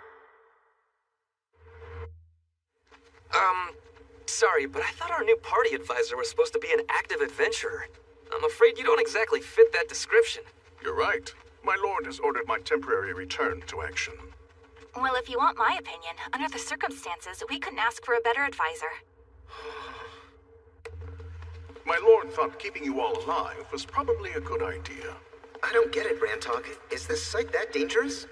Sorry, but I thought our new party advisor was supposed to be an active adventurer. I'm afraid you don't exactly fit that description. You're right. My lord has ordered my temporary return to action. Well, if you want my opinion, under the circumstances, we couldn't ask for a better advisor. My lord thought keeping you all alive was probably a good idea. I don't get it, Brandhog. Is this site that dangerous?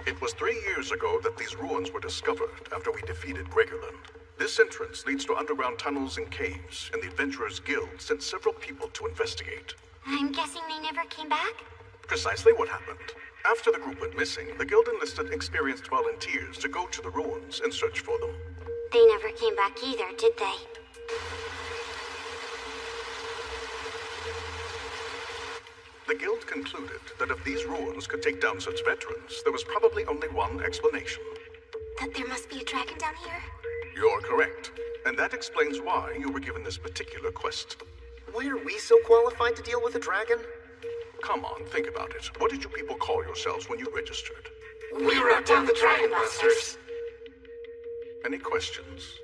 It was 3 years ago that these ruins were discovered after we defeated Gregorland. This entrance leads to underground tunnels and caves, and the Adventurers Guild sent several people to investigate. I'm guessing they never came back? Precisely what happened. After the group went missing, the Guild enlisted experienced volunteers to go to the ruins and search for them. They never came back either, did they? The Guild concluded that if these ruins could take down such veterans, there was probably only one explanation. That there must be a dragon down here? You're correct. And that explains why you were given this particular quest. Why are we so qualified to deal with a dragon? Come on, think about it. What did you people call yourselves when you registered? We brought down the Dragon Busters. Any questions?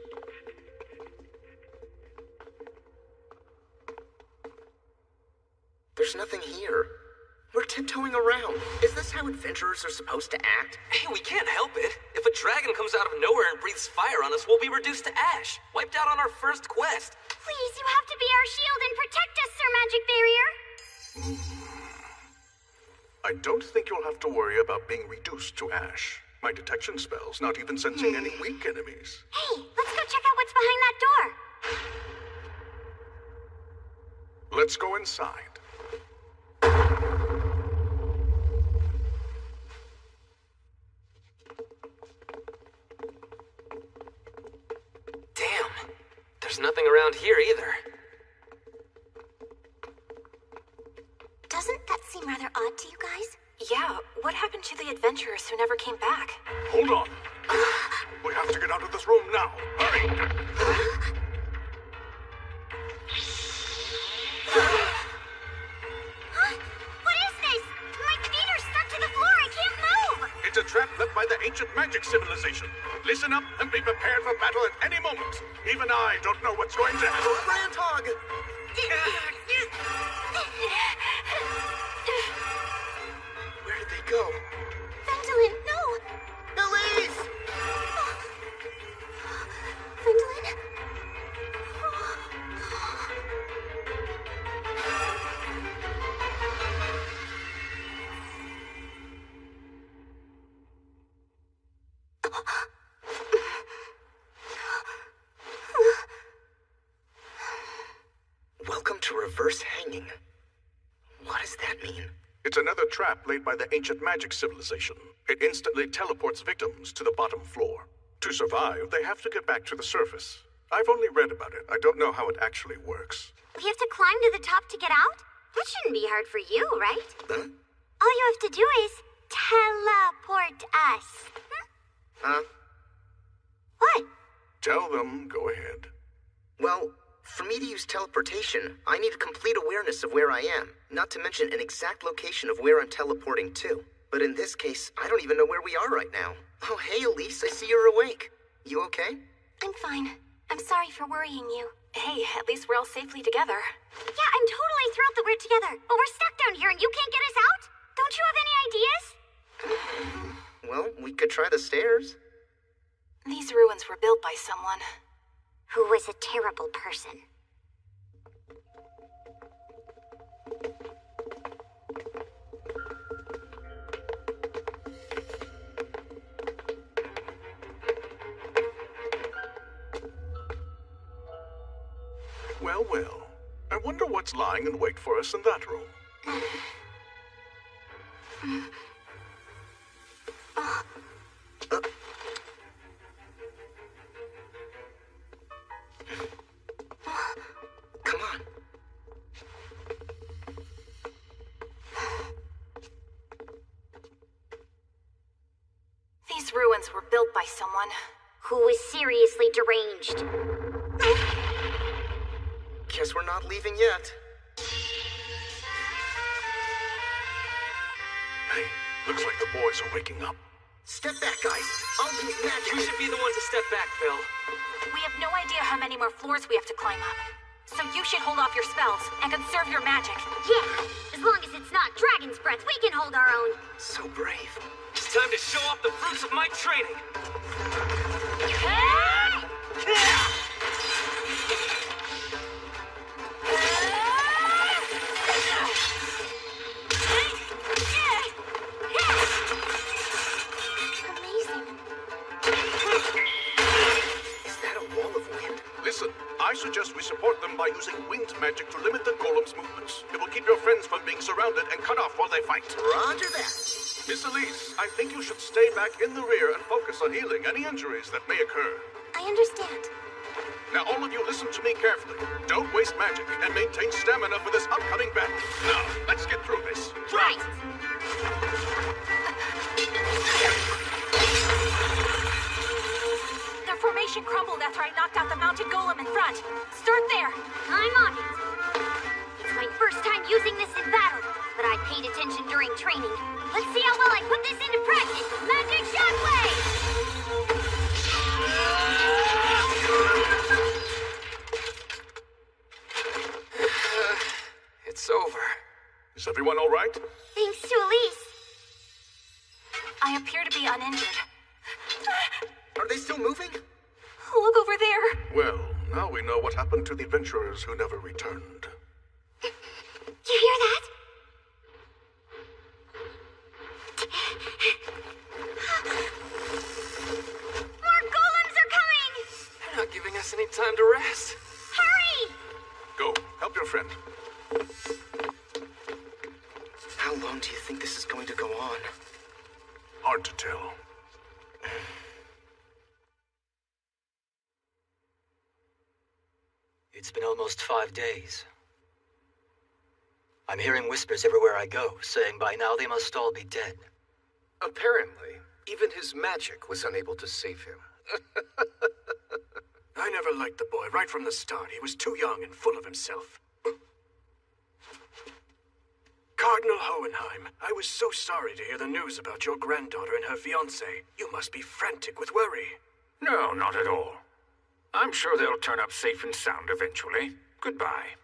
There's nothing here. We're tiptoeing around. Is this how adventurers are supposed to act? Hey, we can't help it. If a dragon comes out of nowhere and breathes fire on us, we'll be reduced to ash. Wiped out on our first quest. Please, you have to be our shield and protect us, Sir Magic Barrier. I don't think you'll have to worry about being reduced to ash. My detection spell's not even sensing any weak enemies. Hey, let's go check out what's behind that door. Let's go inside. Damn. There's nothing around here either. Doesn't that seem rather odd to you guys? Yeah, what happened to the adventurers who never came back? Hold on. We have to get out of this room now. Hurry! What is this? My feet are stuck to the floor. I can't move. It's a trap left by the ancient magic civilization. Listen up and be prepared for battle at any moment. Even I don't know what's going to happen. Brandhog! Where did they go? Vendolin, no! Elise! Vendolin? Welcome to reverse hanging. What does that mean? It's another trap laid by the ancient magic civilization. It instantly teleports victims to the bottom floor. To survive, they have to get back to the surface. I've only read about it. I don't know how it actually works. We have to climb to the top to get out? That shouldn't be hard for you, right? Huh? All you have to do is teleport us. Huh? What? Tell them, go ahead. Well, for me to use teleportation, I need complete awareness of where I am, not to mention an exact location of where I'm teleporting to. But in this case, I don't even know where we are right now. Oh, hey, Elise, I see you're awake. You okay? I'm fine. I'm sorry for worrying you. Hey, at least we're all safely together. Yeah, I'm totally thrilled that we're together, but we're stuck down here and you can't get us out? Don't you have any ideas? Well, we could try the stairs. These ruins were built by someone. Who was a terrible person. Well, well. I wonder what's lying in wait for us in that room. Come on. These ruins were built by someone. Who was seriously deranged. Guess we're not leaving yet. Hey, looks like the boys are waking up. Step back, guys. I'll use magic. You should be the one to step back, Phil. We have no idea how many more floors we have to climb up. So you should hold off your spells and conserve your magic. Yeah, as long as it's not dragon's breath, we can hold our own. So brave. It's time to show off the fruits of my training. Listen, I suggest we support them by using wind magic to limit the golem's movements. It will keep your friends from being surrounded and cut off while they fight. Roger that. Miss Elise, I think you should stay back in the rear and focus on healing any injuries that may occur. I understand. Now, all of you listen to me carefully. Don't waste magic and maintain stamina for this upcoming battle. Now, let's get through this. Right! Their formation crumbled after I knocked out the mounted golem in front. Start there. I'm on it. It's my first time using this in battle, but I paid attention during training. Let's see how well I put this into practice. Magic Shockwave! Everyone all right? Thanks to Elise. I appear to be uninjured. Are they still moving? Look over there. Well, now we know what happened to the adventurers who never returned. You hear that? More golems are coming! They're not giving us any time to rest. Hurry! Go, help your friend. How long do you think this is going to go on? Hard to tell. It's been almost 5 days. I'm hearing whispers everywhere I go, saying by now they must all be dead. Apparently, even his magic was unable to save him. I never liked the boy right from the start. He was too young and full of himself. Cardinal Hohenheim, I was so sorry to hear the news about your granddaughter and her fiancé. You must be frantic with worry. No, not at all. I'm sure they'll turn up safe and sound eventually. Goodbye.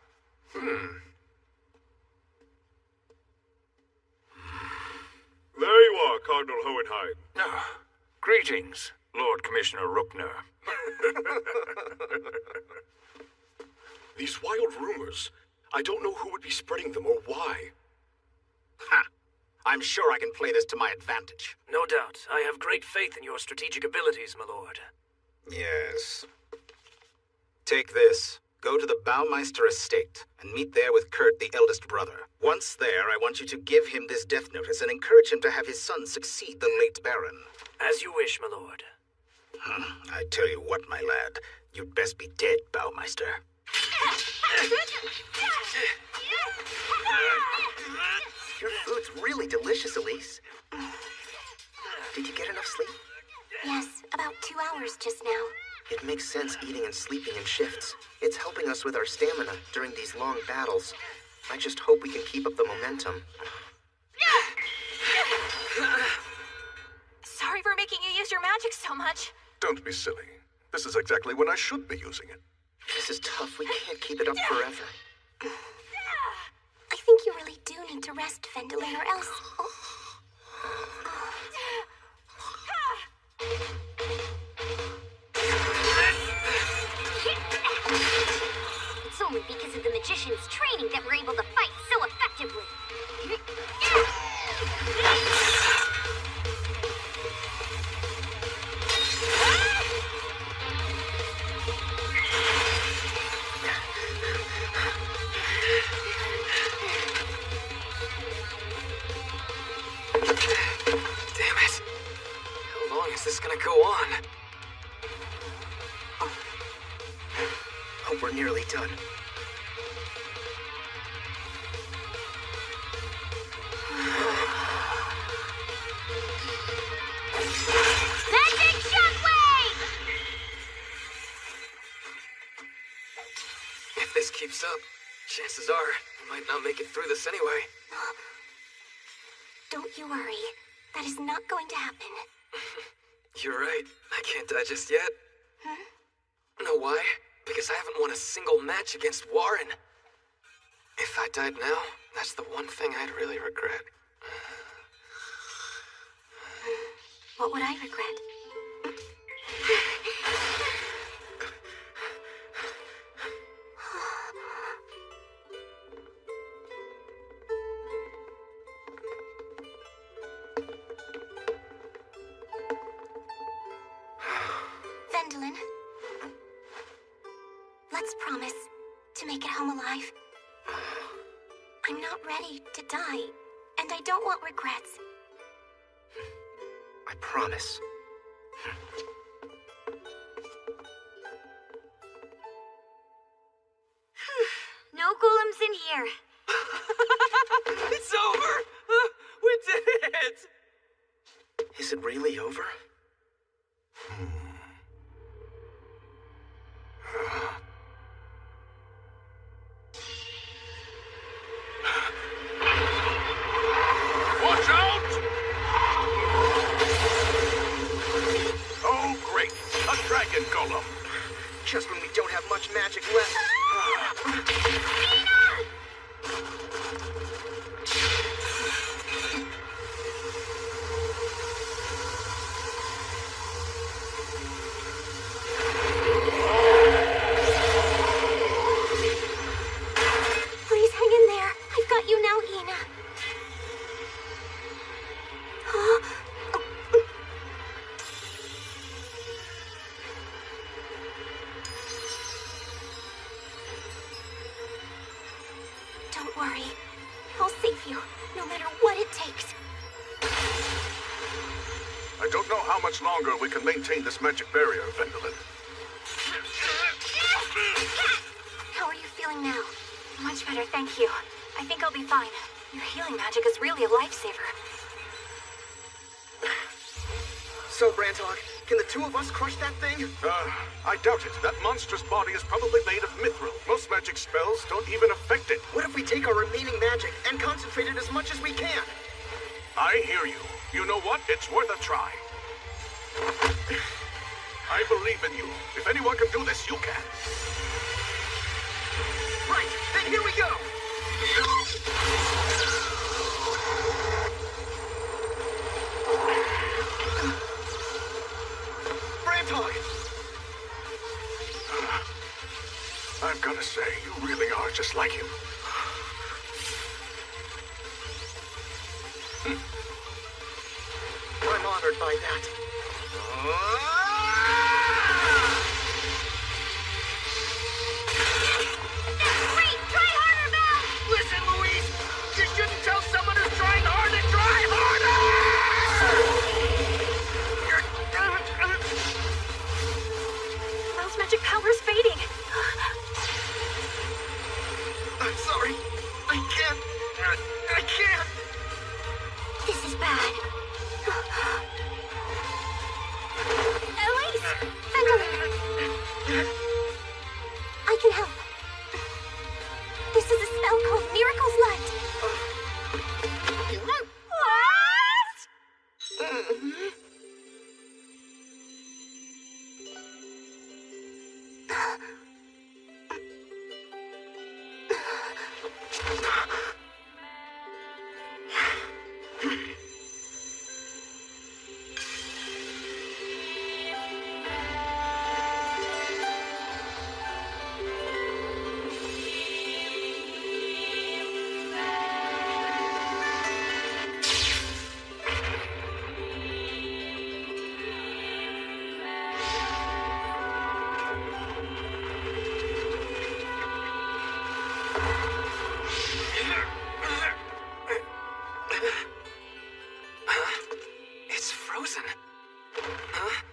There you are, Cardinal Hohenheim. Ah, greetings, Lord Commissioner Rookner. These wild rumors. I don't know who would be spreading them or why. Ha! I'm sure I can play this to my advantage. No doubt. I have great faith in your strategic abilities, my lord. Yes. Take this. Go to the Baumeister estate and meet there with Kurt, the eldest brother. Once there, I want you to give him this death notice and encourage him to have his son succeed the late Baron. As you wish, my lord. I tell you what, my lad. You'd best be dead, Baumeister. Your food's really delicious, Elise. Did you get enough sleep? Yes, about 2 hours just now. It makes sense eating and sleeping in shifts. It's helping us with our stamina during these long battles. I just hope we can keep up the momentum. Sorry for making you use your magic so much. Don't be silly. This is exactly when I should be using it. This is tough. We can't keep it up forever. I think you really do need to rest, Vendolin, or else... It's only because of the magician's training that we're able to fight so effectively. Damn it. How long is this gonna go on? Hope we're nearly done. Magic shockwave! If this keeps up, chances are we might not make it through this anyway. Don't you worry. That is not going to happen. You're right. I can't die just yet. Know why? Because I haven't won a single match against Warren. If I died now, that's the one thing I'd really regret. What would I regret? Vendolin, let's promise to make it home alive. I'm not ready to die, and I don't want regrets. I promise. No golems in here. It's over! We did it! Is it really over? Watch out! Oh, great! A dragon golem! Just when we don't have much magic left. don't know how much longer we can maintain this magic barrier, Vendolin. How are you feeling now? Much better, thank you. I think I'll be fine. Your healing magic is really a lifesaver. So, Brandhog, can the two of us crush that thing? I doubt it. That monster's body is probably made of mithril. Most magic spells don't even affect it. What if we take our remaining magic and concentrate it as much as we can? I hear you. You know what? It's worth a try. I believe in you. If anyone can do this, you can. Right, then here we go! Brandhog! I've got to say, you really are just like him. I'm honored by that. Great! Try harder, Val! Listen, Louise! You shouldn't tell someone who's trying hard to try harder! Val's magic power is fading. I'm sorry. I can't. I can't. This is bad. Elise! Vendolin! I can help. This is a spell called Miracle's Light. It's frozen. Huh?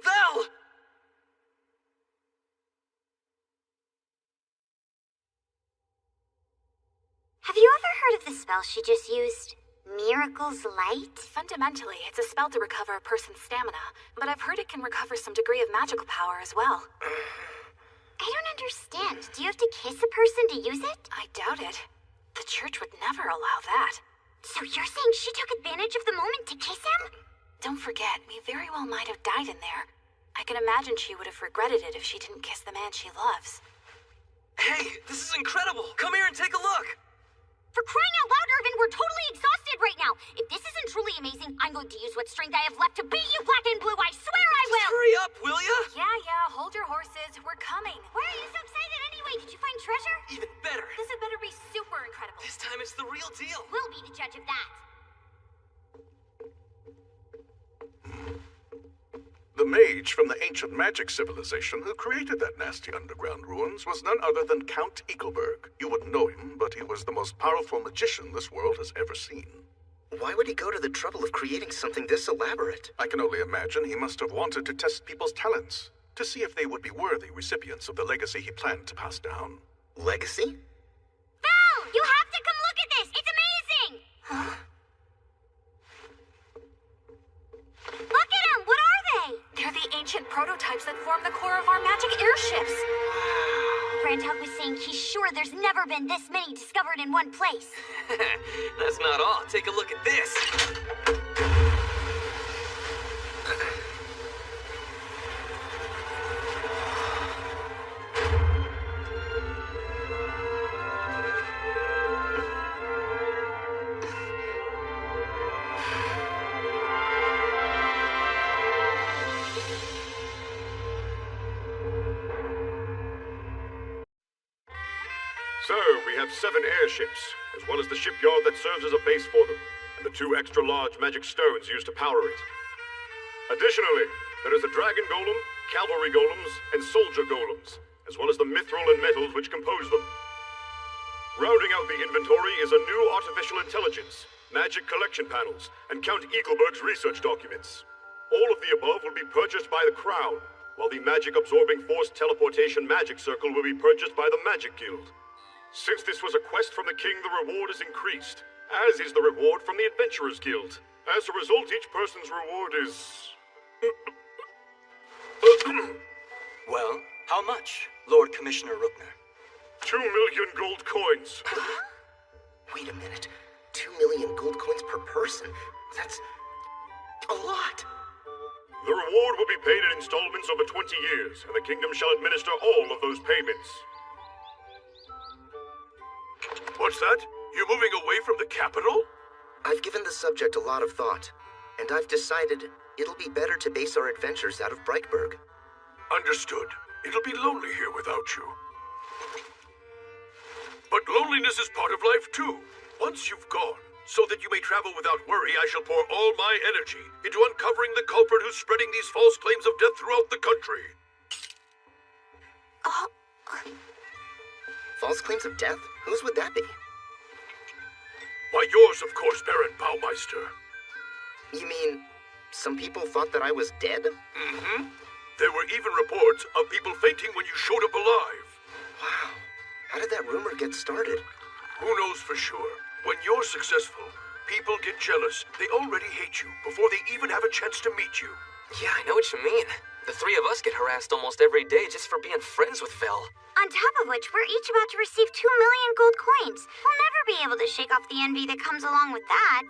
Val! Have you ever heard of the spell she just used? Miracle's Light? Fundamentally, it's a spell to recover a person's stamina, but I've heard it can recover some degree of magical power as well. I don't understand. Do you have to kiss a person to use it? I doubt it. The church would never allow that. So you're saying she took advantage of the moment to kiss him? Don't forget, we very well might have died in there. I can imagine she would have regretted it if she didn't kiss the man she loves. Hey, this is incredible! Come here and take a look! For crying out loud, Irvin, we're totally exhausted right now. If this isn't truly amazing, I'm going to use what strength I have left to beat you, Black and Blue. I swear I will! Just hurry up, will ya? Yeah, hold your horses. We're coming. Why are you so excited anyway? Did you find treasure? Even better. This had better be super incredible. This time it's the real deal. We'll be the judge of that. The mage from the ancient magic civilization who created that nasty underground ruins was none other than Count Eagleburg. You wouldn't know him, but he was the most powerful magician this world has ever seen. Why would he go to the trouble of creating something this elaborate? I can only imagine he must have wanted to test people's talents, to see if they would be worthy recipients of the legacy he planned to pass down. Legacy? Val! You have to come look at this! It's amazing! Huh? Look at them! What are they? They're the ancient prototypes that form the core of our magic airships. Brandhog was saying he's sure there's never been this many discovered in one place. That's not all. Take a look at this. So, we have 7 airships, as well as the shipyard that serves as a base for them, and the 2 extra-large magic stones used to power it. Additionally, there is a dragon golem, cavalry golems, and soldier golems, as well as the mithril and metals which compose them. Rounding out the inventory is a new artificial intelligence, magic collection panels, and Count Eagleberg's research documents. All of the above will be purchased by the Crown, while the magic-absorbing force teleportation magic circle will be purchased by the Magic Guild. Since this was a quest from the king, the reward is increased, as is the reward from the Adventurers Guild. As a result, each person's reward is... Well, how much, Lord Commissioner Rookner? 2 million gold coins. Wait a minute. 2 million gold coins per person? That's a lot. The reward will be paid in installments over 20 years, and the kingdom shall administer all of those payments. What's that? You moving away from the capital? I've given the subject a lot of thought, and I've decided it'll be better to base our adventures out of Brightburg. Understood. It'll be lonely here without you. But loneliness is part of life too. Once you've gone, so that you may travel without worry, I shall pour all my energy into uncovering the culprit who's spreading these false claims of death throughout the country. False claims of death? Whose would that be? Why, yours, of course, Baron Baumeister. You mean, some people thought that I was dead? Mm-hmm. There were even reports of people fainting when you showed up alive. Wow. How did that rumor get started? Who knows for sure? When you're successful, people get jealous. They already hate you before they even have a chance to meet you. Yeah, I know what you mean. The three of us get harassed almost every day just for being friends with Vel. On top of which, we're each about to receive 2 million gold coins. We'll never be able to shake off the envy that comes along with that.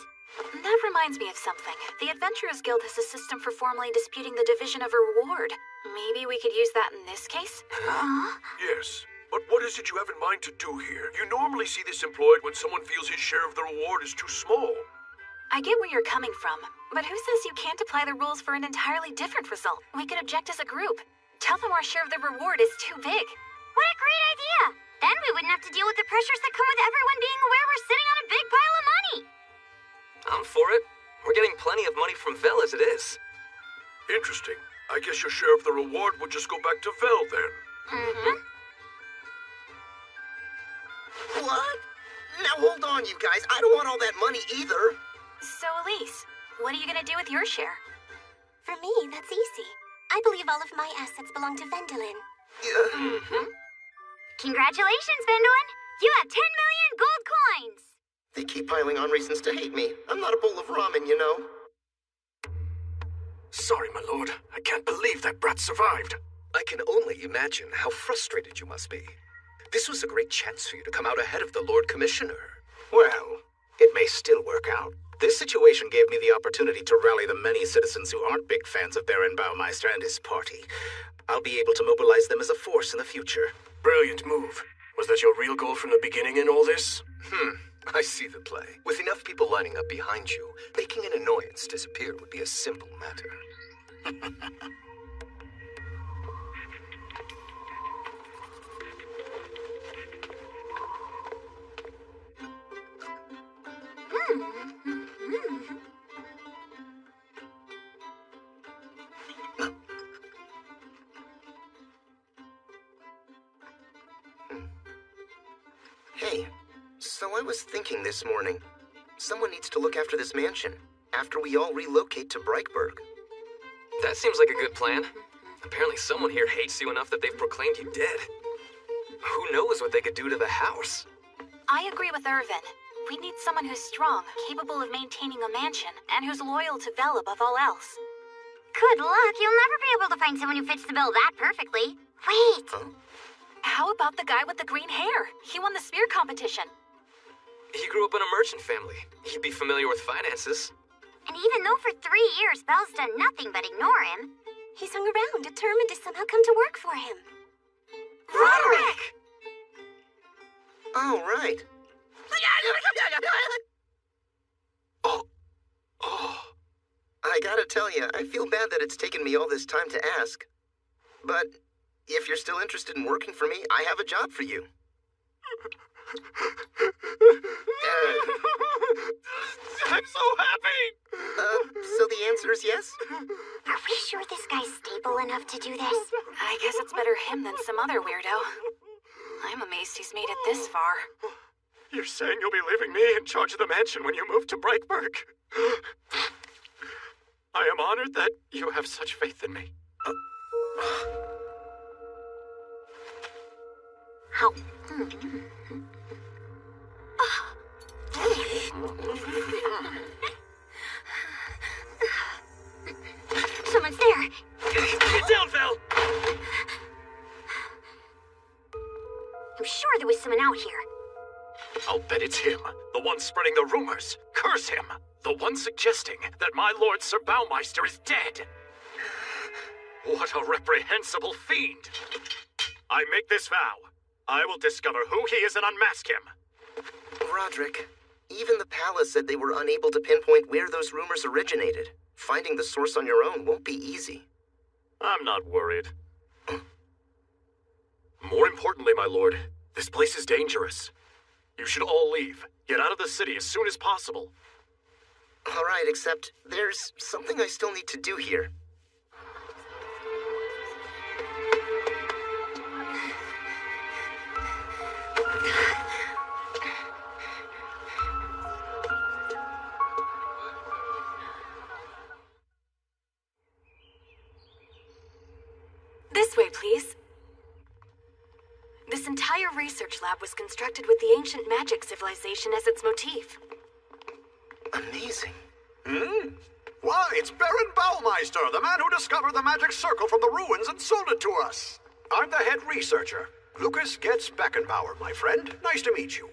That reminds me of something. The Adventurers Guild has a system for formally disputing the division of a reward. Maybe we could use that in this case? Yes, but what is it you have in mind to do here? You normally see this employed when someone feels his share of the reward is too small. I get where you're coming from, but who says you can't apply the rules for an entirely different result? We could object as a group. Tell them our share of the reward is too big. What a great idea! Then we wouldn't have to deal with the pressures that come with everyone being aware we're sitting on a big pile of money. I'm for it. We're getting plenty of money from Vel as it is. Interesting. I guess your share of the reward would just go back to Vel then. Mm-hmm. What? Now hold on, you guys. I don't want all that money either. So, Elise, what are you gonna do with your share? For me, that's easy. I believe all of my assets belong to Vendolin. Congratulations, Vendolin! You have 10 million gold coins! They keep piling on reasons to hate me. I'm not a bowl of ramen, you know. Sorry, my lord. I can't believe that brat survived. I can only imagine how frustrated you must be. This was a great chance for you to come out ahead of the Lord Commissioner. Well, it may still work out. This situation gave me the opportunity to rally the many citizens who aren't big fans of Baron Baumeister and his party. I'll be able to mobilize them as a force in the future. Brilliant move. Was that your real goal from the beginning in all this? I see the play. With enough people lining up behind you, making an annoyance disappear would be a simple matter. Hey, so I was thinking this morning, someone needs to look after this mansion after we all relocate to Brightburg. That seems like a good plan. Apparently someone here hates you enough that they've proclaimed you dead. Who knows what they could do to the house? I agree with Irvin. We need someone who's strong, capable of maintaining a mansion, and who's loyal to Vel above all else. Good luck. You'll never be able to find someone who fits the bill that perfectly. Wait. How about the guy with the green hair? He won the spear competition. He grew up in a merchant family. He'd be familiar with finances. And even though for 3 years Belle's done nothing but ignore him, he's hung around, determined to somehow come to work for him. Roderick! Oh, right. I gotta tell you, I feel bad that it's taken me all this time to ask. But if you're still interested in working for me, I have a job for you. I'm so happy! So the answer is yes? Are we sure this guy's stable enough to do this? I guess it's better him than some other weirdo. I'm amazed he's made it this far. You're saying you'll be leaving me in charge of the mansion when you move to Brightburg? I am honored that you have such faith in me. How? Someone's there. Get down, Val! I'm sure there was someone out here. I'll bet it's him, the one spreading the rumors. Curse him! The one suggesting that my lord Sir Baumeister is dead. What a reprehensible fiend! I make this vow. I will discover who he is and unmask him. Roderick, even the palace said they were unable to pinpoint where those rumors originated. Finding the source on your own won't be easy. I'm not worried. More importantly, my lord, this place is dangerous. You should all leave. Get out of the city as soon as possible. All right, except there's something I still need to do here. This way, please. This entire research lab was constructed with the ancient magic civilization as its motif. Amazing. Why, it's Baron Baumeister, the man who discovered the magic circle from the ruins and sold it to us. I'm the head researcher. Lucas Getz Beckenbauer, my friend. Nice to meet you.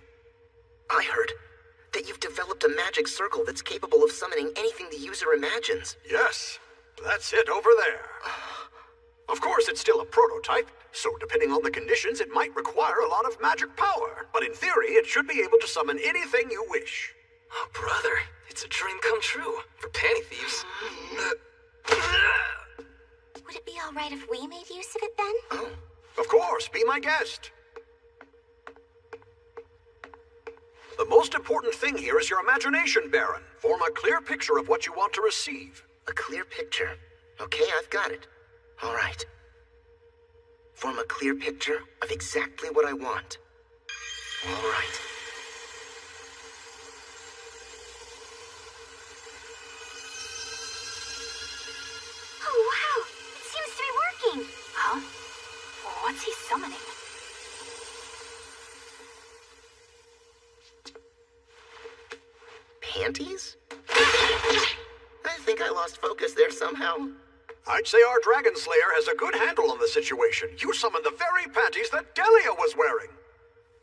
I heard that you've developed a magic circle that's capable of summoning anything the user imagines. Yes, that's it over there. Of course, it's still a prototype, so depending on the conditions, it might require a lot of magic power. But in theory, it should be able to summon anything you wish. Oh, brother, it's a dream come true for panty thieves. Would it be all right if we made use of it then? Of course, be my guest. The most important thing here is your imagination, Baron. Form a clear picture of what you want to receive. A clear picture? Okay, I've got it. All right. Form a clear picture of exactly what I want. All right. Oh, wow! It seems to be working! Huh? What's he summoning? Panties? I think I lost focus there somehow. I'd say our Dragon Slayer has a good handle on the situation. You summoned the very panties that Delia was wearing.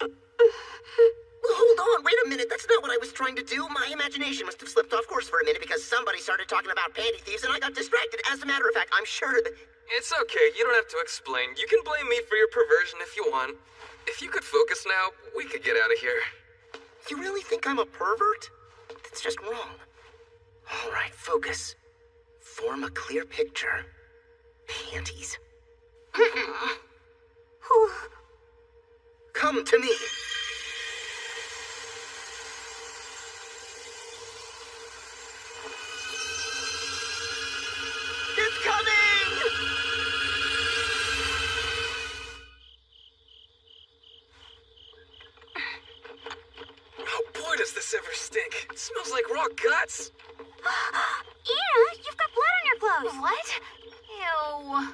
Hold on, wait a minute. That's not what I was trying to do. My imagination must have slipped off course for a minute because somebody started talking about panty thieves and I got distracted. As a matter of fact, I'm sure that... It's okay, you don't have to explain. You can blame me for your perversion if you want. If you could focus now, we could get out of here. You really think I'm a pervert? That's just wrong. All right, focus. Form a clear picture. Panties. Come to me. It's coming! Oh boy, does this ever stink. It smells like raw guts. Anna, you've got blood on your clothes. What? Ew.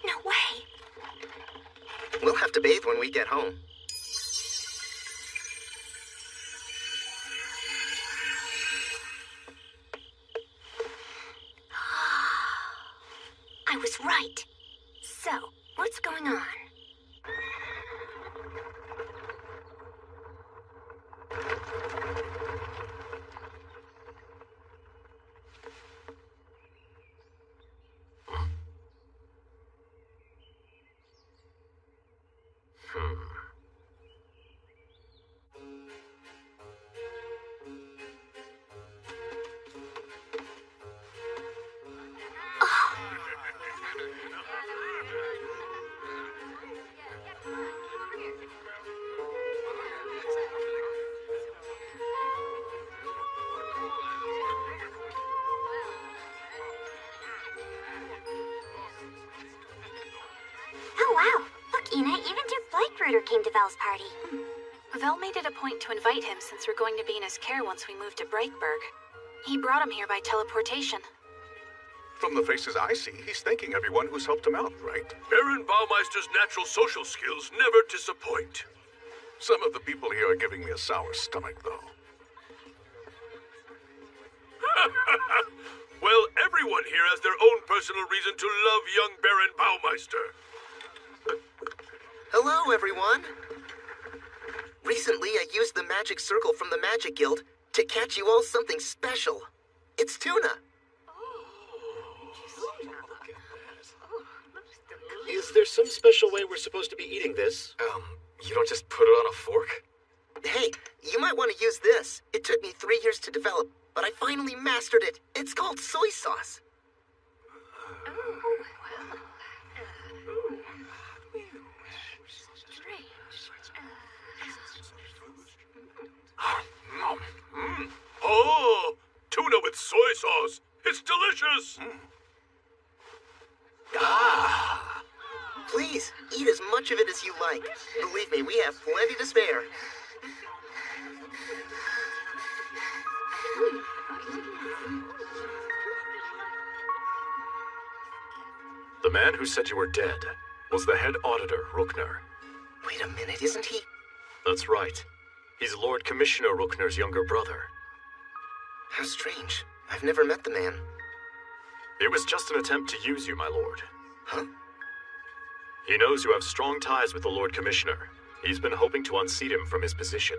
No way. We'll have to bathe when we get home. I was right. So, what's going on? came to Val's party. Val made it a point to invite him since we're going to be in his care once we move to Breakburg. He brought him here by teleportation. From the faces I see, he's thanking everyone who's helped him out, right? Baron Baumeister's natural social skills never disappoint. Some of the people here are giving me a sour stomach, though. Well, everyone here has their own personal reason to love young Baron Baumeister. Hello, everyone. Recently, I used the magic circle from the Magic Guild to catch you all something special. It's tuna. Is there some special way we're supposed to be eating this? You don't just put it on a fork? Hey, you might want to use this. It took me 3 years to develop, but I finally mastered it. It's called soy sauce. Oh, tuna with soy sauce. It's delicious. Please, eat as much of it as you like. Believe me, we have plenty to spare. The man who said you were dead was the head auditor, Rookner. Wait a minute, isn't he? That's right. He's Lord Commissioner Rookner's younger brother. How strange. I've never met the man. It was just an attempt to use you, my lord. Huh? He knows you have strong ties with the Lord Commissioner. He's been hoping to unseat him from his position.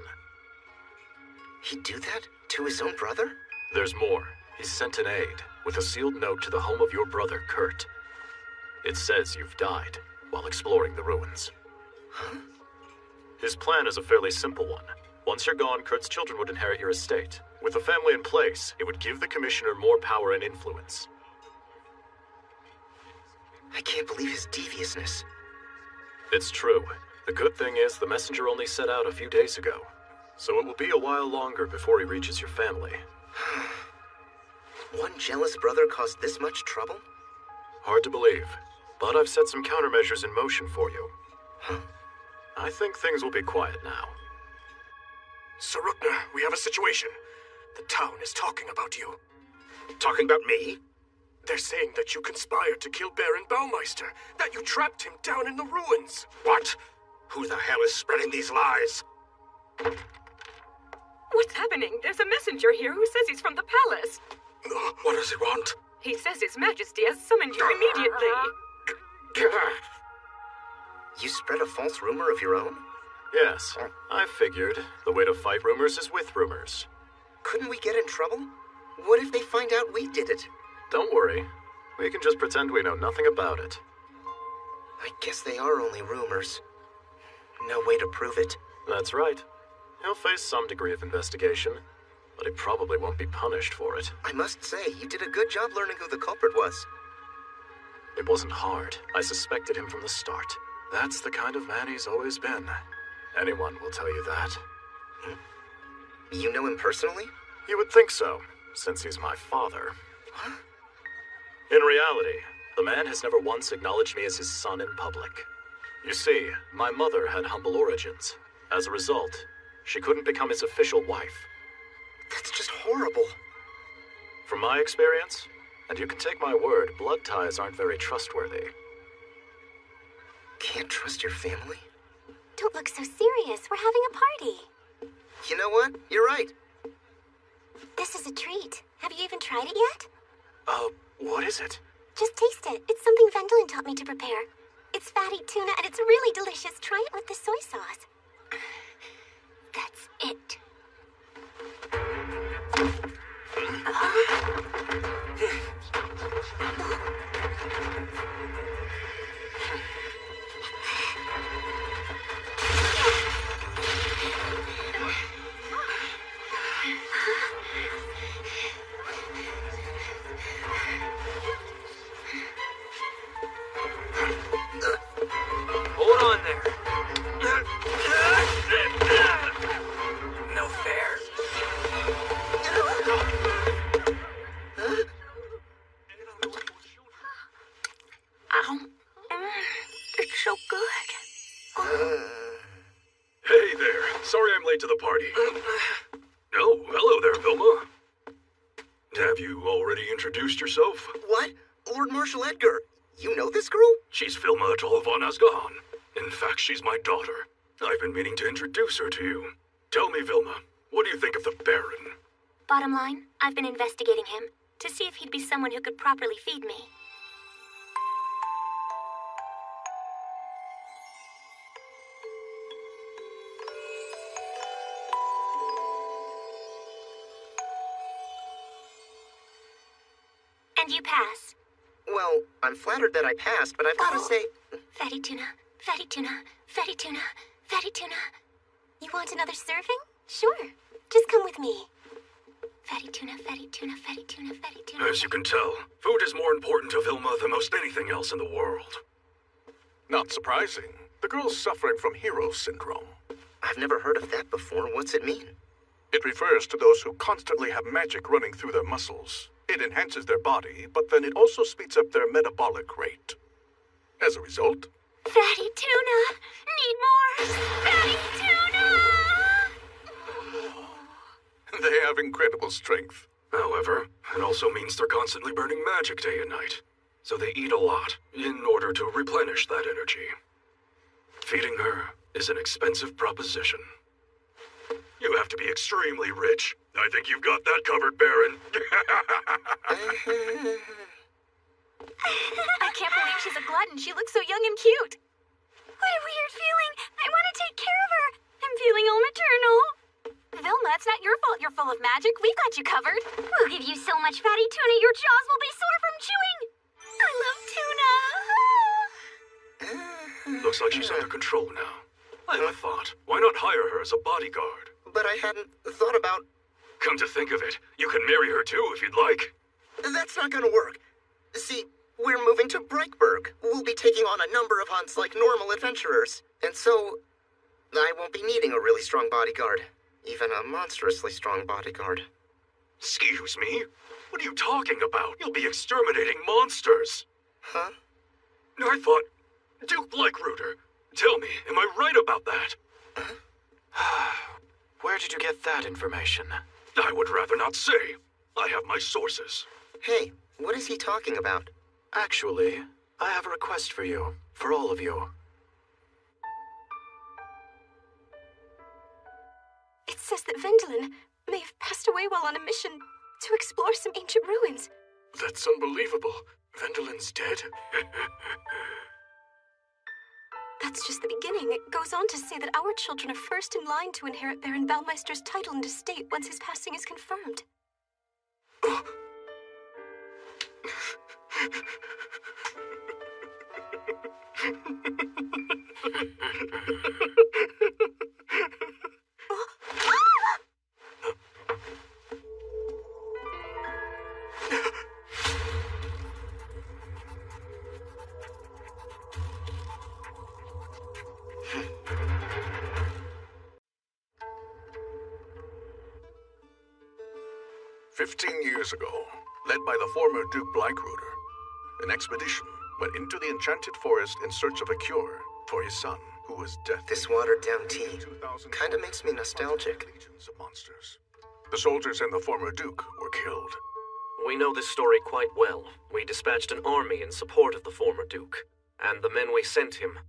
He'd do that? To his own brother? There's more. He's sent an aide with a sealed note to the home of your brother, Kurt. It says you've died while exploring the ruins. Huh? His plan is a fairly simple one. Once you're gone, Kurt's children would inherit your estate. With the family in place, it would give the Commissioner more power and influence. I can't believe his deviousness. It's true. The good thing is the messenger only set out a few days ago. So it will be a while longer before he reaches your family. One jealous brother caused this much trouble? Hard to believe, but I've set some countermeasures in motion for you. Huh? I think things will be quiet now. Sir Rookner, we have a situation. The town is talking about you. Talking about me? They're saying that you conspired to kill Baron Baumeister, that you trapped him down in the ruins. What? Who the hell is spreading these lies? What's happening? There's a messenger here who says he's from the palace. What does he want? He says His Majesty has summoned you immediately. You spread a false rumor of your own? Yes, I figured. The way to fight rumors is with rumors. Couldn't we get in trouble? What if they find out we did it? Don't worry. We can just pretend we know nothing about it. I guess they are only rumors. No way to prove it. That's right. He'll face some degree of investigation, but he probably won't be punished for it. I must say, you did a good job learning who the culprit was. It wasn't hard. I suspected him from the start. That's the kind of man he's always been. Anyone will tell you that. You know him personally? You would think so, since he's my father. What? In reality, the man has never once acknowledged me as his son in public. You see, my mother had humble origins. As a result, she couldn't become his official wife. That's just horrible. From my experience, and you can take my word, blood ties aren't very trustworthy. Can't trust your family? Don't look so serious. We're having a party. You know what? You're right. This is a treat. Have you even tried it yet? What is it? Just taste it. It's something Vendolin taught me to prepare. It's fatty tuna and it's really delicious. Try it with the soy sauce. That's it. Hold on there. late to the party. Oh, hello there, Vilma. Have you already introduced yourself? What? Lord Marshal Edgar, you know this girl? She's Vilma Atoll von Asgahn. In fact, she's my daughter. I've been meaning to introduce her to you. Tell me, Vilma, what do you think of the Baron? Bottom line, I've been investigating him to see if he'd be someone who could properly feed me. And you pass. Well, I'm flattered that I passed, but I've got to say... Fatty tuna, fatty tuna, fatty tuna, fatty tuna. You want another serving? Sure. Just come with me. Fatty tuna, fatty tuna, fatty tuna, fatty tuna. As you can tell, food is more important to Vilma than most anything else in the world. Not surprising. The girl's suffering from hero syndrome. I've never heard of that before. What's it mean? It refers to those who constantly have magic running through their muscles. It enhances their body, but then it also speeds up their metabolic rate. As a result... Fatty tuna! Need more! Fatty tuna! They have incredible strength. However, it also means they're constantly burning magic day and night. So they eat a lot in order to replenish that energy. Feeding her is an expensive proposition. You have to be extremely rich. I think you've got that covered, Baron. I can't believe she's a glutton. She looks so young and cute. What a weird feeling. I want to take care of her. I'm feeling all maternal. Vilma, it's not your fault you're full of magic. We got you covered. We'll give you so much fatty tuna, your jaws will be sore from chewing. I love tuna. Looks like she's under control now. I have a thought. Why not hire her as a bodyguard? But I hadn't thought about... Come to think of it, you can marry her too if you'd like. That's not gonna work. See, we're moving to Breikburg. We'll be taking on a number of hunts like normal adventurers. And so, I won't be needing a really strong bodyguard. Even a monstrously strong bodyguard. Excuse me? What are you talking about? You'll be exterminating monsters. Huh? I thought... Duke Bleichruder, tell me, am I right about that? Where did you get that information? I would rather not say. I have my sources. Hey, what is he talking about? Actually, I have a request for you. For all of you. It says that Vendelin may have passed away while on a mission to explore some ancient ruins. That's unbelievable. Vendelin's dead? That's just the beginning. It goes on to say that our children are first in line to inherit Baron Baumeister's title and estate once his passing is confirmed. Years ago, led by the former Duke Bleichruder, an expedition went into the enchanted forest in search of a cure for his son, who was dead. This watered-down tea kinda makes me nostalgic. Legions of monsters. The soldiers and the former Duke were killed. We know this story quite well. We dispatched an army in support of the former Duke, and the men we sent him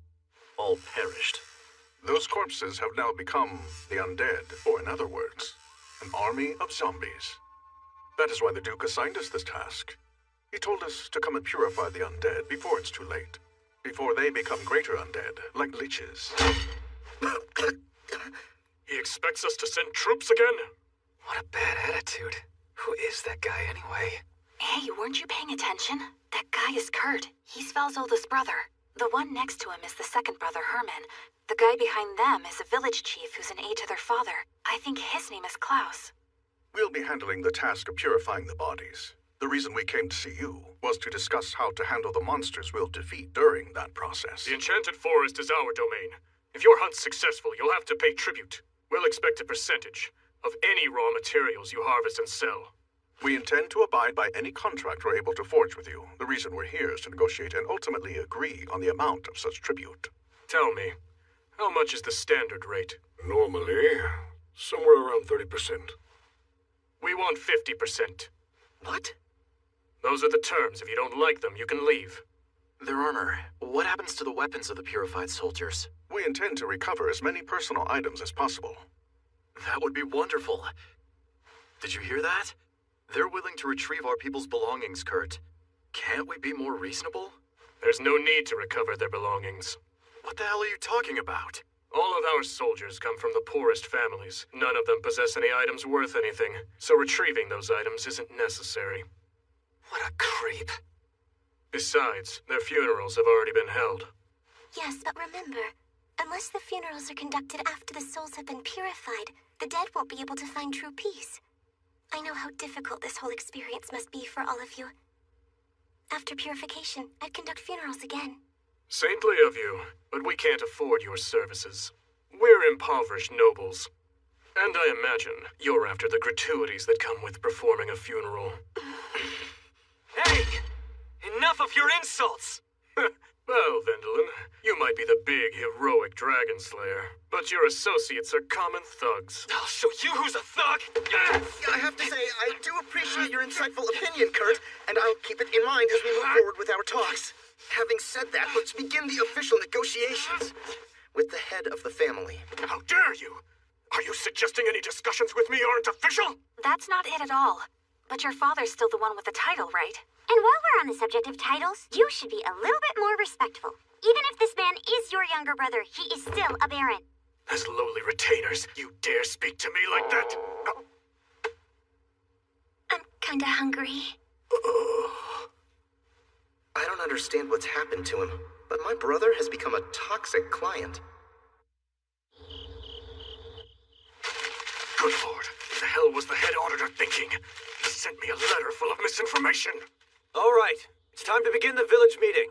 all perished. Those corpses have now become the undead, or in other words, an army of zombies. That is why the Duke assigned us this task. He told us to come and purify the undead before it's too late. Before they become greater undead, like liches. He expects us to send troops again? What a bad attitude. Who is that guy anyway? Hey, weren't you paying attention? That guy is Kurt. He's Val's oldest brother. The one next to him is the second brother, Herman. The guy behind them is a village chief who's an aide to their father. I think his name is Klaus. We'll be handling the task of purifying the bodies. The reason we came to see you was to discuss how to handle the monsters we'll defeat during that process. The Enchanted Forest is our domain. If your hunt's successful, you'll have to pay tribute. We'll expect a percentage of any raw materials you harvest and sell. We intend to abide by any contract we're able to forge with you. The reason we're here is to negotiate and ultimately agree on the amount of such tribute. Tell me, how much is the standard rate? Normally, Somewhere around 30%. We want 50%. What? Those are the terms. If you don't like them, you can leave. Their armor. What happens to the weapons of the purified soldiers? We intend to recover as many personal items as possible. That would be wonderful. Did you hear that? They're willing to retrieve our people's belongings, Kurt. Can't we be more reasonable? There's no need to recover their belongings. What the hell are you talking about? All of our soldiers come from the poorest families. None of them possess any items worth anything, so retrieving those items isn't necessary. What a creep. Besides, their funerals have already been held. Yes, but remember, unless the funerals are conducted after the souls have been purified, the dead won't be able to find true peace. I know how difficult this whole experience must be for all of you. After purification, I'd conduct funerals again. Saintly of you, but we can't afford your services. We're impoverished nobles. And I imagine you're after the gratuities that come with performing a funeral. Hey! Enough of your insults! Well, Vendelin, you might be the big, heroic dragon slayer, but your associates are common thugs. I'll show you who's a thug! I have to say, I do appreciate your insightful opinion, Kurt, and I'll keep it in mind as we move forward with our talks. Having said that, let's begin the official negotiations with the head of the family. How dare you! Are you suggesting any discussions with me aren't official? That's not it at all. But your father's still the one with the title, right? And while we're on the subject of titles, you should be a little bit more respectful. Even if this man is your younger brother, he is still a baron. As lowly retainers, you dare speak to me like that? I'm kinda hungry. I don't understand what's happened to him, but my brother has become a toxic client. Good lord, what the hell was the head auditor thinking? He sent me a letter full of misinformation. All right, it's time to begin the village meeting.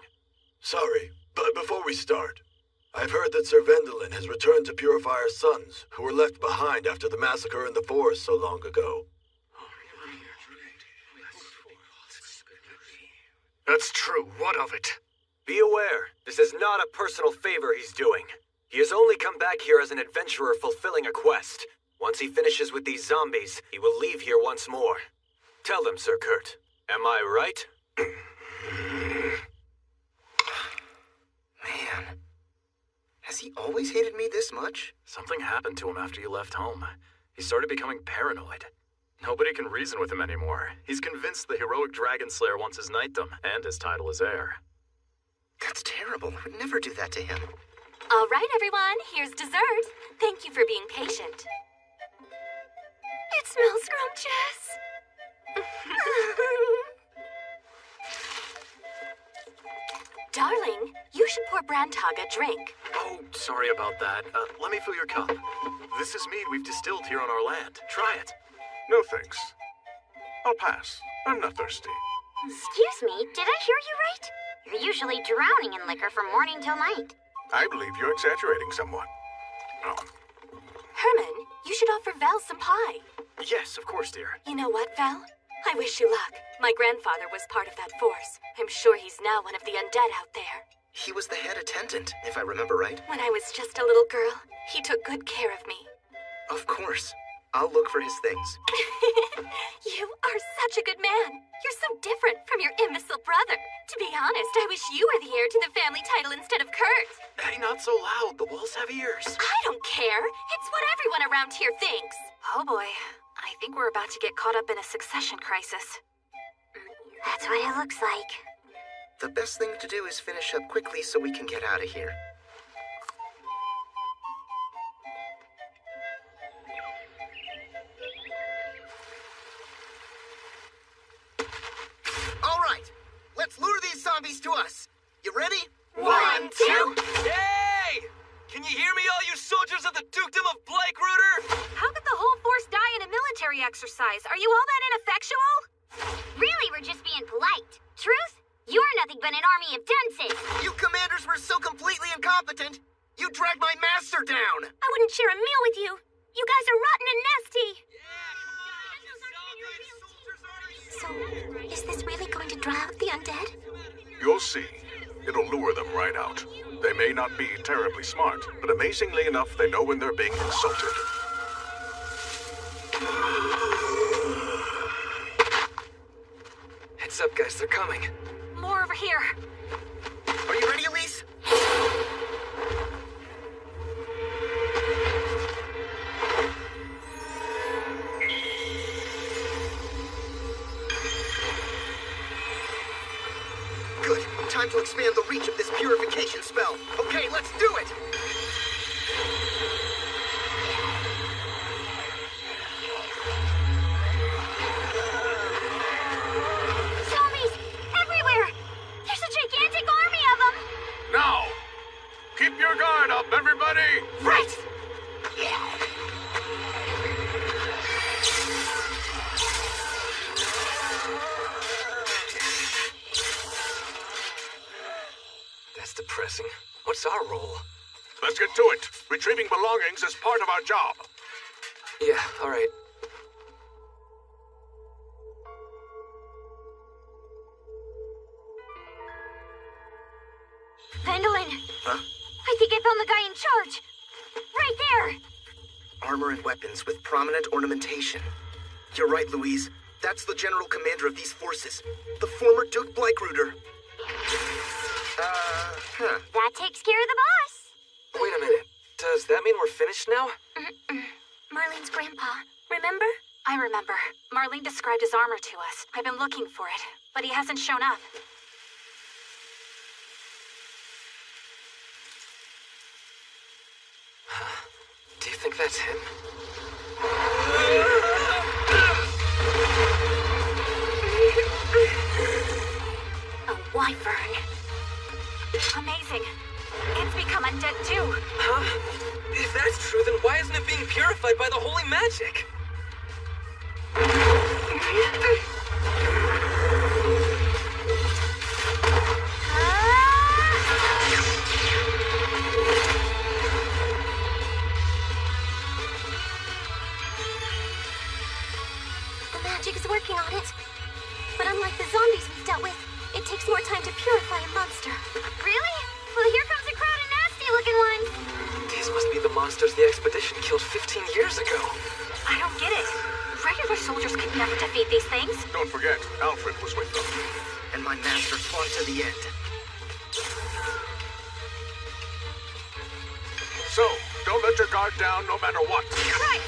Sorry, but before we start, I've heard that Sir Vendelin has returned to purify our sons, who were left behind after the massacre in the forest so long ago. That's true. What of it? Be aware, this is not a personal favor he's doing. He has only come back here as an adventurer fulfilling a quest. Once he finishes with these zombies, he will leave here once more. Tell them, Sir Kurt. Am I right? Man. Has he always hated me this much? Something happened to him after you left home. He started becoming paranoid. Nobody can reason with him anymore. He's convinced the heroic dragon slayer wants his knightdom and his title as heir. That's terrible. I would never do that to him. All right, everyone, here's dessert. Thank you for being patient. It smells scrumptious. Darling, you should pour Brandhog a drink. Oh, sorry about that. Let me fill your cup. This is mead we've distilled here on our land. Try it. No thanks. I'll pass. I'm not thirsty. Excuse me, did I hear you right? You're usually drowning in liquor from morning till night. I believe you're exaggerating somewhat. Oh. Herman, you should offer Val some pie. Yes, of course, dear. You know what, Val? I wish you luck. My grandfather was part of that force. I'm sure he's now one of the undead out there. He was the head attendant, if I remember right. When I was just a little girl, he took good care of me. Of course. I'll look for his things. You are such a good man. You're so different from your imbecile brother. To be honest, I wish you were the heir to the family title instead of Kurt. Hey, not so loud. The walls have ears. I don't care. It's what everyone around here thinks. Oh boy. I think we're about to get caught up in a succession crisis. That's what it looks like. The best thing to do is finish up quickly so we can get out of here. All right, let's lure these zombies to us. You ready? 1, 2. Hey! Can you hear me, all you soldiers of the Dukedom of Blackroot? How could the whole force die in a military exercise? Are you all that ineffectual? Really, we're just being polite. Truth? You're nothing but an army of dunces. You commanders were so completely incompetent. You dragged my master down. I wouldn't share a meal with you. You guys are rotten and nasty. So, is this really going to draw out the undead? You'll see. It'll lure them right out. They may not be terribly smart, but amazingly enough, they know when they're being insulted. Heads up, guys, they're coming. More over here. Are you ready, Elise? Good. Time to expand the reach of this purification spell. Okay, let's do it! Zombies! Everywhere! There's a gigantic army of them! Now! Keep your guard up, everybody! Right! That's depressing. What's our role? Let's get to it. Retrieving belongings is part of our job. Yeah, all right. Vendolin! Huh? I think I found the guy in charge! Right there! Armor and weapons with prominent ornamentation. You're right, Louise. That's the general commander of these forces. The former Duke Bleichruder. That takes care of the boss! Wait a minute. Does that mean we're finished now? Marlene's grandpa, remember? I remember. Marlene described his armor to us. I've been looking for it, but he hasn't shown up. Do you think that's him? A wyvern. Amazing. It's become undead too. Huh? If that's true, then why isn't it being purified by the holy magic? The magic is working on it. But unlike the zombies we've dealt with, it takes more time to purify a monster. Really? Well, here comes a crowd of nasty-looking ones. These must be the monsters the expedition killed 15 years ago. I don't get it. Regular soldiers could never defeat these things. Don't forget, Alfred was with them. And my master fought to the end. So, don't let your guard down no matter what. Right!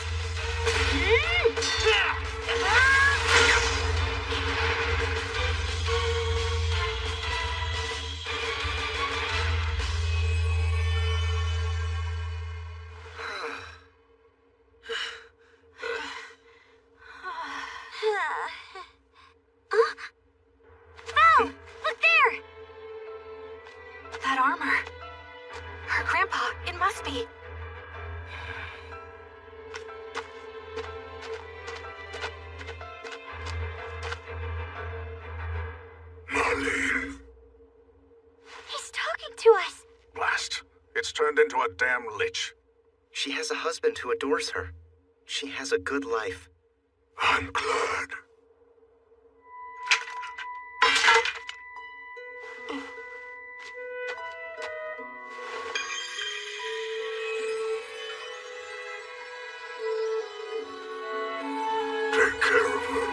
Val! Look there! That armor. Her grandpa, it must be. Marlene. He's talking to us. Blast. It's turned into a damn lich. She has a husband who adores her. She has a good life. I'm glad. Take care of her.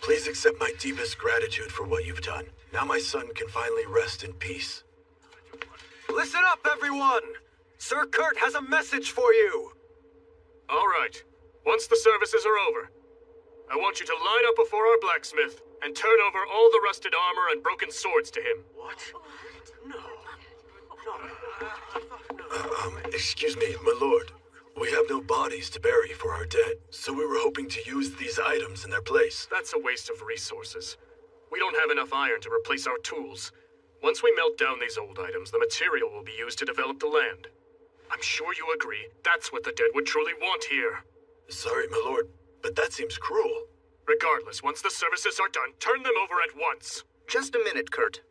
Please accept my deepest gratitude for what you've done. Now my son can finally rest in peace. Listen up, everyone! Sir Kurt has a message for you! All right. Once the services are over, I want you to line up before our blacksmith and turn over all the rusted armor and broken swords to him. What? Excuse me, my lord. We have no bodies to bury for our dead, so we were hoping to use these items in their place. That's a waste of resources. We don't have enough iron to replace our tools. Once we melt down these old items, the material will be used to develop the land. I'm sure you agree, that's what the dead would truly want here. Sorry, my lord, but that seems cruel. Regardless, once the services are done, turn them over at once. Just a minute, Kurt.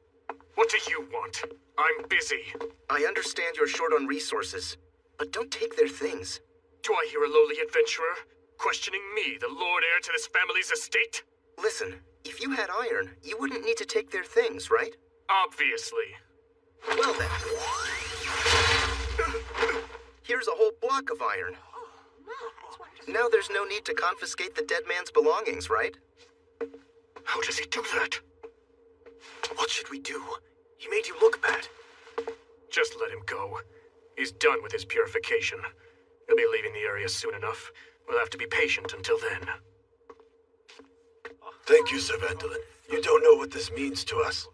What do you want? I'm busy. I understand you're short on resources, but don't take their things. Do I hear a lowly adventurer questioning me, the lord heir to this family's estate? Listen, If you had iron, you wouldn't need to take their things, right? Obviously. Well then. Here's a whole block of iron. Now there's no need to confiscate the dead man's belongings, right? How does he do that? What should we do? He made you look bad. Just let him go. He's done with his purification. He'll be leaving the area soon enough. We'll have to be patient until then. Thank you, Sir Vendolin. You don't know what this means to us.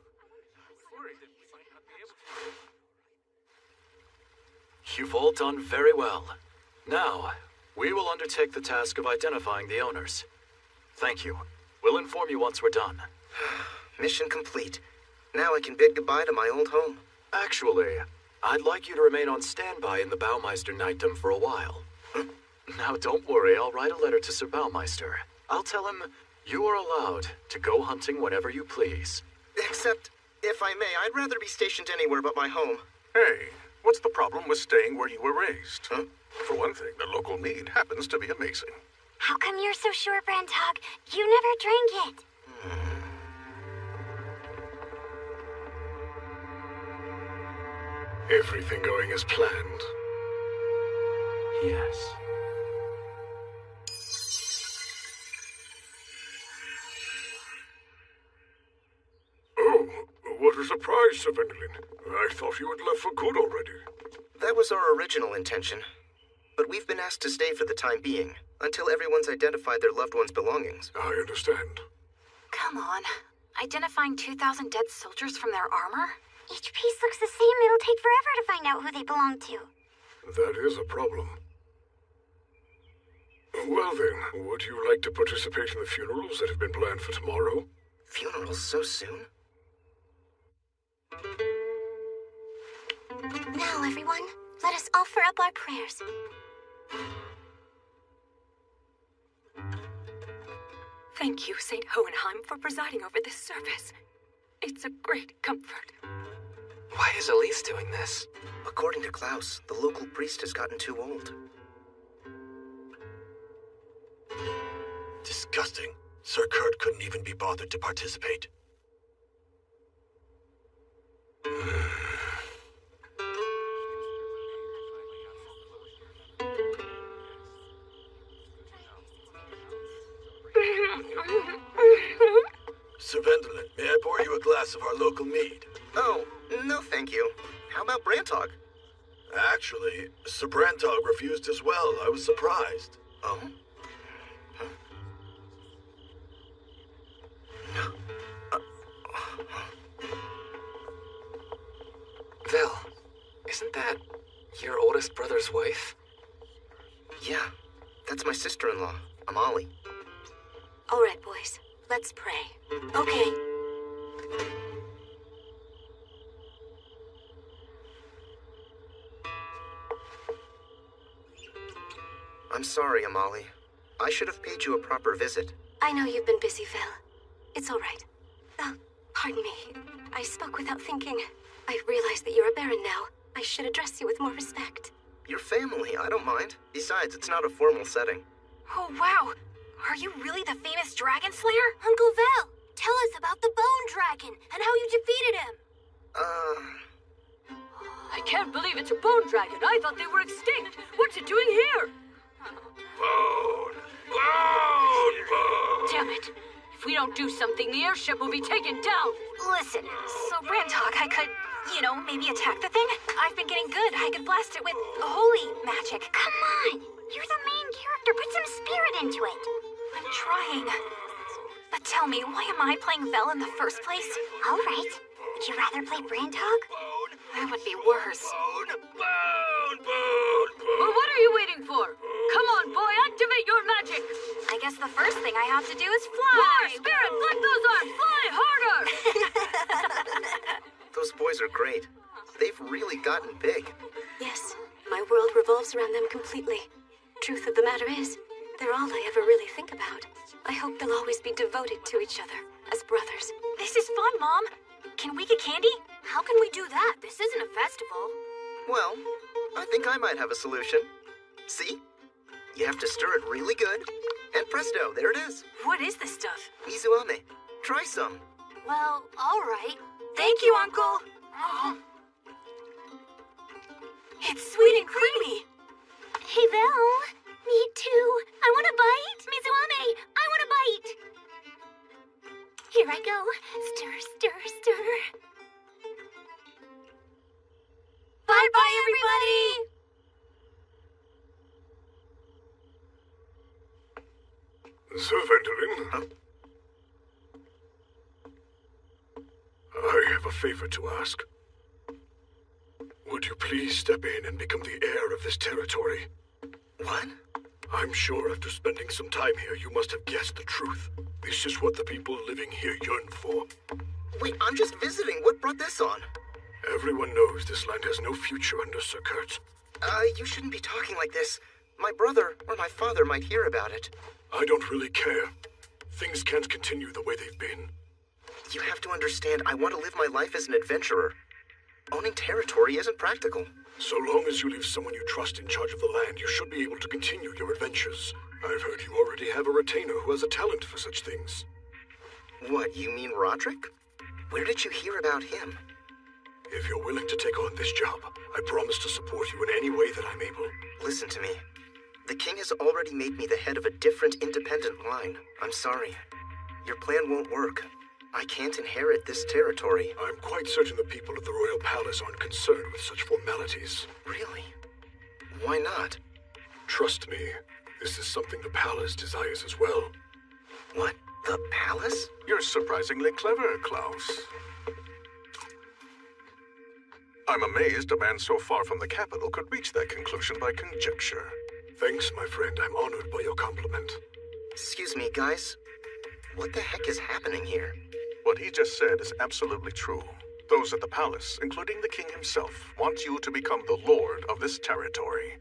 You've all done very well. Now, we will undertake the task of identifying the owners. Thank you. We'll inform you once we're done. Mission complete. Now I can bid goodbye to my old home. Actually, I'd like you to remain on standby in the Baumeister Knightdom for a while. Now, don't worry, I'll write a letter to Sir Baumeister. I'll tell him you are allowed to go hunting whenever you please. Except, if I may, I'd rather be stationed anywhere but my home. Hey, what's the problem with staying where you were raised? Huh? For one thing, the local mead happens to be amazing. How come you're so sure, Brandhog? You never drank it. Everything going as planned? Yes. Oh, what a surprise, Sir Vendolin. I thought you had left for good already. That was our original intention. But we've been asked to stay for the time being, until everyone's identified their loved ones' belongings. I understand. Come on. Identifying 2,000 dead soldiers from their armor? Each piece looks the same. It'll take forever to find out who they belong to. That is a problem. Well then, would you like to participate in the funerals that have been planned for tomorrow? Funerals so soon? Now, everyone, let us offer up our prayers. Thank you, St. Hohenheim, for presiding over this service. It's a great comfort. Why is Elise doing this? According to Klaus, the local priest has gotten too old. Disgusting. Sir Kurt couldn't even be bothered to participate. Sir Vendolin, may I pour you a glass of our local mead? Oh, no thank you. How about Brantog? Actually, Sir Brantog refused as well. I was surprised. Oh? Vel, isn't that your oldest brother's wife? Yeah, that's my sister-in-law, Amali. All right, boys. Let's pray. Okay. I'm sorry, Amali. I should have paid you a proper visit. I know you've been busy, Vel. It's all right. Oh, pardon me. I spoke without thinking. I realize that you're a baron now. I should address you with more respect. Your family, I don't mind. Besides, it's not a formal setting. Oh, wow. Are you really the famous dragon slayer? Uncle Vel, tell us about the Bone Dragon and how you defeated him. I can't believe it's a bone dragon. I thought they were extinct. What's it doing here? Bone! Damn it. If we don't do something, the airship will be taken down. Listen, so Brandhog, I could, maybe attack the thing? I've been getting good. I could blast it with holy magic. Come on! You're the main character. Put some spirit into it. I'm trying. But tell me, why am I playing Vel in the first place? All right. Would you rather play Brandhog? That would be worse. Well, what are you waiting for? Come on, boy, activate your magic. I guess the first thing I have to do is fly. More spirit, flick those arms, fly harder. Those boys are great. They've really gotten big. Yes, my world revolves around them completely. Truth of the matter is, they're all I ever really think about. I hope they'll always be devoted to each other, as brothers. This is fun, Mom. Can we get candy? How can we do that? This isn't a festival. Well, I think I might have a solution. See? You have to stir it really good, and presto, there it is. What is this stuff? Mizuame. try some. Well, all right. Thank you, Uncle. It's sweet and creamy. Hey, Vel. Me too. I want a bite. Mizuame, I want a bite. Here I go. Stir, stir, stir. Bye-bye, everybody! Sir Vendolin? I have a favor to ask. Would you please step in and become the heir of this territory? What? I'm sure after spending some time here, you must have guessed the truth. This is what the people living here yearn for. Wait, I'm just visiting. What brought this on? Everyone knows this land has no future under Sir Kurt. You shouldn't be talking like this. My brother or my father might hear about it. I don't really care. Things can't continue the way they've been. You have to understand, I want to live my life as an adventurer. Owning territory isn't practical. So long as you leave someone you trust in charge of the land, you should be able to continue your adventures. I've heard you already have a retainer who has a talent for such things. What, you mean Roderick? Where did you hear about him? If you're willing to take on this job, I promise to support you in any way that I'm able. Listen to me. The king has already made me the head of a different independent line. I'm sorry. Your plan won't work. I can't inherit this territory. I'm quite certain the people of the royal palace aren't concerned with such formalities. Really? Why not? Trust me, this is something the palace desires as well. What? The palace? You're surprisingly clever, Klaus. I'm amazed a man so far from the capital could reach that conclusion by conjecture. Thanks, my friend. I'm honored by your compliment. Excuse me, guys. What the heck is happening here? What he just said is absolutely true. Those at the palace, including the king himself, want you to become the lord of this territory.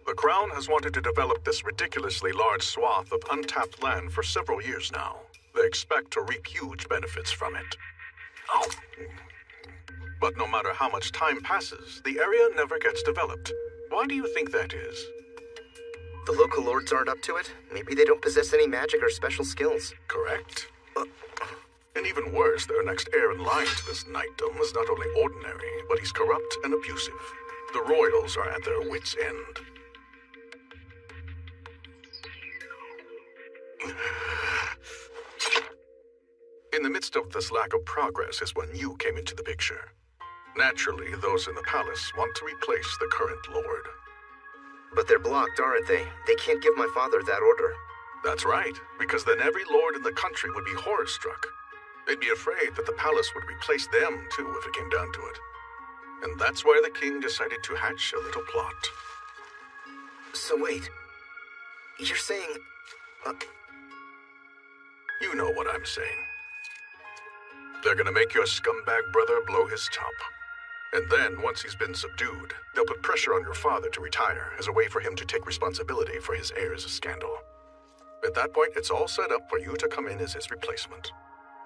The Crown has wanted to develop this ridiculously large swath of untapped land for several years now. They expect to reap huge benefits from it. Oh. But no matter how much time passes, the area never gets developed. Why do you think that is? The local lords aren't up to it? Maybe they don't possess any magic or special skills. Correct. And even worse, their next heir in line to this knightdom is not only ordinary, but he's corrupt and abusive. The royals are at their wits' end. In the midst of this lack of progress is when you came into the picture. Naturally, those in the palace want to replace the current lord. But they're blocked, aren't they? They can't give my father that order. That's right, because then every lord in the country would be horror-struck. They'd be afraid that the palace would replace them, too, if it came down to it. And that's why the king decided to hatch a little plot. So wait, you're saying... You know what I'm saying. They're gonna make your scumbag brother blow his top. And then, once he's been subdued, they'll put pressure on your father to retire as a way for him to take responsibility for his heir's scandal. At that point, it's all set up for you to come in as his replacement.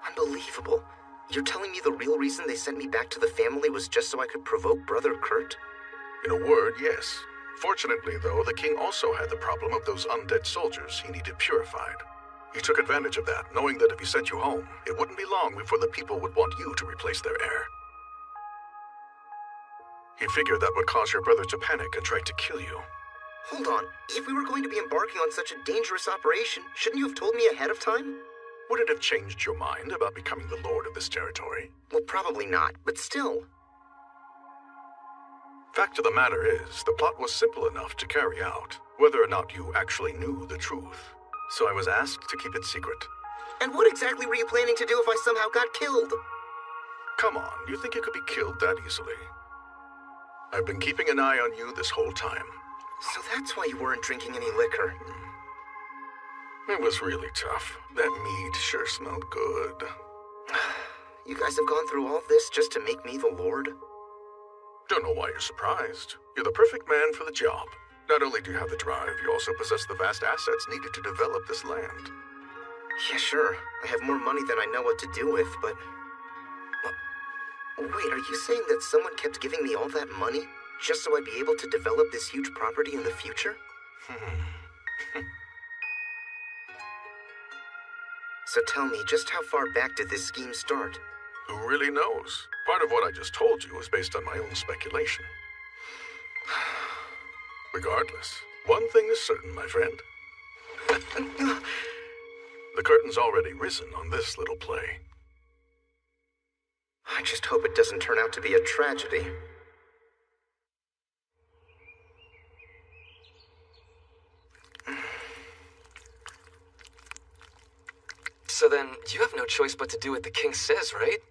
Unbelievable. You're telling me the real reason they sent me back to the family was just so I could provoke Brother Kurt? In a word, yes. Fortunately, though, the king also had the problem of those undead soldiers he needed purified. He took advantage of that, knowing that if he sent you home, it wouldn't be long before the people would want you to replace their heir. He figured that would cause your brother to panic and try to kill you. Hold on. If we were going to be embarking on such a dangerous operation, shouldn't you have told me ahead of time? Would it have changed your mind about becoming the lord of this territory? Well, probably not, but still. Fact of the matter is, the plot was simple enough to carry out, whether or not you actually knew the truth. So I was asked to keep it secret. And what exactly were you planning to do if I somehow got killed? Come on, you think you could be killed that easily? I've been keeping an eye on you this whole time. So that's why you weren't drinking any liquor. It was really tough. That mead sure smelled good. You guys have gone through all this just to make me the lord? Don't know why you're surprised. You're the perfect man for the job. Not only do you have the drive, you also possess the vast assets needed to develop this land. Yeah, sure. I have more money than I know what to do with, but... Wait, are you saying that someone kept giving me all that money just so I'd be able to develop this huge property in the future? So tell me, just how far back did this scheme start? Who really knows? Part of what I just told you was based on my own speculation. Regardless, one thing is certain, my friend. The curtain's already risen on this little play. I just hope it doesn't turn out to be a tragedy. So then, you have no choice but to do what the king says, right?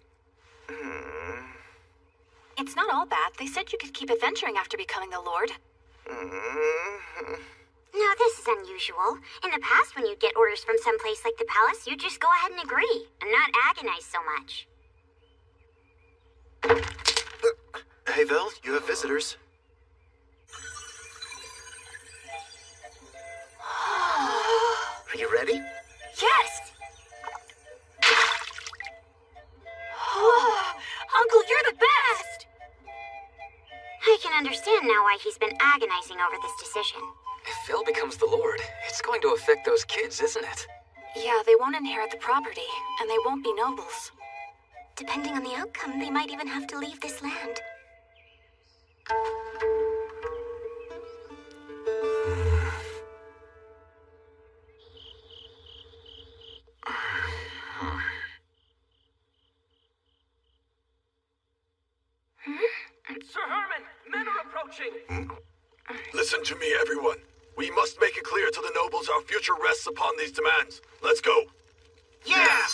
It's not all bad. They said you could keep adventuring after becoming the Lord. Now, this is unusual. In the past, when you'd get orders from someplace like the palace, you'd just go ahead and agree, and not agonize so much. Hey, Vel, you have visitors. Are you ready? Yes! Uncle, you're the best! I can understand now why he's been agonizing over this decision. If Phil becomes the Lord, it's going to affect those kids, isn't it? Yeah, they won't inherit the property, and they won't be nobles. Depending on the outcome, they might even have to leave this land. Sir Herman, men are approaching! Listen to me, everyone. We must make it clear to the nobles our future rests upon these demands. Let's go. Yeah!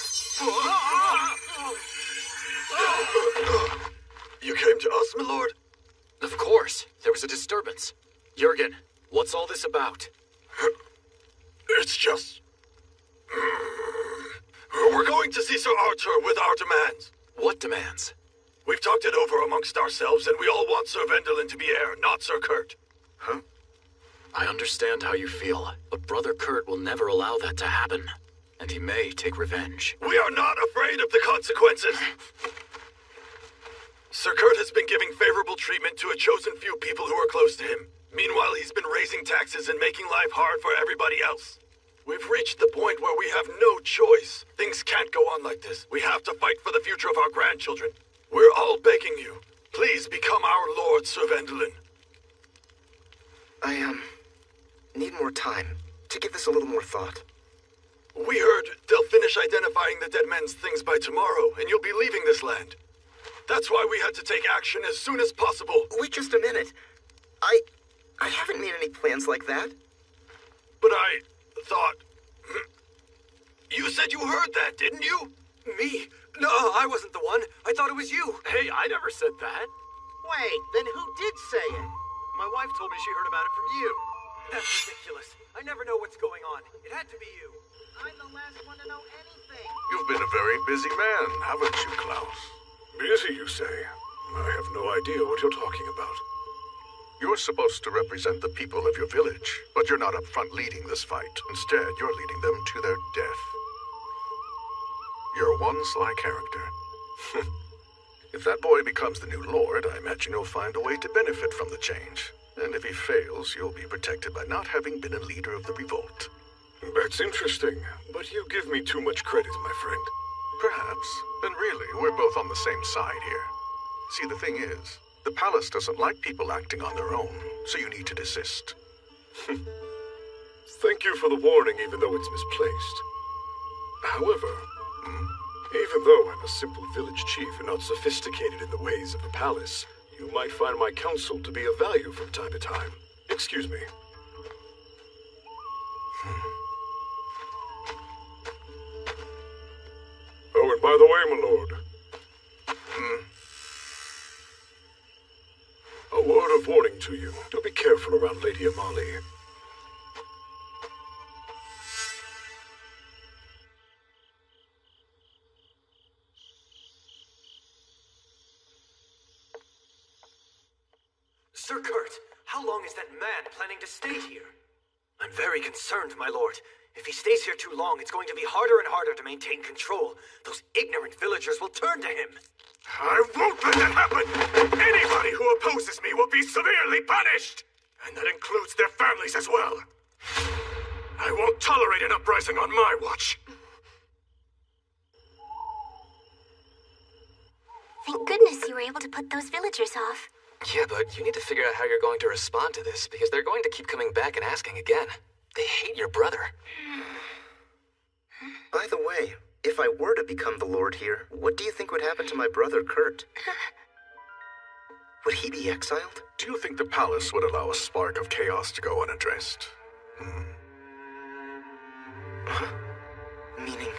You came to us, my lord? Of course. There was a disturbance. Jurgen, what's all this about? It's just... We're going to see Sir Arthur with our demands. What demands? We've talked it over amongst ourselves, and we all want Sir Vendelin to be heir, not Sir Kurt. Huh? I understand how you feel, but Brother Kurt will never allow that to happen. And he may take revenge. We are not afraid of the consequences. Sir Kurt has been giving favorable treatment to a chosen few people who are close to him. Meanwhile, he's been raising taxes and making life hard for everybody else. We've reached the point where we have no choice. Things can't go on like this. We have to fight for the future of our grandchildren. We're all begging you. Please become our Lord, Sir Vendelin. I, need more time to give this a little more thought. We heard they'll finish identifying the dead men's things by tomorrow, and you'll be leaving this land. That's why we had to take action as soon as possible. Wait just a minute. I haven't made any plans like that. But I thought... You said you heard that, didn't you? Me? No, I wasn't the one. I thought it was you. Hey, I never said that. Wait, then who did say it? My wife told me she heard about it from you. That's ridiculous. I never know what's going on. It had to be you. I'm the last one to know anything. You've been a very busy man, haven't you, Klaus? Busy, you say? I have no idea what you're talking about. You're supposed to represent the people of your village, but you're not up front leading this fight. Instead, you're leading them to their death. You're one sly character. If that boy becomes the new lord, I imagine you'll find a way to benefit from the change. And if he fails, you'll be protected by not having been a leader of the revolt. That's interesting, but you give me too much credit, my friend. Perhaps. And really, we're both on the same side here. See, the thing is, the palace doesn't like people acting on their own, so you need to desist. Thank you for the warning, even though it's misplaced. However, even though I'm a simple village chief and not sophisticated in the ways of a palace, you might find my counsel to be of value from time to time. Excuse me. Oh, and by the way, my lord. A word of warning to you. Do be careful around Lady Amali. Sir Kurt, How long is that man planning to stay here? I'm very concerned, my lord. If he stays here too long, it's going to be harder and harder to maintain control. Those ignorant villagers will turn to him. I won't let that happen! Anybody who opposes me will be severely punished! And that includes their families as well. I won't tolerate an uprising on my watch. Thank goodness you were able to put those villagers off. Yeah, but you need to figure out how you're going to respond to this, because they're going to keep coming back and asking again. They hate your brother. By the way, if I were to become the Lord here, what do you think would happen to my brother, Kurt? Would he be exiled? Do you think the palace would allow a spark of chaos to go unaddressed? Meaning?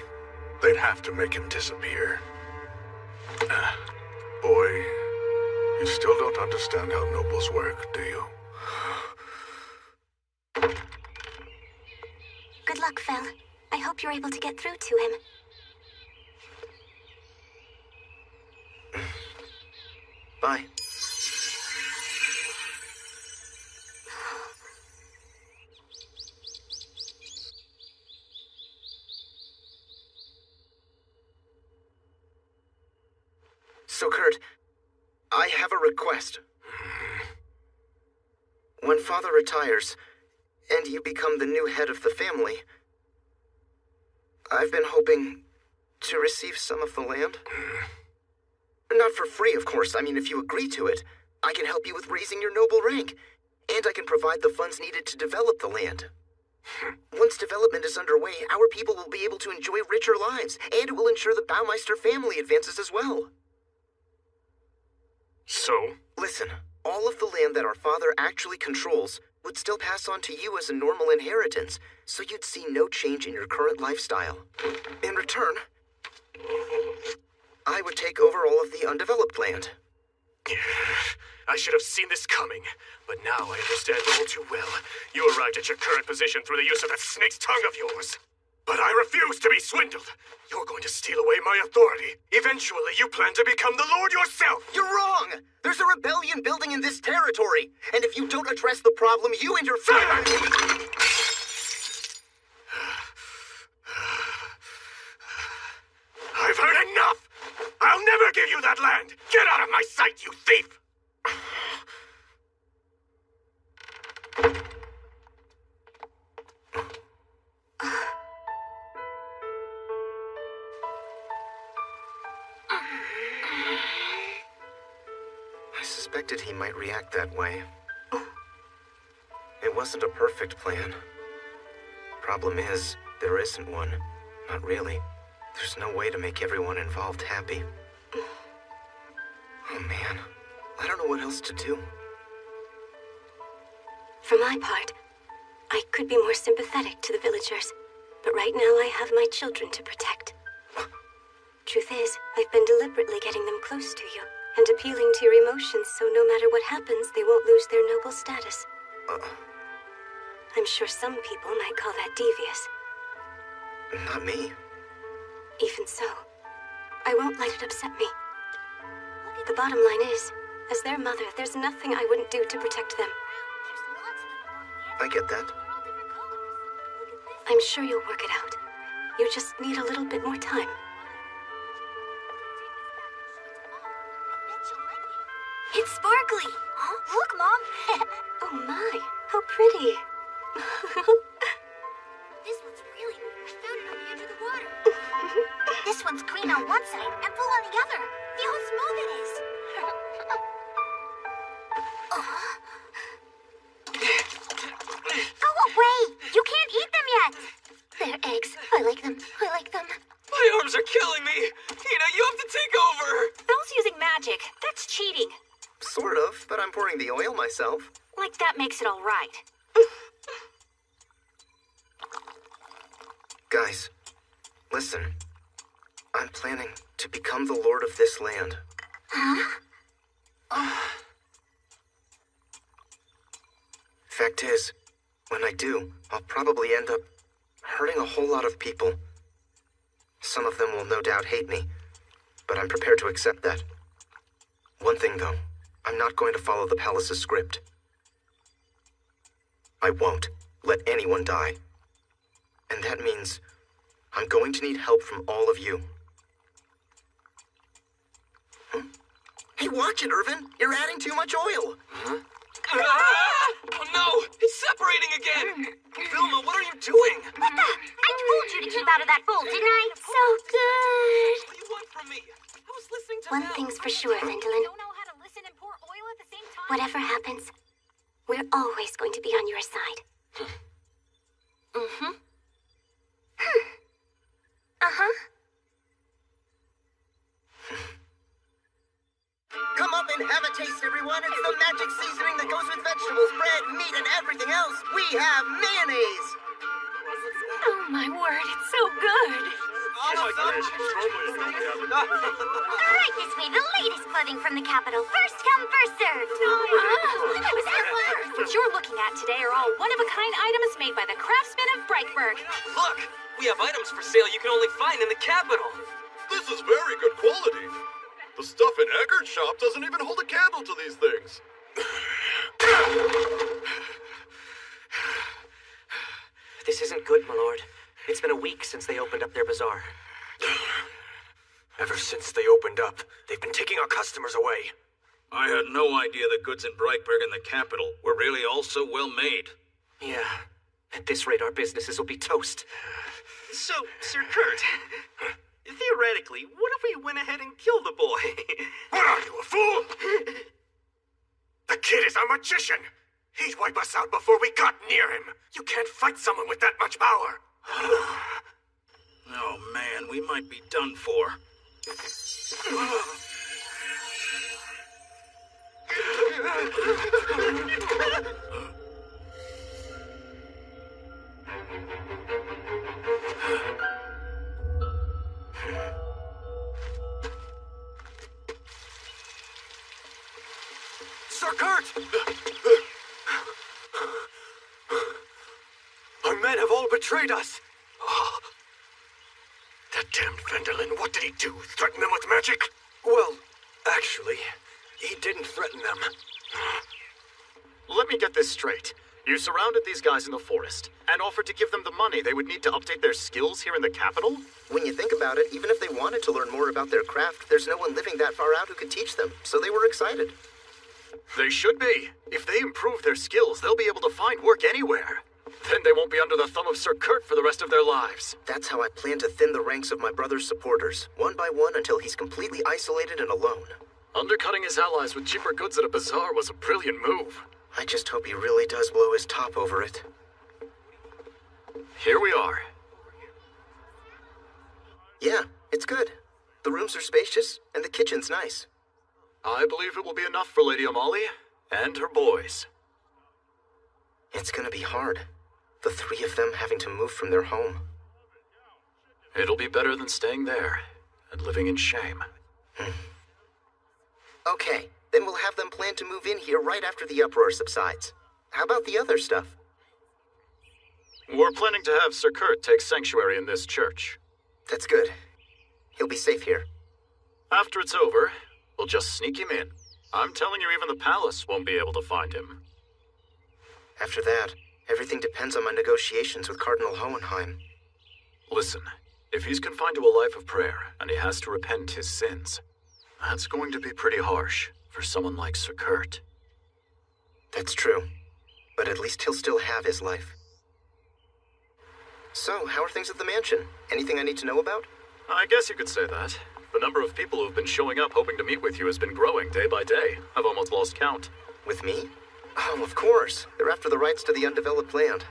They'd have to make him disappear. Boy, you still don't understand how nobles work, do you? Good luck, Fel. I hope you're able to get through to him. Bye. So, Kurt, I have a request. When Father retires, and you become the new head of the family, I've been hoping to receive some of the land. Not for free, of course. I mean, if you agree to it, I can help you with raising your noble rank, and I can provide the funds needed to develop the land. Once development is underway, our people will be able to enjoy richer lives, and it will ensure the Baumeister family advances as well. So? Listen, all of the land that our father actually controls would still pass on to you as a normal inheritance, so you'd see no change in your current lifestyle. In return, I would take over all of the undeveloped land. I should have seen this coming, but now I understand all too well. You arrived at your current position through the use of that snake's tongue of yours. But I refuse to be swindled. You're going to steal away my authority. Eventually, you plan to become the Lord yourself. You're wrong! There's a rebellion building in this territory, and if you don't address the problem, you and your family... I've heard enough! I'll never give you that land! Get out of my sight, you thief! I suspected he might react that way. It wasn't a perfect plan. Problem is, there isn't one. Not really. There's no way to make everyone involved happy. Oh man, I don't know what else to do. For my part, I could be more sympathetic to the villagers, but right now I have my children to protect. Truth is, I've been deliberately getting them close to you, and appealing to your emotions so no matter what happens, they won't lose their noble status. I'm sure some people might call that devious. Not me. Even so, I won't let it upset me. The bottom line is, as their mother, there's nothing I wouldn't do to protect them. I get that. I'm sure you'll work it out. You just need a little bit more time. It's sparkly! Huh? Look, Mom! Oh my, how pretty. This one's really neat. I found it on the edge of the water. This one's green on one side and full on the other. Feel how smooth it is. Go away! You can't eat them yet! They're eggs. I like them. I like them. My arms are killing me! Hina, you have to take over! Belle's using magic. That's cheating. Sort of, but I'm pouring the oil myself. Like that makes it all right. Guys, listen. I'm planning to become the lord of this land. Huh? Fact is, when I do, I'll probably end up hurting a whole lot of people. Some of them will no doubt hate me, but I'm prepared to accept that. One thing, though, I'm not going to follow the palace's script. I won't let anyone die. And that means I'm going to need help from all of you. Hey, watch it, Irvin! You're adding too much oil! Huh? Oh no! It's separating again! Vilma, what are you doing? Peppa, I told you to keep out of that bowl, didn't I? So good! What do you want from me? I was listening to One Val. thing's for sure, Vendolin. Whatever happens, we're always going to be on your side. Mm-hmm. Uh-huh. Come up and have a taste, everyone. It's the magic seasoning that goes with vegetables, bread, meat, and everything else. We have mayonnaise. Oh my word, it's so good. Right this way, the latest clothing from the capital. First come, first served. What you're looking at today are all one-of-a-kind items made by the craftsmen of Brightburg. Look! We have items for sale you can only find in the capital. This is very good quality. The stuff in Eckerd's shop doesn't even hold a candle to these things. This isn't good, my lord. It's been a week since they opened up their bazaar. Ever since they opened up, they've been taking our customers away. I had no idea the goods in Brightburg and the capital were really all so well made. Yeah. At this rate, our businesses will be toast. So, Sir Kurt, theoretically, what if we went ahead and killed the boy? What are you, a fool? The kid is a magician. He'd wipe us out before we got near him. You can't fight someone with that much power. Oh man, we might be done for. Sir Kurt! Our men have all betrayed us. That damned Vendolin, what did he do? Threaten them with magic? Well, actually, he didn't threaten them. Let me get this straight. You surrounded these guys in the forest and offered to give them the money they would need to update their skills here in the capital? When you think about it, even if they wanted to learn more about their craft, there's no one living that far out who could teach them, so they were excited. They should be. If they improve their skills, they'll be able to find work anywhere. Then they won't be under the thumb of Sir Kurt for the rest of their lives. That's how I plan to thin the ranks of my brother's supporters, one by one until he's completely isolated and alone. Undercutting his allies with cheaper goods at a bazaar was a brilliant move. I just hope he really does blow his top over it. Here we are. Yeah, it's good. The rooms are spacious, and the kitchen's nice. I believe it will be enough for Lady Amalie and her boys. It's gonna be hard. The three of them having to move from their home. It'll be better than staying there and living in shame. Okay, then we'll have them plan to move in here right after the uproar subsides. How about the other stuff? We're planning to have Sir Kurt take sanctuary in this church. That's good. He'll be safe here. After it's over, we'll just sneak him in. I'm telling you, even the palace won't be able to find him. After that, everything depends on my negotiations with Cardinal Hohenheim. Listen, if he's confined to a life of prayer and he has to repent his sins, that's going to be pretty harsh for someone like Sir Kurt. That's true, but at least he'll still have his life. So, how are things at the mansion? Anything I need to know about? I guess you could say that. The number of people who've been showing up hoping to meet with you has been growing day by day. I've almost lost count. With me? Oh, of course. They're after the rights to the undeveloped land.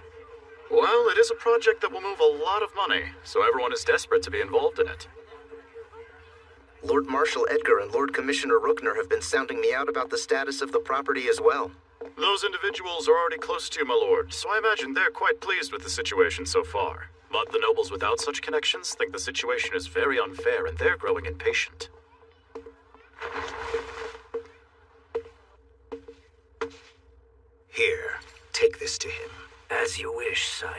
Well, it is a project that will move a lot of money, so everyone is desperate to be involved in it. Lord Marshal Edgar and Lord Commissioner Rookner have been sounding me out about the status of the property as well. Those individuals are already close to you, my lord, so I imagine they're quite pleased with the situation so far. But the nobles without such connections think the situation is very unfair and they're growing impatient. Here, take this to him. As you wish, sire.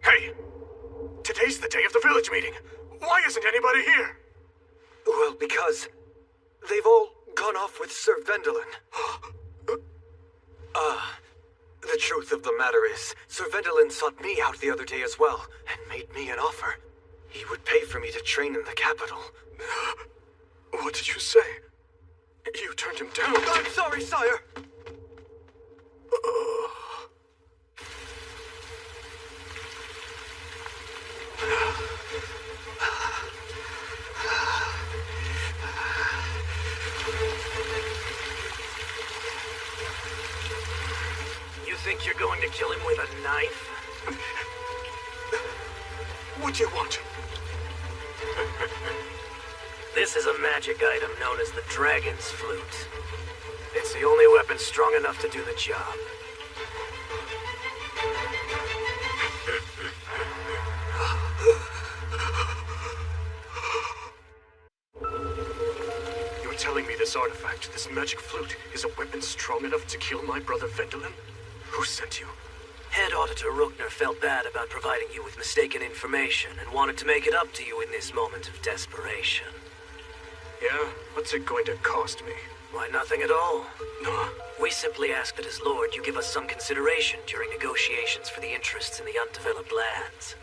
Hey! Today's the day of the village meeting? Why isn't anybody here? Well, because they've all gone off with Sir Vendelin. The truth of the matter is, Sir Vendelin sought me out the other day as well, and made me an offer. He would pay for me to train in the capital. What did you say? You turned him down. I'm sorry, sire! You think you're going to kill him with a knife? What do you want? This is a magic item known as the Dragon's Flute. It's the only weapon strong enough to do the job. You're telling me this artifact, this magic flute, is a weapon strong enough to kill my brother Vendelin? Who sent you? Head Auditor Rookner felt bad about providing you with mistaken information and wanted to make it up to you in this moment of desperation. Yeah? What's it going to cost me? Why, nothing at all. No. We simply ask that as Lord you give us some consideration during negotiations for the interests in the undeveloped lands.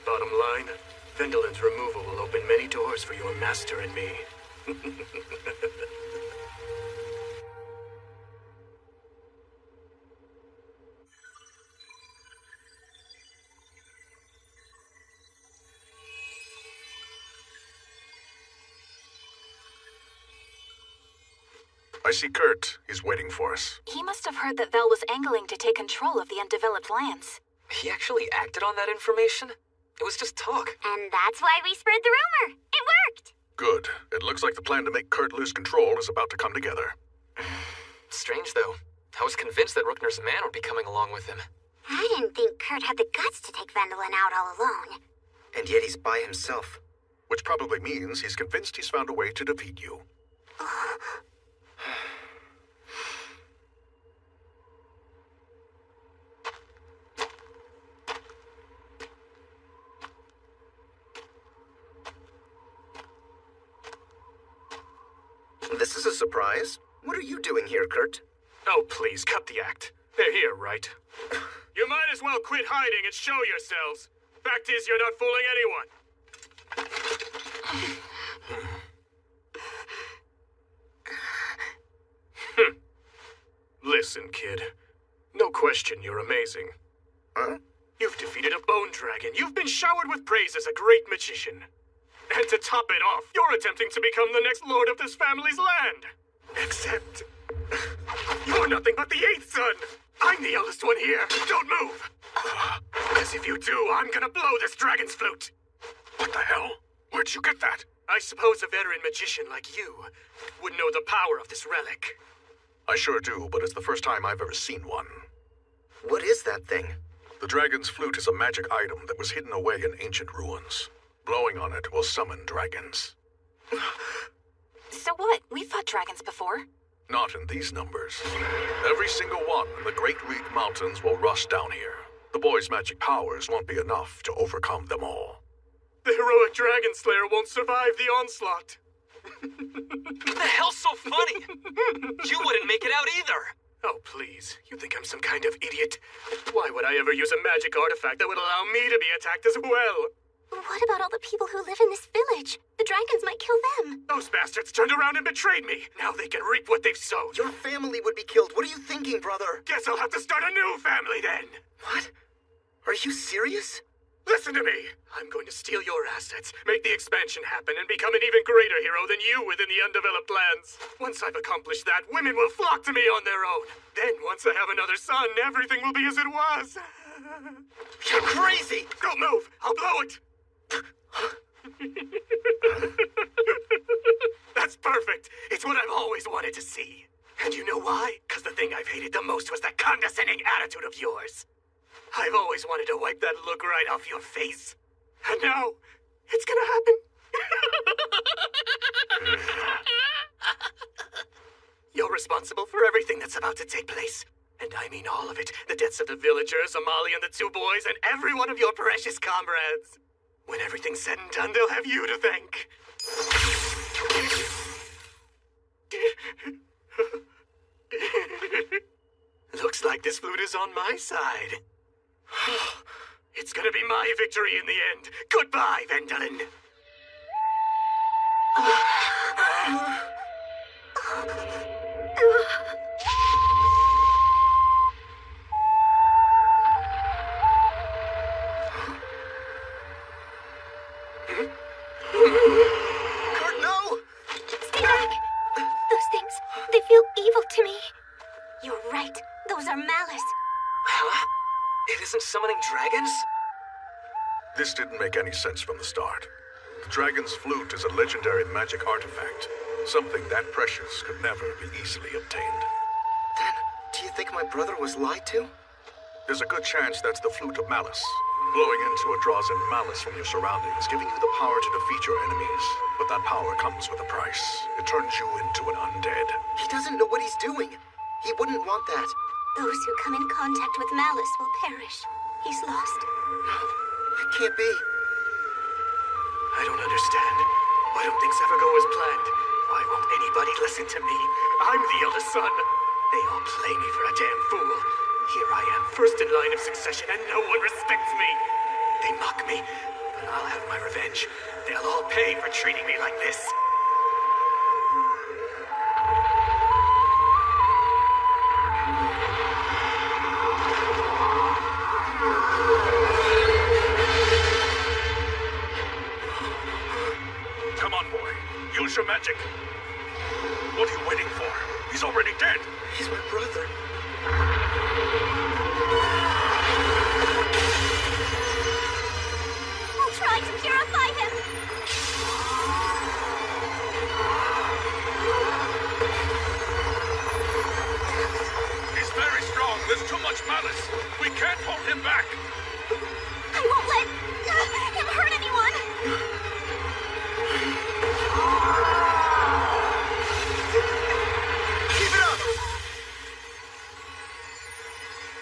Bottom line, Vendelin's removal will open many doors for your master and me. I see Kurt. He's waiting for us. He must have heard that Vel was angling to take control of the undeveloped lands. He actually acted on that information? It was just talk. And that's why we spread the rumor. It worked! Good. It looks like the plan to make Kurt lose control is about to come together. Strange, though. I was convinced that Rookner's man would be coming along with him. I didn't think Kurt had the guts to take Vendelin out all alone. And yet he's by himself. Which probably means he's convinced he's found a way to defeat you. This is a surprise. What are you doing here, Kurt? Oh, please, cut the act. They're here, right? You might as well quit hiding and show yourselves. Fact is, you're not fooling anyone. Listen, kid. No question you're amazing. Huh? You've defeated a bone dragon. You've been showered with praise as a great magician. And to top it off, you're attempting to become the next lord of this family's land. Except, you're nothing but the 8th son. I'm the eldest one here. Don't move. Because if you do, I'm gonna blow this dragon's flute. What the hell? Where'd you get that? I suppose a veteran magician like you would know the power of this relic. I sure do, but it's the first time I've ever seen one. What is that thing? The dragon's flute is a magic item that was hidden away in ancient ruins. Blowing on it will summon dragons. So what? We've fought dragons before. Not in these numbers. Every single one in the Great Reed Mountains will rush down here. The boy's magic powers won't be enough to overcome them all. The heroic dragon slayer won't survive the onslaught. What the hell's so funny? You wouldn't make it out either. Oh, please. You think I'm some kind of idiot? Why would I ever use a magic artifact that would allow me to be attacked as well? What about all the people who live in this village? The dragons might kill them. Those bastards turned around and betrayed me. Now they can reap what they've sowed. Your family would be killed. What are you thinking, brother? Guess I'll have to start a new family then. What? Are you serious? Listen to me. I'm going to steal your assets, make the expansion happen, and become an even greater hero than you within the undeveloped lands. Once I've accomplished that, women will flock to me on their own. Then, once I have another son, everything will be as it was. You're crazy! Don't move. I'll blow it. That's perfect. It's what I've always wanted to see. And you know why? Because the thing I've hated the most was that condescending attitude of yours. I've always wanted to wipe that look right off your face. And now, it's gonna happen. You're responsible for everything that's about to take place. And I mean all of it. The deaths of the villagers, Amali and the 2 boys, and every one of your precious comrades. When everything's said and done, they'll have you to thank. Looks like this flute is on my side. It's gonna be my victory in the end. Goodbye, Vendolin. Kurt, no! Stay back! Those things, they feel evil to me. You're right. Those are malice. Huh? It isn't summoning dragons? This didn't make any sense from the start. The dragon's flute is a legendary magic artifact. Something that precious could never be easily obtained. Then, do you think my brother was lied to? There's a good chance that's the flute of malice. Blowing into it draws in malice from your surroundings, giving you the power to defeat your enemies. But that power comes with a price. It turns you into an undead. He doesn't know what he's doing. He wouldn't want that. Those who come in contact with malice will perish. He's lost. It can't be. I don't understand. Why don't things ever go as planned? Why won't anybody listen to me? I'm the eldest son. They all play me for a damn fool. Here I am, first in line of succession, and no one respects me. They mock me, but I'll have my revenge. They'll all pay for treating me like this. Come on, boy. Use your magic. What are you waiting for? He's already dead. He's my brother. We'll try to purify him. He's very strong. There's too much malice. We can't hold him back. I won't let him hurt anyone. Keep it up!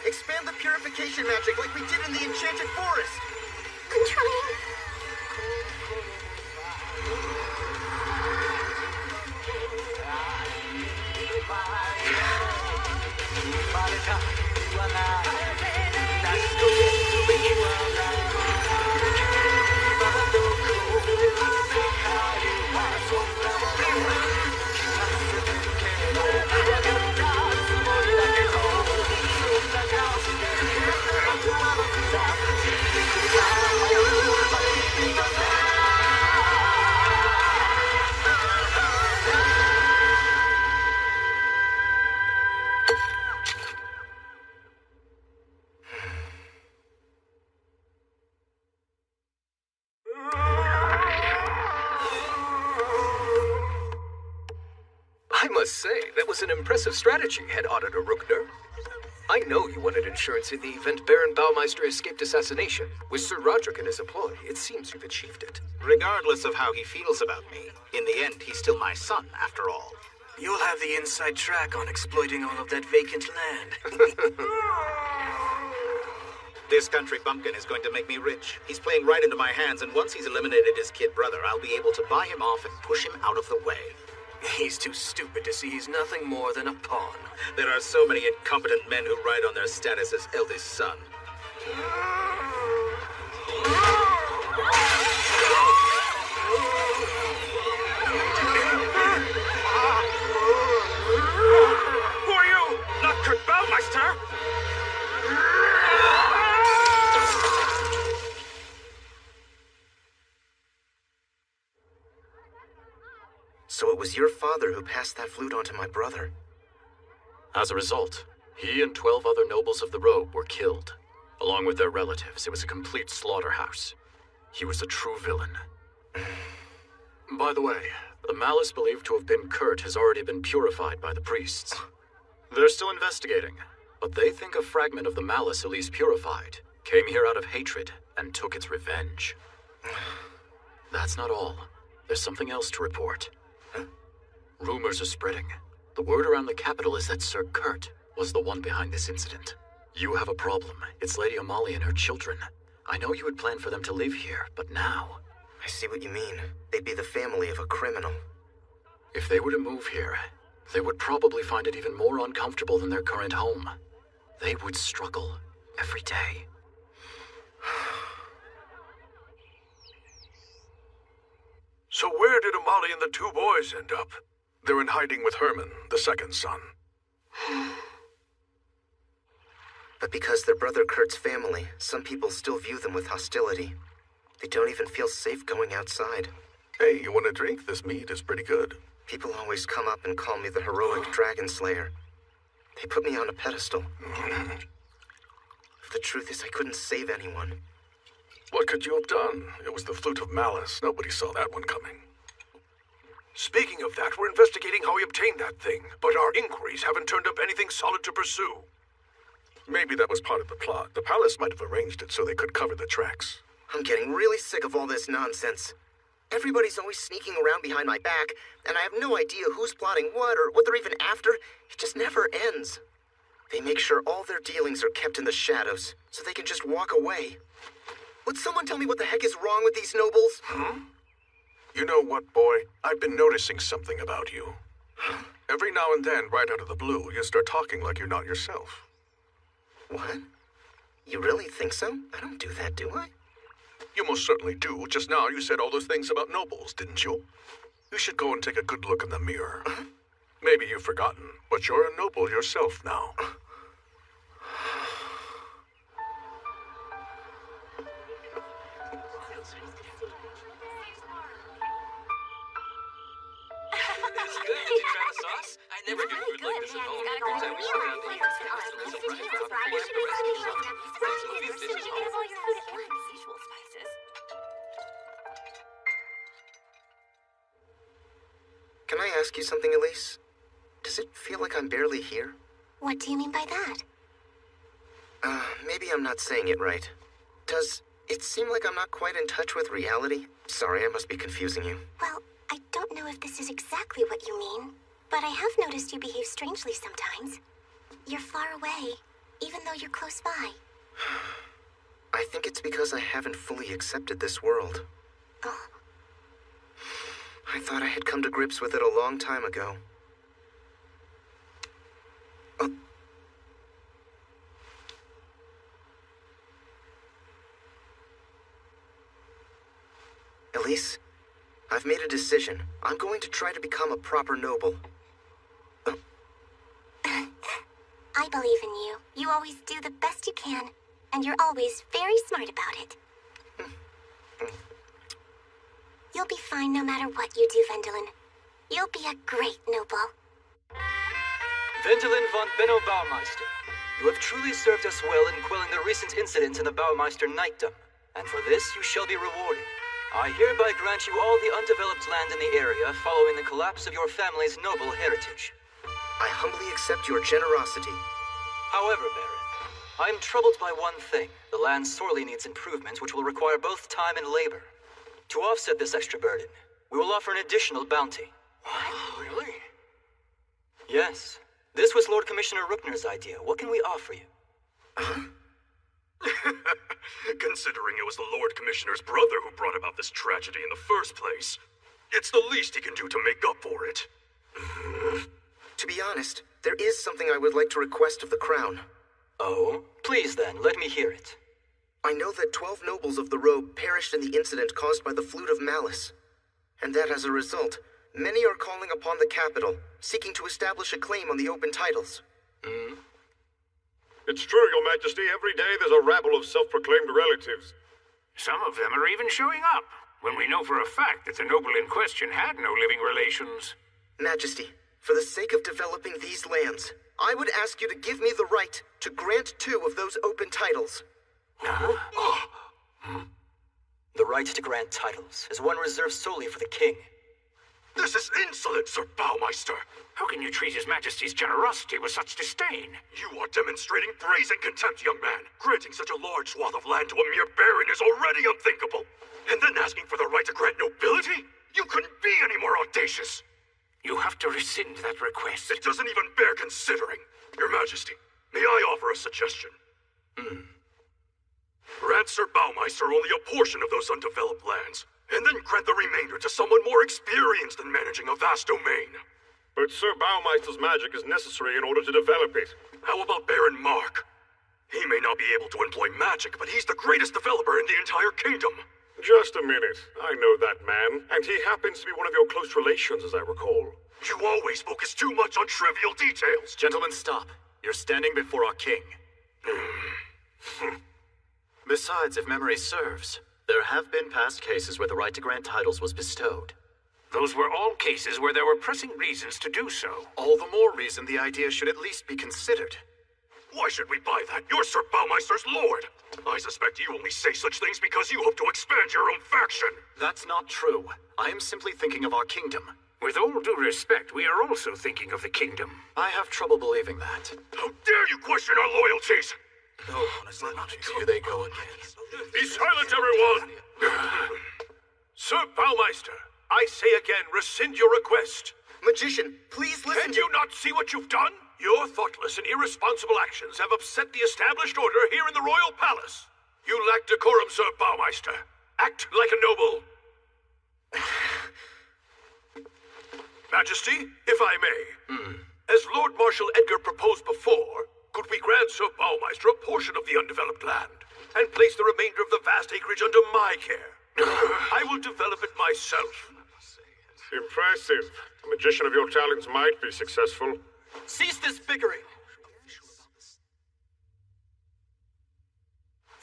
Expand the purification magic like we did in the Enchanted Forest. I'm trying. I must say, that was an impressive strategy, Head Auditor Rookner. I know you wanted insurance in the event Baron Baumeister escaped assassination. With Sir Roderick in his employ, it seems you've achieved it. Regardless of how he feels about me, in the end, he's still my son, after all. You'll have the inside track on exploiting all of that vacant land. This country bumpkin is going to make me rich. He's playing right into my hands, and once he's eliminated his kid brother, I'll be able to buy him off and push him out of the way. He's too stupid to see he's nothing more than a pawn. There are so many incompetent men who ride on their status as eldest son. Who are you? Not Kurt Baumeister! So it was your father who passed that flute on to my brother. As a result, he and 12 other nobles of the robe were killed. Along with their relatives, it was a complete slaughterhouse. He was a true villain. By the way, the malice believed to have been Kurt has already been purified by the priests. They're still investigating, but they think a fragment of the malice Elise purified came here out of hatred and took its revenge. That's not all. There's something else to report. Rumors are spreading. The word around the capital is that Sir Kurt was the one behind this incident. You have a problem. It's Lady Amalia and her children. I know you had planned for them to live here, but now... I see what you mean. They'd be the family of a criminal. If they were to move here, they would probably find it even more uncomfortable than their current home. They would struggle every day. So where did Amali and the two boys end up? They're in hiding with Herman, the second son. But because they're Brother Kurt's family, some people still view them with hostility. They don't even feel safe going outside. Hey, you want a drink? This mead is pretty good. People always come up and call me the heroic dragon slayer. They put me on a pedestal. The truth is, I couldn't save anyone. What could you have done? It was the Flute of Malice. Nobody saw that one coming. Speaking of that, we're investigating how he obtained that thing, but our inquiries haven't turned up anything solid to pursue. Maybe that was part of the plot. The palace might have arranged it so they could cover the tracks. I'm getting really sick of all this nonsense. Everybody's always sneaking around behind my back, and I have no idea who's plotting what or what they're even after. It just never ends. They make sure all their dealings are kept in the shadows, so they can just walk away. Would someone tell me what the heck is wrong with these nobles? You know what, boy? I've been noticing something about you. Every now and then, right out of the blue, you start talking like you're not yourself. What? You really think so? I don't do that, do I? You most certainly do. Just now you said all those things about nobles, didn't you? You should go and take a good look in the mirror. Maybe you've forgotten, but you're a noble yourself now. It's good. Did you try the sauce? I never do food like this at home. Can I ask you something, Elise? Does it feel like I'm barely here? What do you mean by that? Maybe I'm not saying it right. Does it seem like I'm not quite in touch with reality? Sorry, I must be confusing you. Well, I don't know if this is exactly what you mean, but I have noticed you behave strangely sometimes. You're far away, even though you're close by. I think it's because I haven't fully accepted this world. Oh. I thought I had come to grips with it a long time ago. Elise, I've made a decision. I'm going to try to become a proper noble. I believe in you. You always do the best you can, and you're always very smart about it. You'll be fine no matter what you do, Vendelin. You'll be a great noble. Vendelin von Benno Baumeister, you have truly served us well in quelling the recent incident in the Baumeister Knightdom, and for this you shall be rewarded. I hereby grant you all the undeveloped land in the area following the collapse of your family's noble heritage. I humbly accept your generosity. However, Baron, I am troubled by one thing. The land sorely needs improvements which will require both time and labor. To offset this extra burden, we will offer an additional bounty. What? Really? Yes. This was Lord Commissioner Rookner's idea. What can we offer you? Considering it was the Lord Commissioner's brother who brought about this tragedy in the first place, it's the least he can do to make up for it. To be honest, there is something I would like to request of the crown. Oh? Please then, let me hear it. I know that 12 nobles of the robe perished in the incident caused by the Flute of Malice. And that as a result, many are calling upon the capital, seeking to establish a claim on the open titles. It's true, Your Majesty. Every day there's a rabble of self-proclaimed relatives. Some of them are even showing up, when we know for a fact that the noble in question had no living relations. Majesty, for the sake of developing these lands, I would ask you to give me the right to grant 2 of those open titles. The right to grant titles is one reserved solely for the king. This is insolent, Sir Baumeister. How can you treat His Majesty's generosity with such disdain? You are demonstrating brazen contempt, young man. Granting such a large swath of land to a mere baron is already unthinkable. And then asking for the right to grant nobility? You couldn't be any more audacious. You have to rescind that request. It doesn't even bear considering. Your Majesty, may I offer a suggestion? Grant Sir Baumeister only a portion of those undeveloped lands, and then grant the remainder to someone more experienced in managing a vast domain. But Sir Baumeister's magic is necessary in order to develop it. How about Baron Mark? He may not be able to employ magic, but he's the greatest developer in the entire kingdom. Just a minute. I know that man, and he happens to be one of your close relations, as I recall. You always focus too much on trivial details. Gentlemen, stop. You're standing before our king. Besides, if memory serves, there have been past cases where the right to grant titles was bestowed. Those were all cases where there were pressing reasons to do so. All the more reason the idea should at least be considered. Why should we buy that? You're Sir Baumeister's lord. I suspect you only say such things because you hope to expand your own faction. That's not true. I am simply thinking of our kingdom. With all due respect, we are also thinking of the kingdom. I have trouble believing that. How dare you question our loyalties? Oh, honestly, here they go again. Be silent, everyone! Sir Baumeister, I say again, rescind your request. Magician, please listen. Can you not see what you've done? Your thoughtless and irresponsible actions have upset the established order here in the royal palace. You lack decorum, Sir Baumeister. Act like a noble. Majesty, if I may. As Lord Marshal Edgar proposed before, could we grant Sir Baumeister a portion of the undeveloped land and place the remainder of the vast acreage under my care? I will develop it myself. Impressive. A magician of your talents might be successful. Cease this bickering!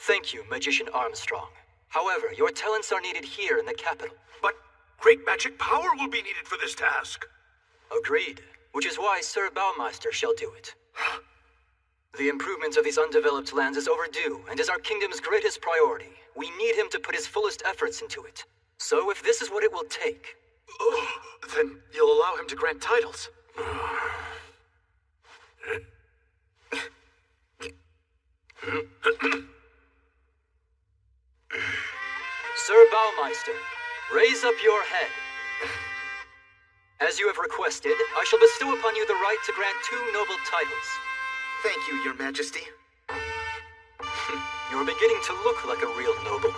Thank you, Magician Armstrong. However, your talents are needed here in the capital. But great magic power will be needed for this task. Agreed, which is why Sir Baumeister shall do it. The improvement of these undeveloped lands is overdue and is our kingdom's greatest priority. We need him to put his fullest efforts into it. So if this is what it will take... Then you'll allow him to grant titles. Sir Baumeister, raise up your head. As you have requested, I shall bestow upon you the right to grant 2 noble titles. Thank you, Your Majesty. You're beginning to look like a real noble.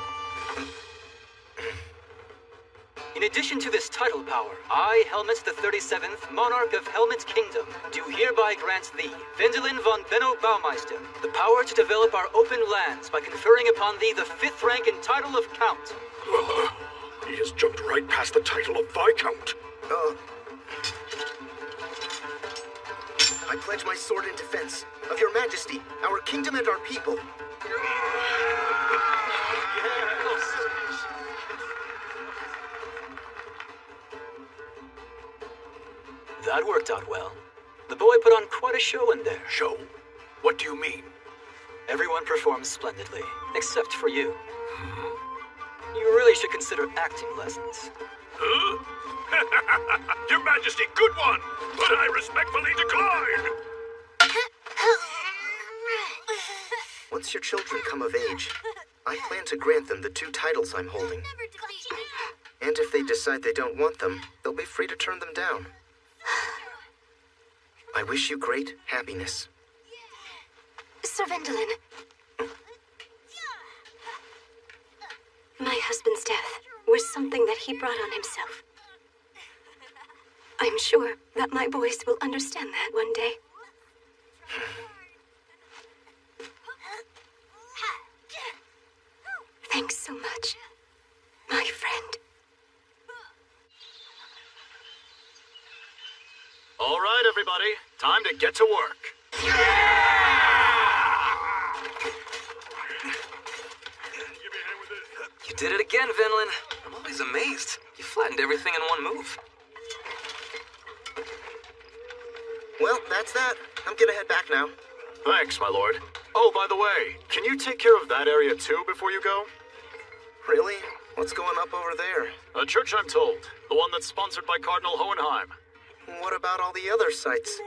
In addition to this title power, I, Helmet the 37th, Monarch of Helmet Kingdom, do hereby grant thee, Wendelin von Benno Baumeister, the power to develop our open lands by conferring upon thee the 5th rank and title of Count. He has jumped right past the title of Viscount. I pledge my sword in defense of Your Majesty, our kingdom and our people. That worked out well. The boy put on quite a show in there. Show? What do you mean? Everyone performed splendidly, except for you. You really should consider acting lessons. Huh? Your Majesty, good one! But I respectfully decline! Once your children come of age, I plan to grant them the 2 titles I'm holding. And if they decide they don't want them, they'll be free to turn them down. I wish you great happiness. Sir Wendelin. My husband's death was something that he brought on himself. I'm sure that my boys will understand that one day. Thanks so much, my friend. All right, everybody. Time to get to work. You did it again, Venlin. I'm always amazed. You flattened everything in one move. Well, that's that. I'm gonna head back now. Thanks, my lord. Oh, by the way, can you take care of that area too before you go? Really? What's going up over there? A church, I'm told. The one that's sponsored by Cardinal Hohenheim. What about all the other sites?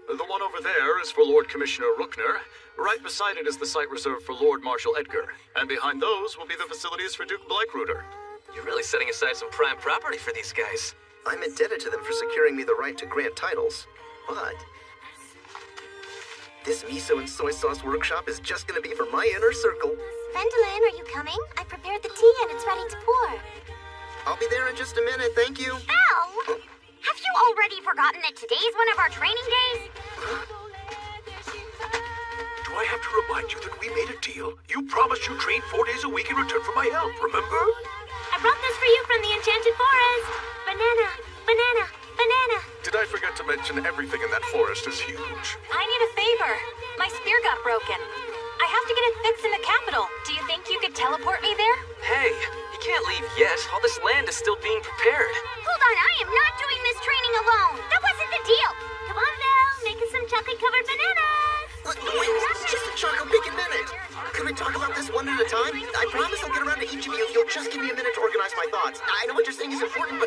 The one over there is for Lord Commissioner Rookner. Right beside it is the site reserved for Lord Marshal Edgar. And behind those will be the facilities for Duke Bleichruder. You're really setting aside some prime property for these guys. I'm indebted to them for securing me the right to grant titles. But This miso and soy sauce workshop is just gonna be for my inner circle. Vendelain, are you coming? I prepared the tea and it's ready to pour. I'll be there in just a minute, thank you. Val! Have you already forgotten that today's one of our training days? Do I have to remind you that we made a deal? You promised you'd train 4 days a week in return for my help, remember? I brought this for you from the Enchanted Forest. Banana, banana, banana. Did I forget to mention everything in that forest is huge? I need a favor. My spear got broken. I have to get it fixed in the capital. Do you think you could teleport me there? Hey, you can't leave yet. All this land is still being prepared. Hold on, I am not doing this training alone. That wasn't the deal. Come on, Val, make us some chocolate-covered bananas. Wait, just a chocolate big minute. Can we talk about this one at a time? I promise I'll get around to each of you if you'll just give me a minute to organize my thoughts. I know what you're saying is important,